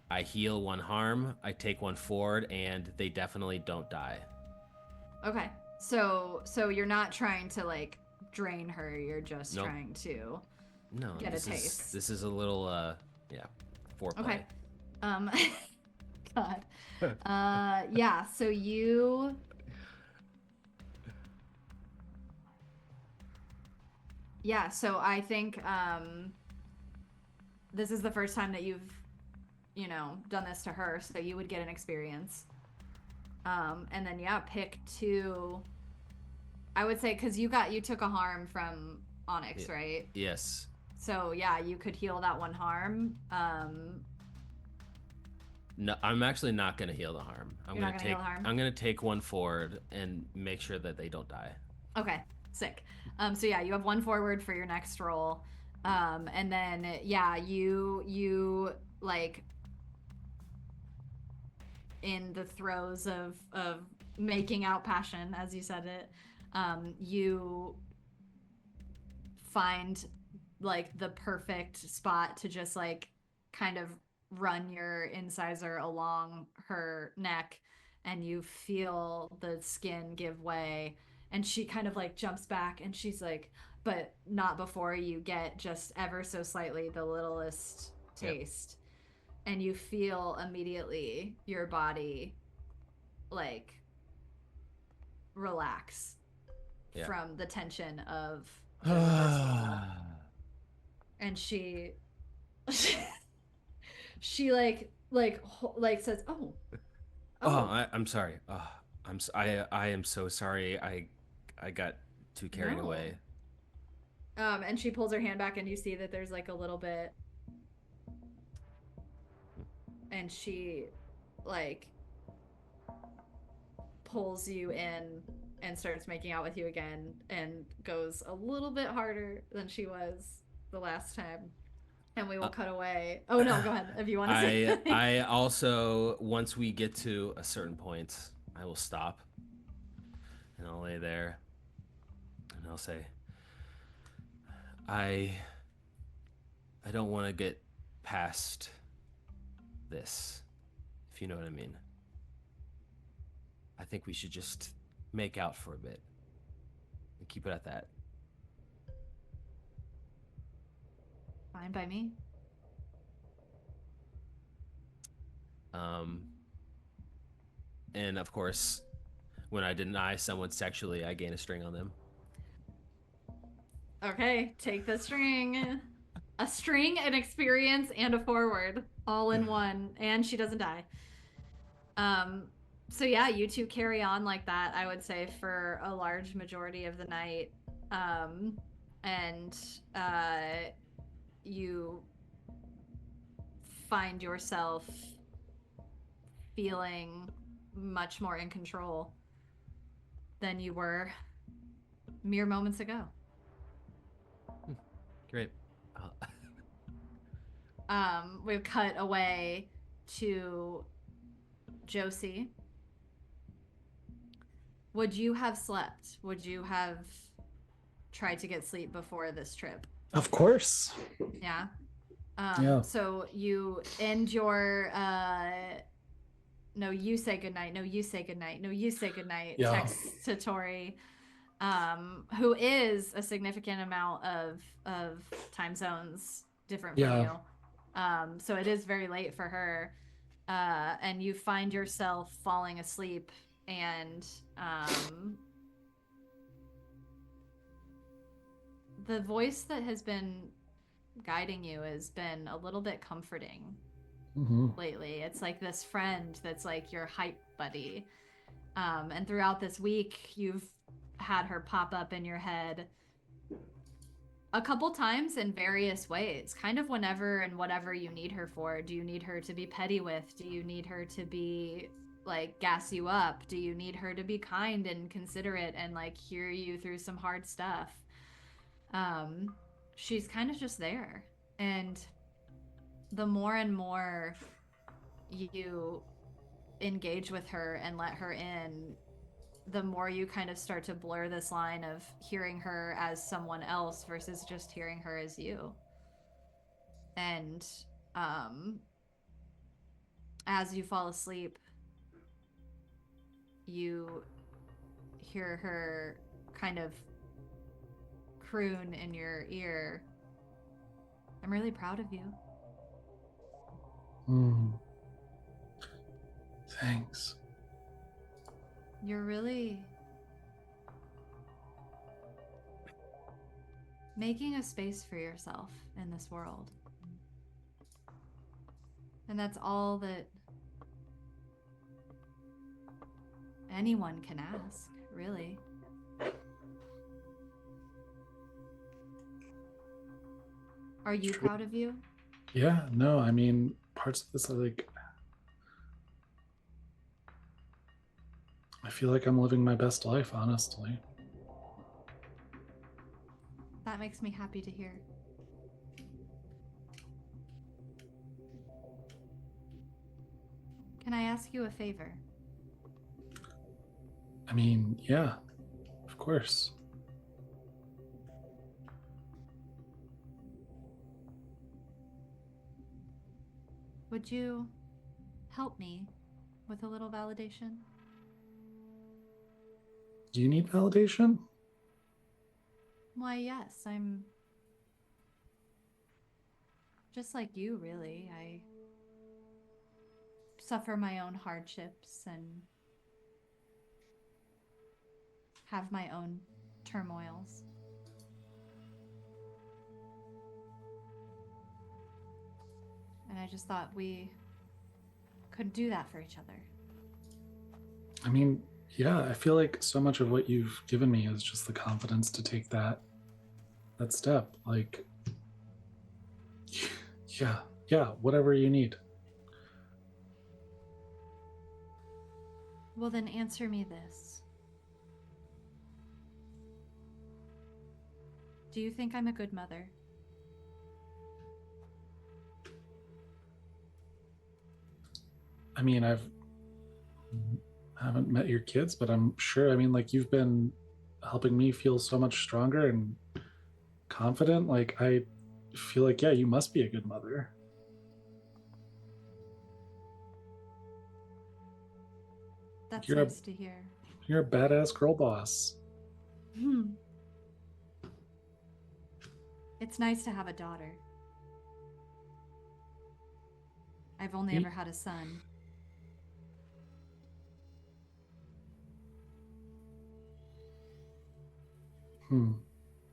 I heal 1 harm, I take 1 forward, and they definitely don't die. Okay. So you're not trying to like drain her, you're just trying to get a taste. This is a little foreplay. Okay. God. Yeah, so you Yeah, so I think this is the first time that you've done this to her, so you would get an experience. And then pick 2. I would say because you took a harm from Onyx, right? Yes. So yeah, you could heal that 1 harm. No, I'm actually not gonna heal the harm. You're not gonna heal the harm? I'm gonna take 1 forward and make sure that they don't die. Okay, sick. So yeah, you have 1 forward for your next roll. And then you like in the throes of making out passion, as you said it, you find like the perfect spot to just like kind of run your incisor along her neck, and you feel the skin give way, and she kind of like jumps back, and she's like, but not before you get just ever so slightly the littlest taste. Yep. And you feel immediately your body like relax from the tension of the reverse hole. And she like says, "Oh, I'm sorry. I am so sorry. I got too carried away." And she pulls her hand back, and you see that there's like a little bit, and she like pulls you in and starts making out with you again, and goes a little bit harder than she was the last time. And we will cut away. Oh no, go ahead if you want to say. I also, once we get to a certain point, I will stop and I'll lay there and I'll say, I don't want to get past this, if you know what I mean. I think we should just make out for a bit and keep it at that. Fine by me. And of course, when I deny someone sexually, I gain a string on them. Okay, take the string. A string, an experience, and a forward, all in one, and she doesn't die. So yeah, you two carry on like that, I would say, for a large majority of the night. And you find yourself feeling much more in control than you were mere moments ago. Great. We've cut away to Josie. Would you have slept? Would you have tried to get sleep before this trip? Of course. Yeah. Yeah. So you end your no, you say goodnight. No, you say goodnight. No, you say goodnight. Yeah. Text to Tori, who is a significant amount of time zones different from you. So it is very late for her. And you find yourself falling asleep, and the voice that has been guiding you has been a little bit comforting lately. It's like this friend that's like your hype buddy. And throughout this week, you've had her pop up in your head a couple times in various ways, kind of whenever and whatever you need her for. Do you need her to be petty with? Do you need her to be like gas you up? Do you need her to be kind and considerate and like hear you through some hard stuff? She's kind of just there. And the more and more you engage with her and let her in, the more you kind of start to blur this line of hearing her as someone else versus just hearing her as you. And as you fall asleep, you hear her kind of croon in your ear, "I'm really proud of you." Thanks. You're really making a space for yourself in this world. And that's all that anyone can ask, really. Are you proud of you? Yeah, no, I mean, parts of this are like, I feel like I'm living my best life, honestly. That makes me happy to hear. Can I ask you a favor? I mean, yeah, of course. Would you help me with a little validation? Do you need validation? Why, yes, I'm just like you, really. I suffer my own hardships and have my own turmoils. And I just thought we could do that for each other. I mean, yeah, I feel like so much of what you've given me is just the confidence to take that step. Like, yeah, whatever you need. Well, then answer me this. Do you think I'm a good mother? I mean, I haven't met your kids, but I'm sure, I mean, like, you've been helping me feel so much stronger and confident. Like, I feel like, yeah, you must be a good mother. That's You're nice to hear. You're a badass girl boss. It's nice to have a daughter. I've only ever had a son.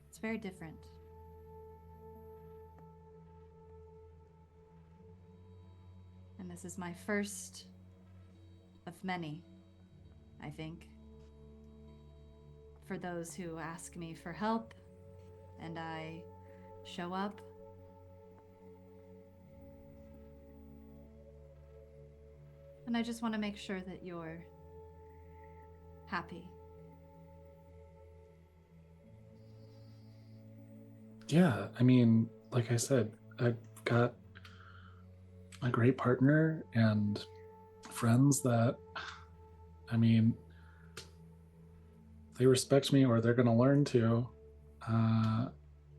It's very different. And this is my first of many, I think. For those who ask me for help and I show up. And I just want to make sure that you're happy. Yeah, I mean, like I said, I've got a great partner and friends that, I mean, they respect me or they're going to learn to. I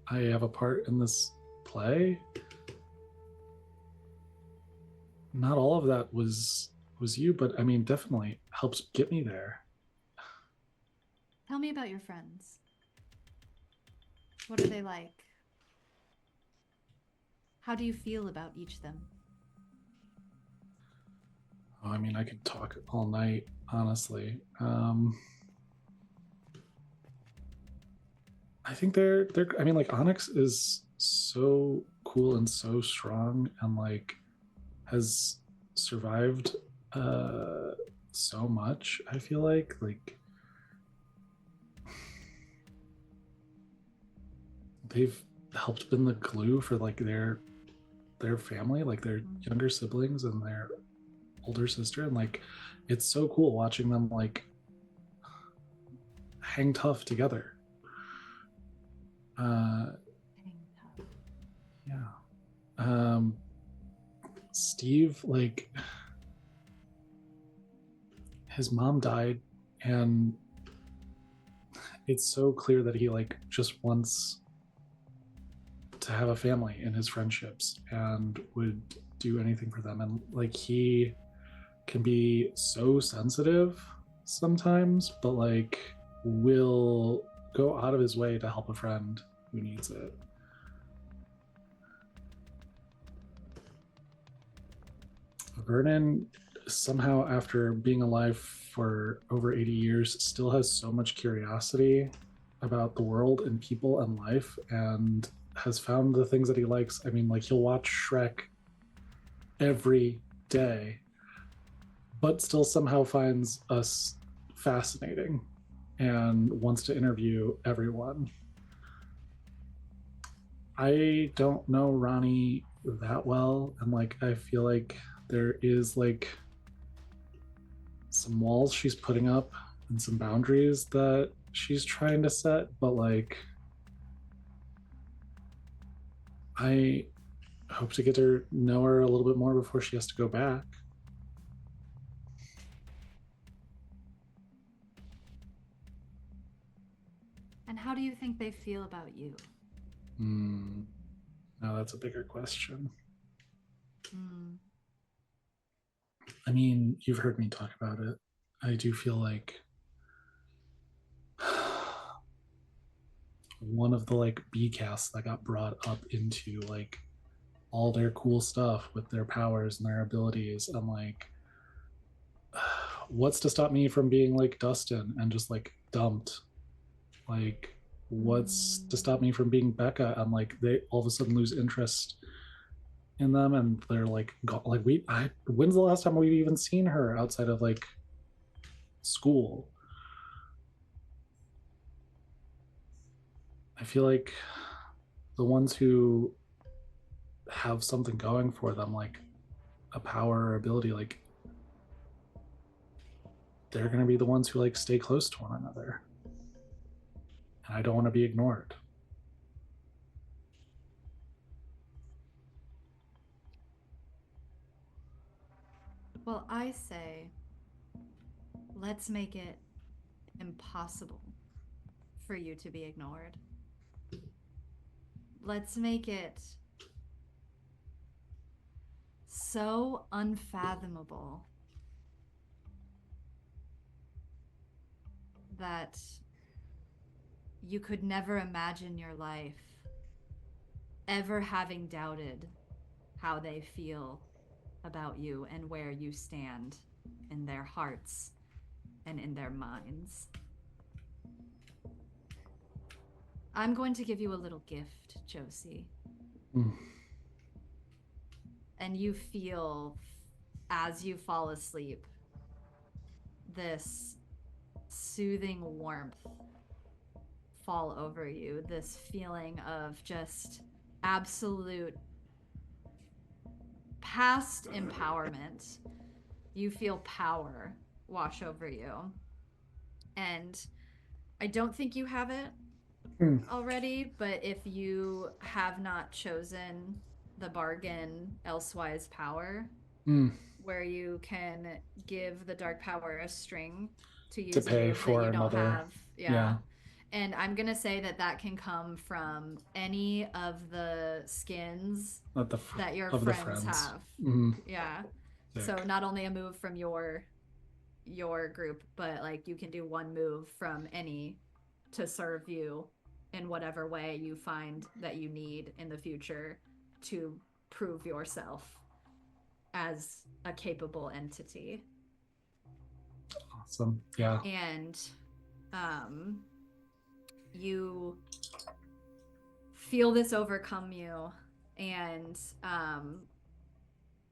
have a part in this play. Not all of that was you, but I mean, definitely helps get me there. Tell me about your friends. What are they like? How do you feel about each of them? Oh, I mean, I could talk all night, honestly. I think they're I mean, like, Onyx is so cool and so strong and like has survived so much. I feel like they've helped been the glue for like their family, like their younger siblings and their older sister, and like it's so cool watching them like hang tough together. Yeah. Steve, like, his mom died and it's so clear that he like just wants to have a family in his friendships and would do anything for them, and like he can be so sensitive sometimes, but like will go out of his way to help a friend who needs it. Vernon, somehow, after being alive for over 80 years, still has so much curiosity about the world and people and life, and has found the things that he likes. I mean, like, he'll watch Shrek every day, but still somehow finds us fascinating and wants to interview everyone. I don't know Ronni that well, and like I feel like there is like some walls she's putting up and some boundaries that she's trying to set, but like I hope to get to know her a little bit more before she has to go back. And how do you think they feel about you? Now that's a bigger question. Hmm. I mean, you've heard me talk about it. I do feel like one of the like B casts that got brought up into like all their cool stuff with their powers and their abilities. I'm like, what's to stop me from being like Dustin and just like dumped? Like, what's to stop me from being Becca? And like they all of a sudden lose interest in them, and they're like, like when's the last time we've even seen her outside of like school? I feel like the ones who have something going for them, like a power or ability, like they're going to be the ones who like stay close to one another. And I don't want to be ignored. Well, I say, let's make it impossible for you to be ignored. Let's make it so unfathomable that you could never imagine your life ever having doubted how they feel about you and where you stand in their hearts and in their minds. I'm going to give you a little gift, Josie. And you feel, as you fall asleep, this soothing warmth fall over you, this feeling of just absolute past empowerment. You feel power wash over you. And I don't think you have it already, but if you have not chosen the bargain elsewise power, where you can give the dark power a string to use to pay for that you don't another have. Yeah. And I'm gonna say that can come from any of the skins that your friends have. Yeah. Sick. So not only a move from your group, but like you can do one move from any to serve you in whatever way you find that you need in the future to prove yourself as a capable entity. Awesome. Yeah. And you feel this overcome you, and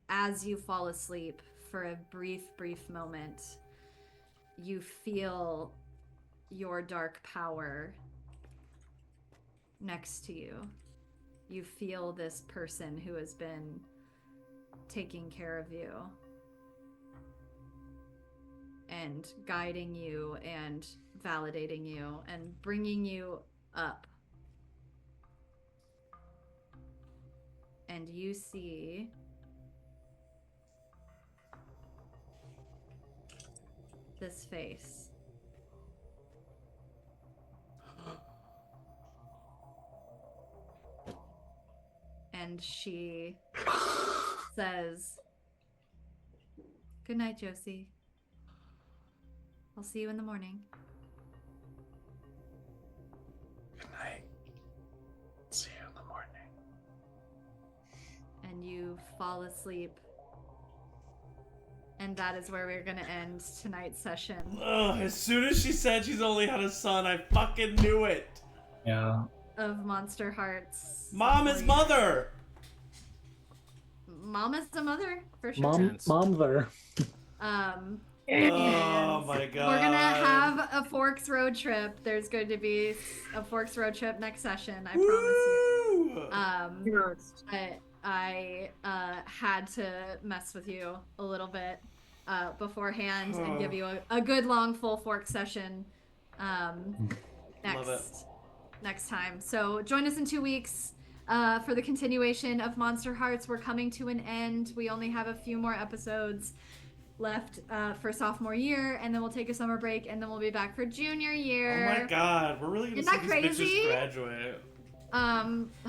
as you fall asleep for a brief moment, you feel your dark power next to you. You feel this person who has been taking care of you and guiding you and validating you and bringing you up. And you see this face. And she says, "Good night, Josie. I'll see you in the morning." Good night. See you in the morning. And you fall asleep. And that is where we're going to end tonight's session. Oh, as soon as she said she's only had a son, I fucking knew it. Yeah. Of Monsterhearts. Mom is mother. Mom is the mother, for sure. Mom there. Oh my god. We're gonna have a Forks road trip. There's going to be a Forks road trip next session. I promise you. I had to mess with you a little bit beforehand and give you a good long full Forks session next time. So join us in 2 weeks for the continuation of Monsterhearts. We're coming to an end. We only have a few more episodes. left for sophomore year, and then we'll take a summer break, and then we'll be back for junior year. Oh my god, we're really gonna Isn't see that these crazy? bitches graduate.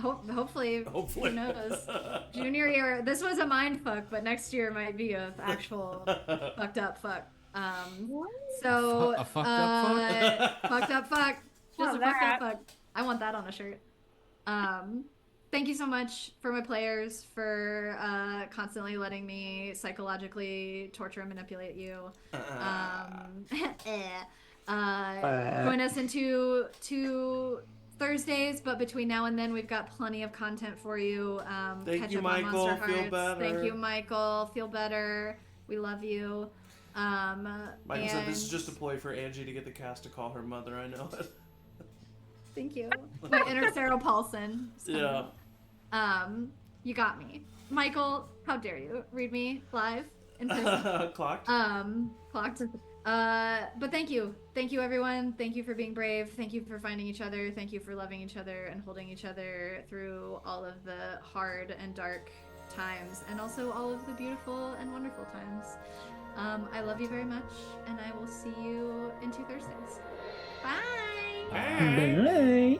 Hopefully. Hopefully. Who knows? Junior year. This was a mind fuck, but next year might be a actual fucked up fuck. So A fucked up fuck? fucked up fuck. Just Love a fucked that. up fuck. I want that on a shirt. Thank you so much for my players for constantly letting me psychologically torture and manipulate you. Join us in two Thursdays, but between now and then we've got plenty of content for you. Thank Catch you, up on Michael. Monster Feel Hearts. better. Thank you, Michael. Feel better. We love you. Michael said this is and- just a ploy for Angie to get the cast to call her mother. I know it. Thank you. My inner Sarah Paulson. Yeah. You got me. Michael, how dare you read me live in person? Clocked. Clocked. But thank you. Thank you, everyone. Thank you for being brave. Thank you for finding each other. Thank you for loving each other and holding each other through all of the hard and dark times and also all of the beautiful and wonderful times. I love you very much, and I will see you in 2 Thursdays. Bye! Bye. Bye.